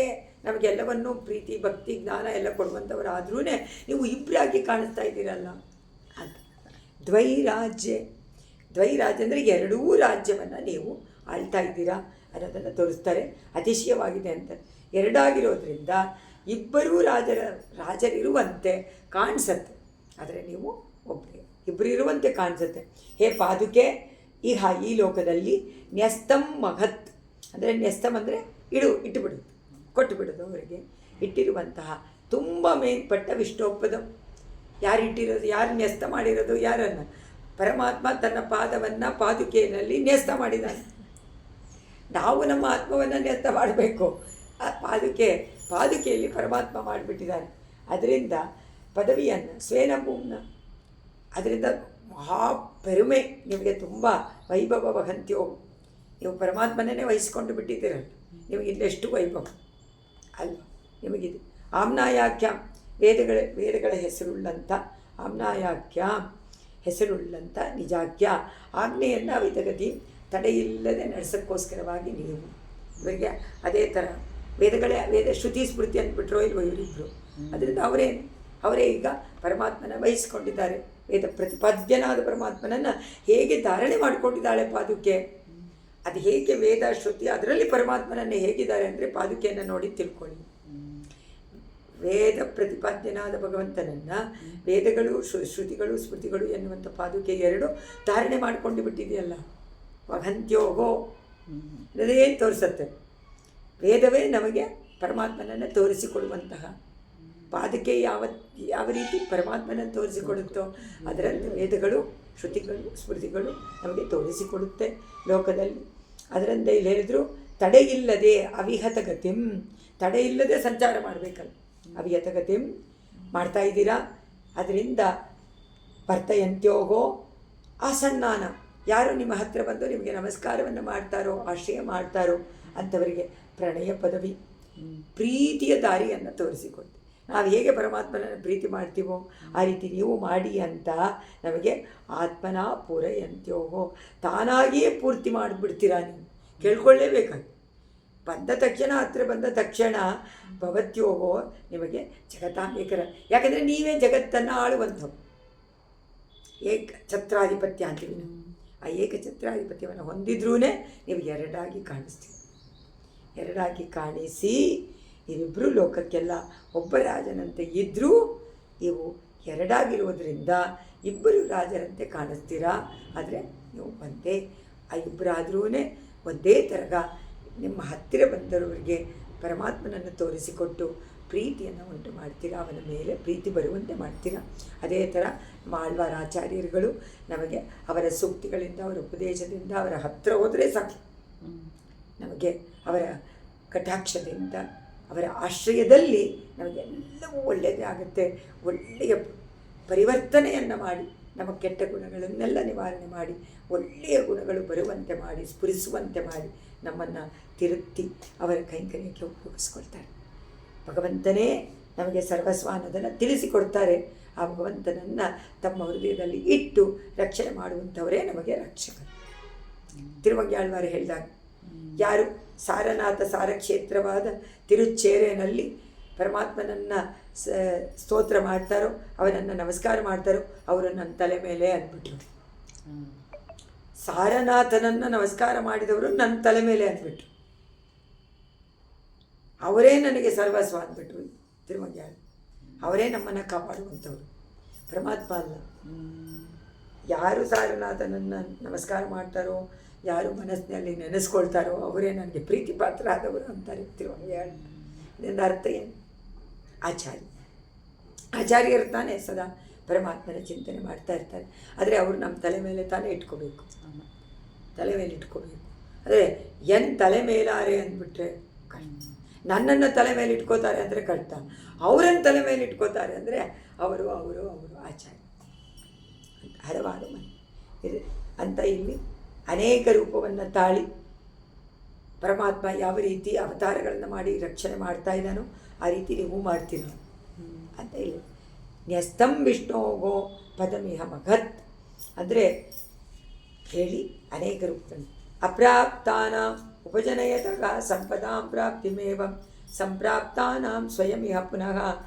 ನಮಗೆಲ್ಲವನ್ನೂ ಪ್ರೀತಿ ಭಕ್ತಿ ಜ್ಞಾನ ಎಲ್ಲ ಕೊಡುವಂಥವರಾದ್ರೂ ನೀವು ಇಬ್ಬರಾಗಿ ಕಾಣಿಸ್ತಾ ಇದ್ದೀರಲ್ಲ ಅಂತ. ದ್ವೈರಾಜ್ಯ ಅಂದರೆ ಎರಡೂ ರಾಜ್ಯವನ್ನು ನೀವು ಆಳ್ತಾ ಇದ್ದೀರಾ ಅನ್ನೋದನ್ನು ತೋರಿಸ್ತಾರೆ. ಅತಿಶಯವಾಗಿದೆ ಅಂತ. ಎರಡಾಗಿರೋದ್ರಿಂದ ಇಬ್ಬರೂ ರಾಜರಿರುವಂತೆ ಕಾಣಿಸತ್ತೆ, ಆದರೆ ನೀವು ಒಬ್ಬರೇ. ಇಬ್ಬರು ಇರುವಂತೆ ಕಾಣಿಸುತ್ತೆ. ಹೇ ಪಾದುಕೆ, ಈ ಲೋಕದಲ್ಲಿ ನ್ಯಸ್ತಂ ಮಹತ್ ಅಂದರೆ, ನ್ಯಸ್ತಂ ಅಂದರೆ ಇಟ್ಟುಬಿಡೋದು, ಕೊಟ್ಟು ಬಿಡೋದು. ಅವರಿಗೆ ಇಟ್ಟಿರುವಂತಹ ತುಂಬ ಮೇಲ್ಪಟ್ಟ ವಿಷ್ಣೋಪದ. ಯಾರು ಇಟ್ಟಿರೋದು, ಯಾರು ನ್ಯಸ್ತ ಮಾಡಿರೋದು, ಯಾರನ್ನು? ಪರಮಾತ್ಮ ತನ್ನ ಪಾದವನ್ನು ಪಾದುಕೆಯಲ್ಲಿ ನ್ಯಸ್ತ ಮಾಡಿದ್ದಾನೆ. ನಾವು ನಮ್ಮ ಆತ್ಮವನ್ನು ನ್ಯಸ್ತ ಮಾಡಬೇಕು. ಆ ಪಾದುಕೆಯಲ್ಲಿ ಪರಮಾತ್ಮ ಮಾಡಿಬಿಟ್ಟಿದ್ದಾನೆ. ಅದರಿಂದ ಪದವಿಯನ್ನು ಸ್ವೇನ ಭೂಮ್ನ, ಅದರಿಂದ ಮಹಾ ಪೆರುಮೆ ನಿಮಗೆ, ತುಂಬ ವೈಭವ ವಹಂತ್ಯೋ. ನೀವು ಪರಮಾತ್ಮನೇ ವಹಿಸ್ಕೊಂಡು ಬಿಟ್ಟಿದ್ದೀರಲ್ಲ, ನಿಮಗೆ ಇಲ್ಲೆಷ್ಟು ವೈಭವ ಅಲ್ವ ನಿಮಗಿದೆ. ಆಮ್ನಾಯಾಖ್ಯಾಂ, ವೇದಗಳ ಹೆಸರುಳ್ಳಂಥ, ಆಮ್ನಾಯಾಖ್ಯಾಂ ಹೆಸರುಳ್ಳಂಥ ನಿಜಾಖ್ಯ ಆಜ್ಞೆಯನ್ನು ಅವಿತಗತಿ ತಡೆಯಿಲ್ಲದೆ ನಡೆಸೋಕ್ಕೋಸ್ಕರವಾಗಿ ನೀವು ಇವರಿಗೆ ಅದೇ ಥರ ವೇದ ಶ್ರುತಿ ಸ್ಮೃತಿ ಅಂದ್ಬಿಟ್ರೋ ಇಲ್ವೋ ಇವರಿಬ್ಬರು. ಅದರಿಂದ ಅವರೇ ಈಗ ಪರಮಾತ್ಮನ ವಹಿಸ್ಕೊಂಡಿದ್ದಾರೆ. ವೇದ ಪ್ರತಿಪಾದ್ಯನಾದ ಪರಮಾತ್ಮನನ್ನು ಹೇಗೆ ಧಾರಣೆ ಮಾಡಿಕೊಂಡಿದ್ದಾಳೆ ಪಾದುಕೆ, ಅದು ಹೇಗೆ ವೇದ ಶ್ರುತಿ ಅದರಲ್ಲಿ ಪರಮಾತ್ಮನನ್ನು ಹೇಗಿದ್ದಾರೆ ಅಂದರೆ ಪಾದುಕೆಯನ್ನು ನೋಡಿ ತಿಳ್ಕೊಳ್ಳಿ. ವೇದ ಪ್ರತಿಪಾದ್ಯನಾದ ಭಗವಂತನನ್ನು ವೇದಗಳು ಶ್ರುತಿಗಳು ಸ್ಮೃತಿಗಳು ಎನ್ನುವಂಥ ಪಾದುಕೆ ಎರಡು ಧಾರಣೆ ಮಾಡಿಕೊಂಡು ಬಿಟ್ಟಿದೆಯಲ್ಲ. ವಹಂತ್ಯೋಗೋ ಅದೇನು ತೋರಿಸುತ್ತೆ? ವೇದವೇ ನಮಗೆ ಪರಮಾತ್ಮನನ್ನು ತೋರಿಸಿಕೊಡುವಂತಹ. ಪಾದಕೆ ಯಾವ ರೀತಿ ಪರಮಾತ್ಮನನ್ನು ತೋರಿಸಿಕೊಡುತ್ತೋ ಅದರಂತೆ ವೇದಗಳು ಶ್ರುತಿಗಳು ಸ್ಮೃತಿಗಳು ನಮಗೆ ತೋರಿಸಿಕೊಡುತ್ತೆ ಲೋಕದಲ್ಲಿ. ಅದರಂತೆ ಇಲ್ಲಿ ಹೇಳಿದ್ರು, ತಡೆಯಿಲ್ಲದೆ ಅವಿಹತಗತಿಂ, ತಡೆಯಿಲ್ಲದೆ ಸಂಚಾರ ಮಾಡಬೇಕಲ್ಲ, ಅವಿಹತಗತಿಂ ಮಾಡ್ತಾ ಇದ್ದೀರಾ. ಅದರಿಂದ ವರ್ತಯಂತ್ಯೋಗೋ ಆಸನ್ನಾನ, ಯಾರು ನಿಮ್ಮ ಹತ್ತಿರ ಬಂದು ನಿಮಗೆ ನಮಸ್ಕಾರವನ್ನು ಮಾಡ್ತಾರೋ, ಆಶ್ರಯ ಮಾಡ್ತಾರೋ ಅಂಥವರಿಗೆ ಪ್ರಣಯ ಪದವಿ, ಪ್ರೀತಿಯ ದಾರಿಯನ್ನು ತೋರಿಸಿಕೊಡ್ತೀವಿ. ನಾವು ಹೇಗೆ ಪರಮಾತ್ಮನನ್ನು ಪ್ರೀತಿ ಮಾಡ್ತೀವೋ ಆ ರೀತಿ ನೀವು ಮಾಡಿ ಅಂತ ನಮಗೆ ಆತ್ಮನ ಪೂರಯಂತ್ಯೋಗೋ, ತಾನಾಗಿಯೇ ಪೂರ್ತಿ ಮಾಡಿಬಿಡ್ತೀರಾ. ನೀವು ಕೇಳ್ಕೊಳ್ಳೇಬೇಕಾಗಿ ಬಂದ ತಕ್ಷಣ ಹತ್ರ ಬಂದ ತಕ್ಷಣ ಭವತ್ಯೋಗೋ ನಿಮಗೆ ಜಗತ್ತಾಂಬೇಕರ, ಯಾಕಂದರೆ ನೀವೇ ಜಗತ್ತನ್ನು ಆಳುವಂಥವು. ಛತ್ರಾಧಿಪತ್ಯ ಅಂತೀವಿ ನಾವು. ಆ ಛತ್ರಾಧಿಪತ್ಯವನ್ನು ಹೊಂದಿದ್ರೂ ನೀವು ಎರಡಾಗಿ ಕಾಣಿಸ್ತೀವಿ. ಎರಡಾಗಿ ಕಾಣಿಸಿ ನೀವಿಬ್ಬರು ಲೋಕಕ್ಕೆಲ್ಲ ಒಬ್ಬ ರಾಜನಂತೆ ಇದ್ದರೂ ಇವು ಎರಡಾಗಿರುವುದರಿಂದ ಇಬ್ಬರು ರಾಜರಂತೆ ಕಾಣಿಸ್ತೀರಾ. ಆದರೆ ನೀವು ಒಂದೇ, ಆ ಇಬ್ಬರಾದ್ರೂ ಒಂದೇ ತರಹ ನಿಮ್ಮ ಹತ್ತಿರ ಬಂದವರಿಗೆ ಪರಮಾತ್ಮನನ್ನು ತೋರಿಸಿಕೊಟ್ಟು ಪ್ರೀತಿಯನ್ನು ಉಂಟು ಮಾಡ್ತೀರಾ, ಅವನ ಮೇಲೆ ಪ್ರೀತಿ ಬರುವಂತೆ ಮಾಡ್ತೀರಾ. ಅದೇ ಥರ ಆಳ್ವಾರ ಆಚಾರ್ಯರುಗಳು ನಮಗೆ ಅವರ ಸೂಕ್ತಿಗಳಿಂದ, ಅವರ ಉಪದೇಶದಿಂದ, ಅವರ ಹತ್ತಿರ ಹೋದರೆ ಸಾಕು, ನಮಗೆ ಅವರ ಕಟಾಕ್ಷದಿಂದ, ಅವರ ಆಶ್ರಯದಲ್ಲಿ ನಮಗೆಲ್ಲವೂ ಒಳ್ಳೆಯದೇ ಆಗುತ್ತೆ. ಒಳ್ಳೆಯ ಪರಿವರ್ತನೆಯನ್ನು ಮಾಡಿ ನಮ್ಮ ಕೆಟ್ಟ ಗುಣಗಳನ್ನೆಲ್ಲ ನಿವಾರಣೆ ಮಾಡಿ ಒಳ್ಳೆಯ ಗುಣಗಳು ಬರುವಂತೆ ಮಾಡಿ, ಸ್ಫುರಿಸುವಂತೆ ಮಾಡಿ ನಮ್ಮನ್ನು ತಿರುತ್ತಿ ಅವರ ಕೈಂಕರ್ಯಕ್ಕೆ ಉಪಯೋಗಿಸ್ಕೊಳ್ತಾರೆ. ಭಗವಂತನೇ ನಮಗೆ ಸರ್ವಸ್ವಾನದನ್ನು ತಿಳಿಸಿಕೊಡ್ತಾರೆ. ಆ ಭಗವಂತನನ್ನು ತಮ್ಮ ಹೃದಯದಲ್ಲಿ ಇಟ್ಟು ರಕ್ಷಣೆ ಮಾಡುವಂಥವರೇ ನಮಗೆ ರಕ್ಷಕರು. ತಿರುಮಂಗ್ಯಾಳ್ವಾರು ಹೇಳಿದಾಗ, ಯಾರು ಸಾರನಾಥ ಸಾರಕ್ಷೇತ್ರವಾದ ತಿರುಚೇರೆನಲ್ಲಿ ಪರಮಾತ್ಮನನ್ನು ಸ್ತೋತ್ರ ಮಾಡ್ತಾರೋ, ಅವನನ್ನು ನಮಸ್ಕಾರ ಮಾಡ್ತಾರೋ, ಅವರು ನನ್ನ ತಲೆ ಮೇಲೆ ಅಂದ್ಬಿಟ್ರು. ಸಾರನಾಥನನ್ನು ನಮಸ್ಕಾರ ಮಾಡಿದವರು ನನ್ನ ತಲೆ ಮೇಲೆ ಅಂದ್ಬಿಟ್ರು. ಅವರೇ ನನಗೆ ಸರ್ವಸ್ವ ಅಂದ್ಬಿಟ್ರು ತಿರುಮಂಗ್ಯಾಳು. ಅವರೇ ನಮ್ಮನ್ನು ಕಾಪಾಡುವಂಥವ್ರು, ಪರಮಾತ್ಮ ಅಲ್ಲ. ಯಾರು ಸಾರನಾಥನನ್ನು ನಮಸ್ಕಾರ ಮಾಡ್ತಾರೋ, ಯಾರು ಮನಸ್ಸಿನಲ್ಲಿ ನೆನೆಸ್ಕೊಳ್ತಾರೋ ಅವರೇ ನನಗೆ ಪ್ರೀತಿ ಪಾತ್ರ ಆದವರು ಅಂತಾರೆ ತಿರುಮಂಗ್ಯಾಳು. ಇದರಿಂದ ಅರ್ಥ ಏನು? ಆಚಾರ್ಯರು ತಾನೇ ಸದಾ ಪರಮಾತ್ಮನ ಚಿಂತನೆ ಮಾಡ್ತಾ ಇರ್ತಾರೆ. ಆದರೆ ಅವರು ನಮ್ಮ ತಲೆ ಮೇಲೆ ತಾನೇ ಇಟ್ಕೋಬೇಕು, ತಲೆ ಮೇಲೆ ಇಟ್ಕೋಬೇಕು. ಆದರೆ ತಲೆ ಮೇಲಾರೆ ಅಂದ್ಬಿಟ್ರೆ ನನ್ನನ್ನು ತಲೆ ಮೇಲೆ ಇಟ್ಕೋತಾರೆ ಅಂದರೆ ಕಷ್ಟ. ಅವರನ್ನು ತಲೆ ಮೇಲೆ ಇಟ್ಕೋತಾರೆ ಅಂದರೆ ಅವರು ಆಚಾರ್ಯ ಹಲವಾರು ಮಂದಿ ಅಂತ. ಇಲ್ಲಿ ಅನೇಕ ರೂಪವನ್ನು ತಾಳಿ ಪರಮಾತ್ಮ ಯಾವ ರೀತಿ ಅವತಾರಗಳನ್ನು ಮಾಡಿ ರಕ್ಷಣೆ ಮಾಡ್ತಾ ಇದ್ದಾನೋ ಆ ರೀತಿ ನೀವು ಮಾಡ್ತೀರ ಅಂತ ಇಲ್ಲಿ. ನ್ಯಸ್ತಂ ವಿಷ್ಣೋಗೋ ಪದಮಿಹ ಮಗತ್ ಅಂದರೆ ಹೇಳಿ ಅನೇಕ ರೂಪಗಳು. ಅಪ್ರಾಪ್ತಾನ ಉಪಜನಯತಃ ಸಂಪದಾಂ ಪ್ರಾಪ್ತಿಮೇವಂ ಸಂಪ್ರಾಪ್ತಾನಾಂ ಸ್ವಯಂ ಇಹ ಪುನಃ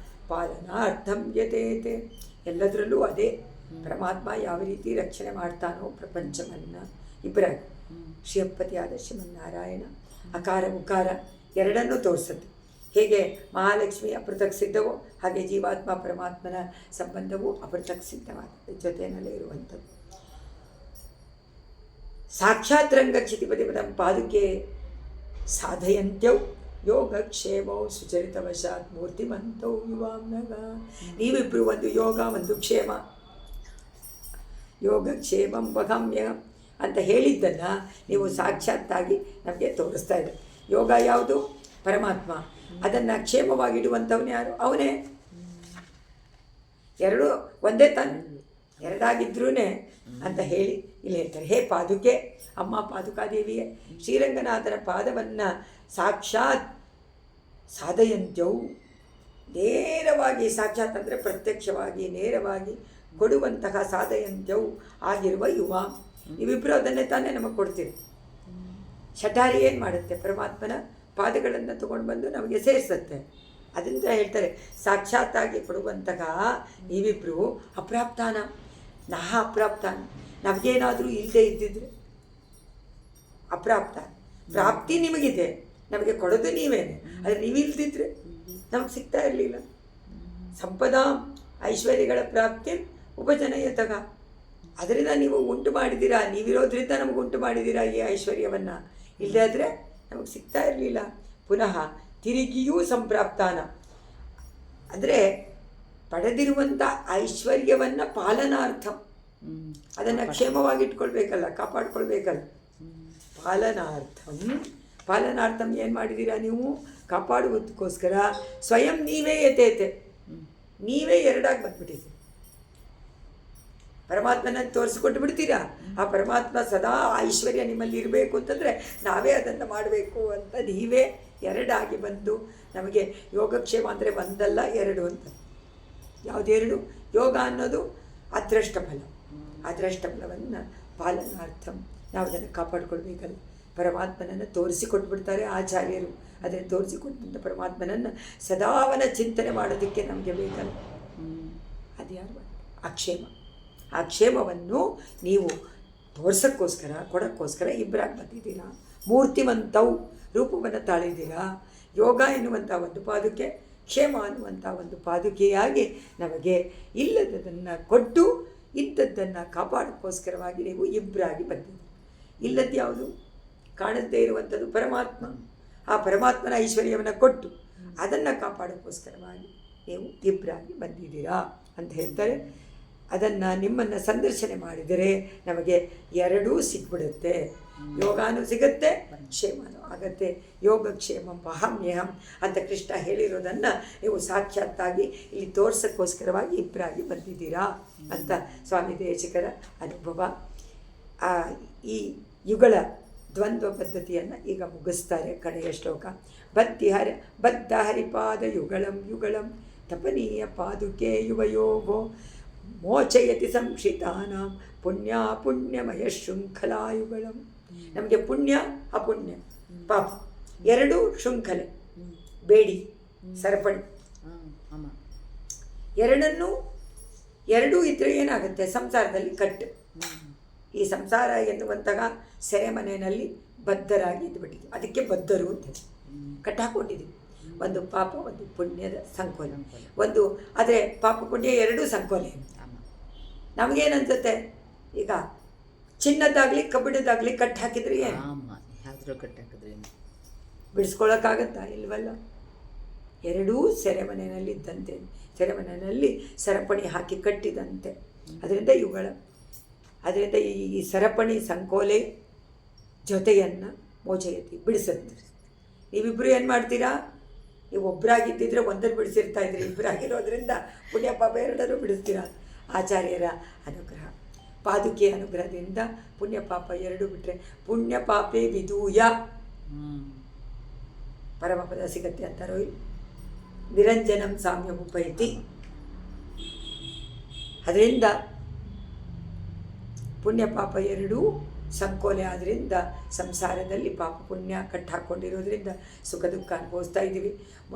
ಪಾಲನಾರ್ಥಂ ಯತೇತೆ. ಎಲ್ಲದರಲ್ಲೂ ಅದೇ ಪರಮಾತ್ಮ ಯಾವ ರೀತಿ ರಕ್ಷಣೆ ಮಾಡ್ತಾನೋ ಪ್ರಪಂಚವನ್ನು ಇಬ್ಬರಾಗಿ. ಶ್ರೀಯಪ್ಪತಿಯಾದ ಶ್ರೀಮನ್ನಾರಾಯಣ ಅಕಾರ ಉಕಾರ ಎರಡನ್ನೂ ತೋರಿಸುತ್ತೆ. ಹೇಗೆ ಮಹಾಲಕ್ಷ್ಮಿ ಅಪೃಥಕ್ ಸಿದ್ಧವೋ ಹಾಗೆ ಜೀವಾತ್ಮ ಪರಮಾತ್ಮನ ಸಂಬಂಧವು ಅಪೃಥಕ್ ಸಿದ್ಧವಾದ ಜೊತೆಯಲ್ಲೇ ಇರುವಂಥದ್ದು. ಸಾಕ್ಷಾತ್ ರಂಗ ಕ್ಷಿತಿಪದಿಪದಂ ಪಾದುಕೆ ಸಾಧಯಂತ್ಯೌ ಯೋಗಕ್ಷೇಮೌ ಸುಚರಿತವಶಾತ್ ಮೂರ್ತಿಮಂತೌ ಯುವಾಂನಗ. ನೀವಿಬ್ಬರು ಒಂದು ಯೋಗ ಒಂದು ಕ್ಷೇಮ, ಯೋಗಕ್ಷೇಮಂ ವಗಮ್ಯ ಅಂತ ಹೇಳಿದ್ದನ್ನು ನೀವು ಸಾಕ್ಷಾತ್ತಾಗಿ ನಮಗೆ ತೋರಿಸ್ತಾ ಇದ್ದಾರೆ. ಯೋಗ ಯಾವುದು? ಪರಮಾತ್ಮ. ಅದನ್ನು ಕ್ಷೇಮವಾಗಿಡುವಂಥವನು ಯಾರು? ಅವನೇ. ಎರಡು ಒಂದೇ ತಾನೆ, ಎರಡಾಗಿದ್ರೂ ಅಂತ ಹೇಳಿ ಇಲ್ಲಿ ಹೇಳ್ತಾರೆ. ಹೇ ಪಾದುಕೆ, ಅಮ್ಮ ಪಾದುಕಾದೇವಿಯೇ, ಶ್ರೀರಂಗನಾಥನ ಪಾದವನ್ನು ಸಾಕ್ಷಾತ್ ಸಾಧಯಂತ್ಯವು ನೇರವಾಗಿ, ಸಾಕ್ಷಾತ್ ಅಂದರೆ ಪ್ರತ್ಯಕ್ಷವಾಗಿ ನೇರವಾಗಿ ಕೊಡುವಂತಹ ಸಾಧಯಂತ್ಯವು ಆಗಿರುವ ಯುವ. ನೀವಿಬ್ಬರು ಅದನ್ನೇ ತಾನೇ ನಮಗೆ ಕೊಡ್ತೀರಿ. ಶಠಾರಿ ಏನು ಮಾಡುತ್ತೆ? ಪರಮಾತ್ಮನ ಪಾದಗಳನ್ನು ತೊಗೊಂಡು ಬಂದು ನಮಗೆ ಸೇರಿಸುತ್ತೆ. ಅದರಿಂದ ಹೇಳ್ತಾರೆ ಸಾಕ್ಷಾತ್ತಾಗಿ ಕೊಡುವಂತಹ ನೀವಿಬ್ಬರು ಅಪ್ರಾಪ್ತಾನ ನಹ ಅಪ್ರಾಪ್ತಾನ. ನಮಗೇನಾದರೂ ಇಲ್ಲದೆ ಇದ್ದಿದ್ರೆ ಅಪ್ರಾಪ್ತ, ಪ್ರಾಪ್ತಿ ನಿಮಗಿದೆ, ನಮಗೆ ಕೊಡೋದು ನೀವೇನೆ. ಆದರೆ ನೀವಿಲ್ದಿದ್ರೆ ನಮಗೆ ಸಿಗ್ತಾ ಇರಲಿಲ್ಲ. ಸಂಪದಾ ಐಶ್ವರ್ಯಗಳ ಪ್ರಾಪ್ತಿ ಉಪಜನಯತಃ. ಅದರಿಂದ ನೀವು ಉಂಟು ಮಾಡಿದ್ದೀರಾ, ನೀವಿರೋದ್ರಿಂದ ನಮಗೆ ಉಂಟು ಮಾಡಿದ್ದೀರಾ ಈ ಐಶ್ವರ್ಯವನ್ನು. ಇಲ್ಲದೆ ಆದರೆ ನಮಗೆ ಸಿಗ್ತಾ ಇರಲಿಲ್ಲ. ಪುನಃ ತಿರುಗಿಯೂ ಸಂಪ್ರಾಪ್ತಾನ ಅಂದರೆ ಪಡೆದಿರುವಂಥ ಐಶ್ವರ್ಯವನ್ನು ಪಾಲನಾರ್ಥ, ಅದನ್ನು ಕ್ಷೇಮವಾಗಿಟ್ಕೊಳ್ಬೇಕಲ್ಲ, ಕಾಪಾಡ್ಕೊಳ್ಬೇಕಲ್ಲ. ಪಾಲನಾರ್ಥಂ ಏನು ಮಾಡಿದ್ದೀರಾ ನೀವು? ಕಾಪಾಡುವುದಕ್ಕೋಸ್ಕರ ಸ್ವಯಂ ನೀವೇ ಯಥೇತೆ, ನೀವೇ ಎರಡಾಗಿ ಬಂದ್ಬಿಟ್ಟಿದ್ದೀರಿ. ಪರಮಾತ್ಮನ ತೋರಿಸ್ಕೊಟ್ಟು ಬಿಡ್ತೀರಾ. ಆ ಪರಮಾತ್ಮ ಸದಾ ಐಶ್ವರ್ಯ ನಿಮ್ಮಲ್ಲಿ ಇರಬೇಕು ಅಂತಂದರೆ ನಾವೇ ಅದನ್ನು ಮಾಡಬೇಕು ಅಂತ ನೀವೇ ಎರಡಾಗಿ ಬಂದು ನಮಗೆ ಯೋಗಕ್ಷೇಮ ಅಂದರೆ ಒಂದಲ್ಲ ಎರಡು ಅಂತ. ಯಾವುದೆರಡು? ಯೋಗ ಅನ್ನೋದು ಅದೃಷ್ಟ ಫಲ, ಅದೃಷ್ಟ ಫಲವನ್ನು ಪಾಲನಾರ್ಥಂ ನಾವು ಅದನ್ನು ಕಾಪಾಡಿಕೊಳ್ಬೇಕಲ್ಲ. ಪರಮಾತ್ಮನನ್ನು ತೋರಿಸಿಕೊಟ್ಬಿಡ್ತಾರೆ ಆಚಾರ್ಯರು. ಆದರೆ ತೋರಿಸಿಕೊಟ್ಟಂಥ ಪರಮಾತ್ಮನನ್ನು ಸದಾವನ ಚಿಂತನೆ ಮಾಡೋದಕ್ಕೆ ನಮಗೆ ಬೇಕಲ್ಲ, ಅದು ಯಾರು? ಆ ಕ್ಷೇಮ. ಆ ಕ್ಷೇಮವನ್ನು ನೀವು ತೋರ್ಸೋಕ್ಕೋಸ್ಕರ ಕೊಡೋಕ್ಕೋಸ್ಕರ ಇಬ್ಬರಾಗಿ ಬಂದಿದ್ದೀರಾ. ಮೂರ್ತಿವಂತವು ರೂಪವನ್ನು ತಾಳಿದ್ದೀರಾ. ಯೋಗ ಎನ್ನುವಂಥ ಒಂದು ಪಾದುಕೆ, ಕ್ಷೇಮ ಅನ್ನುವಂಥ ಒಂದು ಪಾದುಕೆಯಾಗಿ ನಮಗೆ ಇಲ್ಲದನ್ನು ಕೊಟ್ಟು ಇದ್ದದ್ದನ್ನು ಕಾಪಾಡೋಕ್ಕೋಸ್ಕರವಾಗಿ ನೀವು ಇಬ್ಬರಾಗಿ ಬಂದಿದ್ದೀರಿ. ಇಲ್ಲದ್ದು ಯಾವುದು? ಕಾಣದೇ ಇರುವಂಥದ್ದು ಪರಮಾತ್ಮ. ಆ ಪರಮಾತ್ಮನ ಐಶ್ವರ್ಯವನ್ನು ಕೊಟ್ಟು ಅದನ್ನು ಕಾಪಾಡೋಕ್ಕೋಸ್ಕರವಾಗಿ ನೀವು ಇಬ್ಬರಾಗಿ ಬಂದಿದ್ದೀರಾ ಅಂತ ಹೇಳ್ತಾರೆ. ಅದನ್ನು ನಿಮ್ಮನ್ನು ಸಂದರ್ಶನೆ ಮಾಡಿದರೆ ನಮಗೆ ಎರಡೂ ಸಿಗ್ಬಿಡುತ್ತೆ. ಯೋಗಾನು ಸಿಗುತ್ತೆ, ಕ್ಷೇಮನೂ ಆಗತ್ತೆ. ಯೋಗಕ್ಷೇಮಂ ವಹಾಮ್ಯಹಂ ಅಂತ ಕೃಷ್ಣ ಹೇಳಿರೋದನ್ನು ನೀವು ಸಾಕ್ಷಾತ್ತಾಗಿ ಇಲ್ಲಿ ತೋರ್ಸೋಕ್ಕೋಸ್ಕರವಾಗಿ ಇಬ್ಬರಾಗಿ ಬಂದಿದ್ದೀರಾ ಅಂತ ಸ್ವಾಮಿ ದೇಶಿಕರ ಅನುಭವ. ಈ ಯುಗಳ ದ್ವಂದ್ವ ಪದ್ಧತಿಯನ್ನು ಈಗ ಮುಗಿಸ್ತಾರೆ. ಕಡೆಯ ಶ್ಲೋಕ. ಬದ್ಧ ಹರಿಪಾದ ಯುಗಳಂ ಯುಗಳಂ ತಪನೀಯ ಪಾದುಕೆ ಯುವಯೋಗೋ ಮೋಚಯತಿ ಸಂಕ್ಷಿತಾನಾಂ ಪುಣ್ಯ ಪುಣ್ಯಮಯ ಶೃಂಖಲಾಯುಗಳಂ. ನಮಗೆ ಪುಣ್ಯ ಅಪುಣ್ಯ ಪಾಪ ಎರಡೂ ಶೃಂಖಲೆ, ಬೇಡಿ ಸರಪಣಿ ಎರಡೂ ಇದ್ರೆ ಏನಾಗುತ್ತೆ? ಸಂಸಾರದಲ್ಲಿ ಕಟ್ಟು. ಈ ಸಂಸಾರ ಎನ್ನುವಂತಹ ಸೆರೆಮನೆಯಲ್ಲಿ ಬದ್ಧರಾಗಿ ಇದ್ಬಿಟ್ಟಿದ್ವಿ. ಅದಕ್ಕೆ ಬದ್ಧರು ಅಂತ ಕಟ್ಟಾಕೊಂಡಿದ್ದೀವಿ. ಒಂದು ಪಾಪ ಒಂದು ಪುಣ್ಯದ ಸಂಕೋಲ. ಒಂದು ಆದರೆ ಪಾಪ ಪುಣ್ಯ ಎರಡೂ ಸಂಕೋಲೆ. ನಮಗೇನನ್ಸುತ್ತೆ? ಈಗ ಚಿನ್ನದಾಗಲಿ ಕಬ್ಬಿಣದಾಗಲಿ ಕಟ್ಟು ಹಾಕಿದ್ರೆ ಏನು ಬಿಡಿಸ್ಕೊಳ್ಳೋಕ್ಕಾಗತ್ತಾ? ಇಲ್ವಲ್ಲ. ಎರಡೂ ಸೆರೆಮನೆಯಲ್ಲಿದ್ದಂತೆ, ಸೆರೆಮನೆಯಲ್ಲಿ ಸರಪಣಿ ಹಾಕಿ ಕಟ್ಟಿದಂತೆ. ಅದರಿಂದ ಅದರಿಂದ ಈ ಸರಪಣಿ ಸಂಕೋಲೆ ಜೊತೆಯನ್ನು ಮೋಚಯತಿ ಬಿಡಿಸುತ್ತೆ. ನೀವಿಬ್ಬರು ಏನು ಮಾಡ್ತೀರಾ? ನೀವು ಒಬ್ಬರಾಗಿದ್ದಿದ್ರೆ ಒಂದನ್ನು ಬಿಡಿಸಿರ್ತಾ ಇದ್ರಿ. ಇಬ್ಬರಾಗಿರೋದ್ರಿಂದ ಪುಣ್ಯ ಪಾಪ ಎರಡರೂ ಬಿಡಿಸ್ತೀರಾ. ಆಚಾರ್ಯರ ಅನುಗ್ರಹ, ಪಾದುಕೆಯ ಅನುಗ್ರಹದಿಂದ ಪುಣ್ಯ ಪಾಪ ಎರಡು ಬಿಟ್ಟರೆ ಪುಣ್ಯ ಪಾಪೇ ವಿದೂಯ ಪರಮಪದ ಸಿಗತ್ತೆ ಅಂತಾರೋ. ನಿರಂಜನಂ ಸಾಮ್ಯಮುಪೈತಿ. ಅದರಿಂದ ಪುಣ್ಯ ಪಾಪ ಎರಡೂ ಸಂಕೋಲೆ ಆದ್ದರಿಂದ ಸಂಸಾರದಲ್ಲಿ ಪಾಪ ಪುಣ್ಯ ಕಟ್ಟು ಹಾಕ್ಕೊಂಡಿರೋದ್ರಿಂದ ಸುಖ ದುಃಖ ಅನುಭವಿಸ್ತಾ ಇದ್ದೀವಿ.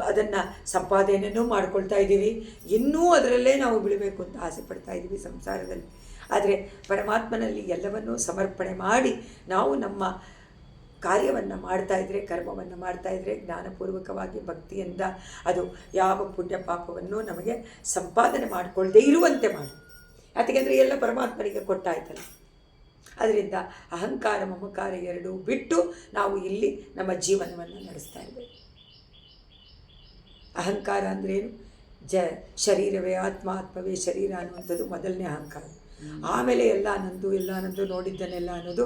ಅದನ್ನು ಸಂಪಾದನೆಯೂ ಮಾಡ್ಕೊಳ್ತಾ ಇದ್ದೀವಿ. ಇನ್ನೂ ಅದರಲ್ಲೇ ನಾವು ಬಿಡಬೇಕು ಅಂತ ಆಸೆ ಪಡ್ತಾ ಇದ್ದೀವಿ ಸಂಸಾರದಲ್ಲಿ. ಆದರೆ ಪರಮಾತ್ಮನಲ್ಲಿ ಎಲ್ಲವನ್ನೂ ಸಮರ್ಪಣೆ ಮಾಡಿ ನಾವು ನಮ್ಮ ಕಾರ್ಯವನ್ನು ಮಾಡ್ತಾಯಿದ್ರೆ, ಕರ್ಮವನ್ನು ಮಾಡ್ತಾಯಿದ್ರೆ ಜ್ಞಾನಪೂರ್ವಕವಾಗಿ ಭಕ್ತಿಯಿಂದ ಅದು ಯಾವ ಪುಣ್ಯ ಪಾಪವನ್ನು ನಮಗೆ ಸಂಪಾದನೆ ಮಾಡಿಕೊಳ್ಳದೆ ಇರುವಂತೆ ಮಾಡಿ. ಯಾಕೆಂದರೆ ಎಲ್ಲ ಪರಮಾತ್ಮನಿಗೆ ಕೊಟ್ಟಾಯ್ತಲ್ಲ. ಅದರಿಂದ ಅಹಂಕಾರ ಮಮಕಾರ ಎರಡೂ ಬಿಟ್ಟು ನಾವು ಇಲ್ಲಿ ನಮ್ಮ ಜೀವನವನ್ನು ನಡೆಸ್ತಾ ಇದ್ದೇವೆ. ಅಹಂಕಾರ ಅಂದ್ರೇನು? ಶರೀರವೇ ಆತ್ಮ, ಆತ್ಮವೇ ಶರೀರ ಅನ್ನುವಂಥದ್ದು ಮೊದಲನೇ ಅಹಂಕಾರ. ಆಮೇಲೆ ಎಲ್ಲ ನಂದು ನೋಡಿದ್ದನ್ನೆಲ್ಲ ಅನ್ನೋದು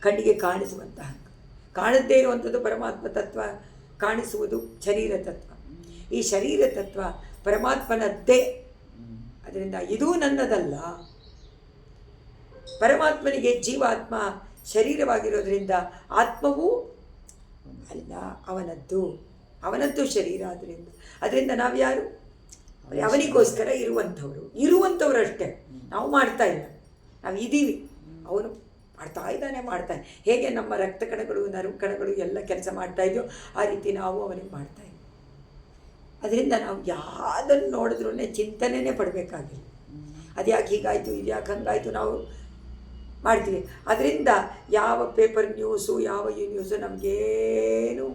ಕಣ್ಣಿಗೆ ಕಾಣಿಸುವಂಥ ಅಹಂಕಾರ. ಕಾಣದೇ ಇರುವಂಥದ್ದು ಪರಮಾತ್ಮ ತತ್ವ, ಕಾಣಿಸುವುದು ಶರೀರ ತತ್ವ. ಈ ಶರೀರ ತತ್ವ ಪರಮಾತ್ಮನದ್ದೇ. ಅದರಿಂದ ಇದೂ ನನ್ನದಲ್ಲ. ಪರಮಾತ್ಮನಿಗೆ ಜೀವಾತ್ಮ ಶರೀರವಾಗಿರೋದ್ರಿಂದ ಆತ್ಮವೂ ಅಲ್ಲ, ಅವನದ್ದು ಶರೀರ. ಅದರಿಂದ ನಾವು ಯಾರು? ಅವನಿಗೋಸ್ಕರ ಇರುವಂಥವ್ರು ಅಷ್ಟೇ. ನಾವು ಮಾಡ್ತಾ ಇಲ್ಲ, ನಾವು ಇದ್ದೀವಿ, ಅವನು ಮಾಡ್ತಾನೆ. ಹೇಗೆ ನಮ್ಮ ರಕ್ತ ಕಣಗಳು ನರವು ಕಣಗಳು ಎಲ್ಲ ಕೆಲಸ ಮಾಡ್ತಾ ಇದೆಯೋ ಆ ರೀತಿ ನಾವು ಅವನಿಗೆ ಮಾಡ್ತಾ ಇದ್ದೀವಿ. ಅದರಿಂದ ನಾವು ಯಾವುದನ್ನು ನೋಡಿದ್ರೂ ಚಿಂತನೆಯೇ ಪಡಬೇಕಾಗಿಲ್ಲ. ಅದ್ಯಾಕೆ ಹೀಗಾಯಿತು, ಇದ್ಯಾಕೆ ಹಂಗಾಯಿತು ನಾವು ಮಾಡ್ತೀವಿ. ಅದರಿಂದ ಯಾವ ಪೇಪರ್ ನ್ಯೂಸು, ಯಾವ ಈ ನ್ಯೂಸು ನಮಗೇನು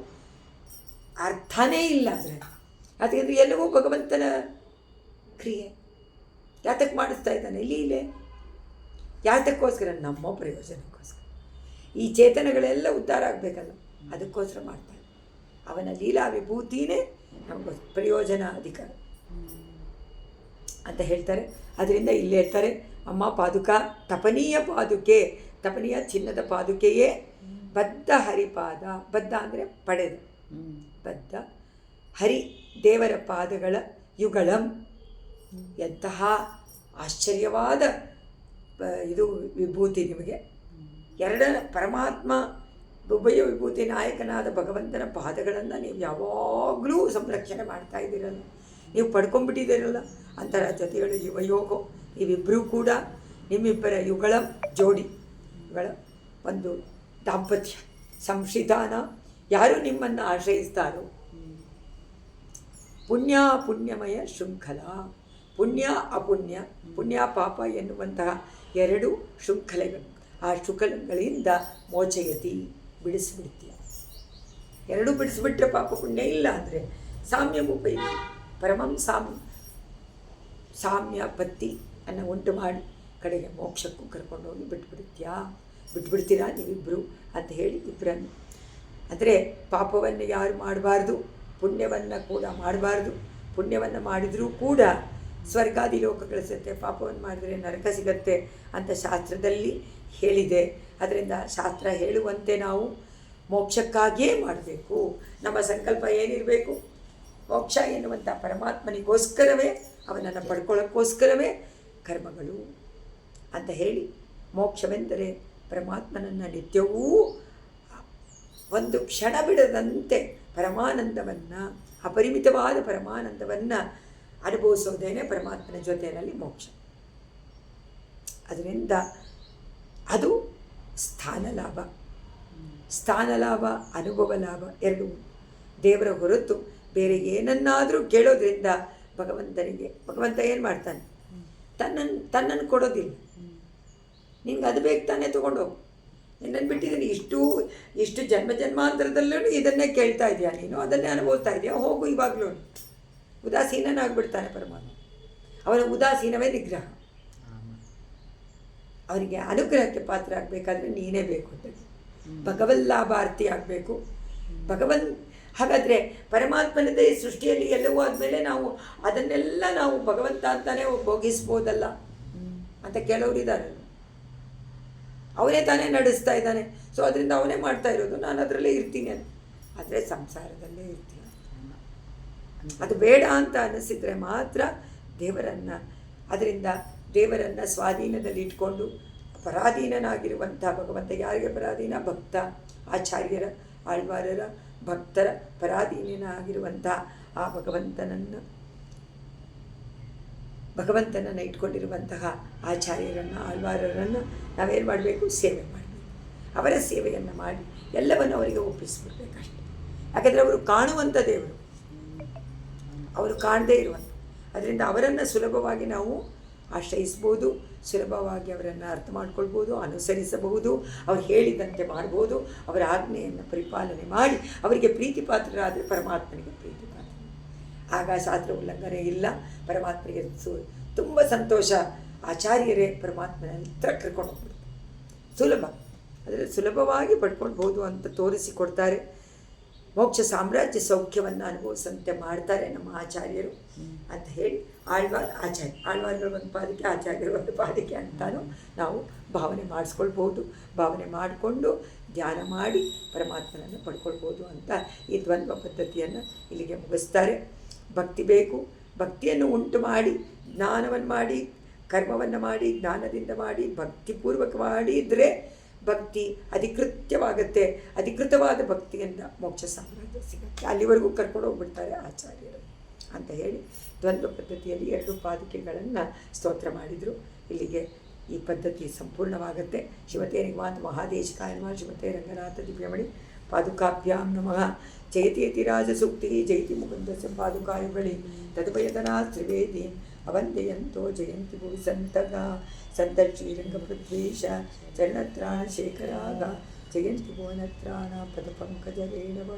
ಅರ್ಥನೇ ಇಲ್ಲ. ಅದರಿಂದ ಎಲ್ಲವೂ ಭಗವಂತನ ಕ್ರಿಯೆ. ಯಾತಕ್ಕೆ ಮಾಡಿಸ್ತಾ ಇದ್ದಾನೆ ಲೀಲೆ? ಯಾತಕ್ಕೋಸ್ಕರ? ನಮ್ಮ ಪ್ರಯೋಜನಕ್ಕೋಸ್ಕರ. ಈ ಚೇತನಗಳೆಲ್ಲ ಉದ್ಧಾರ ಆಗಬೇಕಲ್ಲ, ಅದಕ್ಕೋಸ್ಕರ ಮಾಡ್ತಾನೆ. ಅವನ ಲೀಲಾ ವಿಭೂತಿನೇ ನಮಗೆ ಪ್ರಯೋಜನ ಅಧಿಕಾರ ಅಂತ ಹೇಳ್ತಾರೆ. ಅದರಿಂದ ಇಲ್ಲಿ ಹೇಳ್ತಾರೆ, ಅಮ್ಮ ಪಾದುಕ ತಪನೀಯ ಪಾದುಕೆ. ತಪನೀಯ ಚಿನ್ನದ ಪಾದುಕೆಯೇ. ಬದ್ಧ ಹರಿಪಾದ. ಬದ್ಧ ಅಂದರೆ ಪಡೆದು, ಬದ್ಧ ಹರಿ ದೇವರ ಪಾದಗಳ ಯುಗಳಂ. ಎಂತಹ ಆಶ್ಚರ್ಯವಾದ ಇದು ವಿಭೂತಿ ನಿಮಗೆ. ಎರಡರ ಪರಮಾತ್ಮ ಉಭಯ ವಿಭೂತಿ ನಾಯಕನಾದ ಭಗವಂತನ ಪಾದಗಳನ್ನು ನೀವು ಯಾವಾಗಲೂ ಸಂರಕ್ಷಣೆ ಮಾಡ್ತಾ ಇದ್ದೀರಲ್ಲ, ನೀವು ಪಡ್ಕೊಂಡ್ಬಿಟ್ಟಿದ್ದೀರಲ್ಲ. ಅಂತರ ಜೊತೆಗಳು ಯುವಯೋಗೋ. ಇವಿಬ್ಬರೂ ಕೂಡ ನಿಮ್ಮಿಬ್ಬರ ಯುಗಳ ಜೋಡಿ, ಯುಗಳ ಒಂದು ದಾಂಪತ್ಯ ಸಂಶ್ರಿತಾನ, ಯಾರು ನಿಮ್ಮನ್ನು ಆಶ್ರಯಿಸ್ತಾರೋ, ಪುಣ್ಯ ಪುಣ್ಯಮಯ ಶೃಂಖಲ, ಪುಣ್ಯ ಅಪುಣ್ಯ, ಪುಣ್ಯ ಪಾಪ ಎನ್ನುವಂತಹ ಎರಡು ಶೃಂಖಲೆಗಳು, ಆ ಶೃಂಖಲೆಗಳಿಂದ ಮೋಚಯತಿ, ಬಿಡಿಸಿಬಿಡ್ತೀಯ. ಎರಡೂ ಬಿಡಿಸಿಬಿಟ್ರೆ ಪಾಪ ಪುಣ್ಯ ಇಲ್ಲ ಅಂದರೆ ಸಾಮ್ಯಮುಪೈತಿ, ಪರಮಂ ಸಾಮ್ಯ ಪತ್ತಿ ಅನ್ನು ಉಂಟು ಮಾಡಿ ಕಡೆಗೆ ಮೋಕ್ಷಕ್ಕೂ ಕರ್ಕೊಂಡೋಗಿ ಬಿಟ್ಬಿಡ್ತೀರಾ ನೀವಿಬ್ಬರು ಅಂತ ಹೇಳಿ ಇಬ್ಬರನ್ನು. ಅಂದರೆ ಪಾಪವನ್ನು ಯಾರು ಮಾಡಬಾರ್ದು, ಪುಣ್ಯವನ್ನು ಕೂಡ ಮಾಡಬಾರ್ದು. ಪುಣ್ಯವನ್ನು ಮಾಡಿದರೂ ಕೂಡ ಸ್ವರ್ಗಾದಿ ಲೋಕ ಗಳಿಸುತ್ತೆ, ಪಾಪವನ್ನು ಮಾಡಿದರೆ ನರಕ ಸಿಗತ್ತೆ ಅಂತ ಶಾಸ್ತ್ರದಲ್ಲಿ ಹೇಳಿದೆ. ಅದರಿಂದ ಶಾಸ್ತ್ರ ಹೇಳುವಂತೆ ನಾವು ಮೋಕ್ಷಕ್ಕಾಗಿಯೇ ಮಾಡಬೇಕು. ನಮ್ಮ ಸಂಕಲ್ಪ ಏನಿರಬೇಕು? ಮೋಕ್ಷ ಎನ್ನುವಂಥ ಪರಮಾತ್ಮನಿಗೋಸ್ಕರವೇ, ಅವನನ್ನು ಪಡ್ಕೊಳ್ಳೋಕ್ಕೋಸ್ಕರವೇ ಕರ್ಮಗಳು ಅಂತ ಹೇಳಿ, ಮೋಕ್ಷವೆಂದರೆ ಪರಮಾತ್ಮನನ್ನು ನಿತ್ಯವೂ ಒಂದು ಕ್ಷಣ ಬಿಡದಂತೆ ಪರಮಾನಂದವನ್ನು, ಅಪರಿಮಿತವಾದ ಪರಮಾನಂದವನ್ನು ಅನುಭವಿಸೋದೇನೆ ಪರಮಾತ್ಮನ ಜೊತೆಯಲ್ಲಿ ಮೋಕ್ಷ. ಅದರಿಂದ ಅದು ಸ್ಥಾನ ಲಾಭ, ಅನುಭವ ಲಾಭ ಎರಡೂ. ದೇವರ ಹೊರತು ಬೇರೆ ಏನನ್ನಾದರೂ ಕೇಳೋದ್ರಿಂದ ಭಗವಂತ ಏನು ಮಾಡ್ತಾನೆ? ತನ್ನನ್ನು ಕೊಡೋದಿಲ್ಲ. ನಿಂಗೆ ಅದು ಬೇಕು ತಾನೇ ತೊಗೊಂಡೋಗು. ನಿನ್ನನ್ನು ಬಿಟ್ಟಿದ್ದೀನಿ, ಇಷ್ಟು ಜನ್ಮಾಂತರದಲ್ಲೂ ಇದನ್ನೇ ಕೇಳ್ತಾ ಇದೆಯಾ ನೀನು, ಅದನ್ನೇ ಅನುಭವಿಸ್ತಾ ಇದೆಯಾ, ಹೋಗು ಇವಾಗಲೂ. ಉದಾಸೀನನಾಗ್ಬಿಡ್ತಾನೆ ಪರಮಾತ್ಮ. ಅವನ ಉದಾಸೀನವೇ ನಿಗ್ರಹ. ಅವರಿಗೆ ಅನುಗ್ರಹಕ್ಕೆ ಪಾತ್ರ ಆಗಬೇಕಾದ್ರೆ ನೀನೇ ಬೇಕು ಅಂತ, ಭಗವಲ್ಲಾಭಾರ್ಥಿ ಆಗಬೇಕು. ಹಾಗಾದರೆ ಪರಮಾತ್ಮನದೇ ಸೃಷ್ಟಿಯಲ್ಲಿ ಎಲ್ಲವೂ ಆದಮೇಲೆ ಅದನ್ನೆಲ್ಲ ನಾವು ಭಗವಂತ ಅಂತಾನೆ ಭೋಗಿಸ್ಬೋದಲ್ಲ ಅಂತ ಕೆಲವರು ಇದ್ದಾರೆ. ಅವನೇ ತಾನೇ ನಡೆಸ್ತಾ ಇದ್ದಾನೆ, ಸೊ ಅದರಿಂದ ಅವನೇ ಮಾಡ್ತಾ ಇರೋದು, ನಾನು ಅದರಲ್ಲೇ ಇರ್ತೀನಿ ಅಂತ. ಆದರೆ ಸಂಸಾರದಲ್ಲೇ ಇರ್ತೀನಿ. ಅದು ಬೇಡ ಅಂತ ಅನ್ನಿಸಿದರೆ ಮಾತ್ರ ಅದರಿಂದ ದೇವರನ್ನು ಸ್ವಾಧೀನದಲ್ಲಿ ಇಟ್ಕೊಂಡು ಪರಾಧೀನನಾಗಿರುವಂಥ ಭಗವಂತ. ಯಾರಿಗೆ ಪರಾಧೀನ? ಭಕ್ತ, ಆಚಾರ್ಯರ, ಆಳ್ವಾರರ, ಭಕ್ತರ ಪರಾಧೀನನಾಗಿರುವಂಥ ಆ ಭಗವಂತನನ್ನು ಇಟ್ಕೊಂಡಿರುವಂತಹ ಆಚಾರ್ಯರನ್ನು, ಆಳ್ವಾರರನ್ನು ನಾವೇನು ಮಾಡಬೇಕು? ಸೇವೆ ಮಾಡಬೇಕು. ಅವರ ಸೇವೆಯನ್ನು ಮಾಡಿ ಎಲ್ಲವನ್ನು ಅವರಿಗೆ ಒಪ್ಪಿಸ್ಬಿಡ್ಬೇಕಷ್ಟೆ. ಯಾಕೆಂದರೆ ಅವರು ಕಾಣುವಂಥ ದೇವರು, ಅವರು ಕಾಣದೇ ಇರುವಂಥ. ಅದರಿಂದ ಅವರನ್ನು ಸುಲಭವಾಗಿ ನಾವು ಆಶ್ರಯಿಸ್ಬೋದು, ಸುಲಭವಾಗಿ ಅವರನ್ನು ಅರ್ಥ ಮಾಡ್ಕೊಳ್ಬೋದು, ಅನುಸರಿಸಬಹುದು, ಅವ್ರು ಹೇಳಿದಂತೆ ಮಾಡ್ಬೋದು. ಅವರ ಆಜ್ಞೆಯನ್ನು ಪರಿಪಾಲನೆ ಮಾಡಿ ಅವರಿಗೆ ಪ್ರೀತಿ ಪಾತ್ರರಾದರೆ ಪರಮಾತ್ಮನಿಗೆ ಪ್ರೀತಿ ಪಾತ್ರ. ಆಗ ಶಾಸ್ತ್ರ ಉಲ್ಲಂಘನೆ ಇಲ್ಲ, ಪರಮಾತ್ಮನಿಗೆ ತುಂಬ ಸಂತೋಷ. ಆಚಾರ್ಯರೇ ಪರಮಾತ್ಮನ ಹತ್ರ ಕರ್ಕೊಂಡು ಹೋಗ್ಬಿಡ್ತಾರೆ. ಅದರಲ್ಲಿ ಸುಲಭವಾಗಿ ಪಡ್ಕೊಳ್ಬೋದು ಅಂತ ತೋರಿಸಿಕೊಡ್ತಾರೆ. ಮೋಕ್ಷ ಸಾಮ್ರಾಜ್ಯ ಸೌಖ್ಯವನ್ನು ಅನುಭವಿಸಂತೆ ಮಾಡ್ತಾರೆ ನಮ್ಮ ಆಚಾರ್ಯರು ಅಂತ ಹೇಳಿ ಆಳ್ವಾರ್ಗಳು ಒಂದು ಪಾದಕ್ಕೆ, ಆಚಾರ್ಯರು ಒಂದು ಪಾದಕ್ಕೆ ಅಂತಾನು ನಾವು ಭಾವನೆ ಮಾಡಿಸ್ಕೊಳ್ಬೋದು. ಭಾವನೆ ಮಾಡಿಕೊಂಡು ಧ್ಯಾನ ಮಾಡಿ ಪರಮಾತ್ಮನನ್ನು ಪಡ್ಕೊಳ್ಬೋದು ಅಂತ ಈ ದ್ವಂದ್ವ ಪದ್ಧತಿಯನ್ನು ಇಲ್ಲಿಗೆ ಮುಗಿಸ್ತಾರೆ. ಭಕ್ತಿ ಬೇಕು. ಭಕ್ತಿಯನ್ನು ಉಂಟು ಮಾಡಿ, ಜ್ಞಾನವನ್ನು ಮಾಡಿ, ಕರ್ಮವನ್ನು ಮಾಡಿ, ಜ್ಞಾನದಿಂದ ಮಾಡಿ, ಭಕ್ತಿಪೂರ್ವಕ ಮಾಡಿದರೆ ಭಕ್ತಿ ಅಧಿಕೃತ್ಯವಾಗುತ್ತೆ. ಅಧಿಕೃತವಾದ ಭಕ್ತಿಯಿಂದ ಮೋಕ್ಷ ಸಾಮ್ರಾಜ್ಯ ಸಿಗುತ್ತೆ. ಅಲ್ಲಿವರೆಗೂ ಕರ್ಕೊಂಡು ಹೋಗ್ಬಿಡ್ತಾರೆ ಆಚಾರ್ಯರು ಅಂತ ಹೇಳಿ ದ್ವಂದ್ವ ಪದ್ಧತಿಯಲ್ಲಿ 2 ಪಾದುಕೆಗಳನ್ನು ಸ್ತೋತ್ರ ಮಾಡಿದರು. ಇಲ್ಲಿಗೆ ಈ ಪದ್ಧತಿ ಸಂಪೂರ್ಣವಾಗುತ್ತೆ. ಶಿವತೇ ನಿಗಮಾಂತ ಮಹಾದೇಶಿಕಾಯ ನಮಃ. ಶಿವತೇ ರಂಗನಾಥ ದಿವ್ಯಮಣಿ ಪಾದುಕಾಭ್ಯಾಂ ನಮಃ. ಜಯತಿ ರಾಜಸೂಕ್ತಿ ಜಯತಿ ಮುಕುಂದಸ್ಯ ಪಾದುಕಾಯುಗಳಿ ತದ್ಭಯದನಾ ತ್ರಿವೇದಿ ಅವಂದಯಂತೋ ಜಯಂತಿ ಭುವಿ ಸಂತಶ್ರೀರಂಗಪೃಥ್ವೀಶ ಚರಣತ್ರಾಣ ಶೇಖರಾಗ ಜಯಂತಿ ಭುವನತ್ರಾಣ ಪದಪಂಕಜ ವೇಣವ.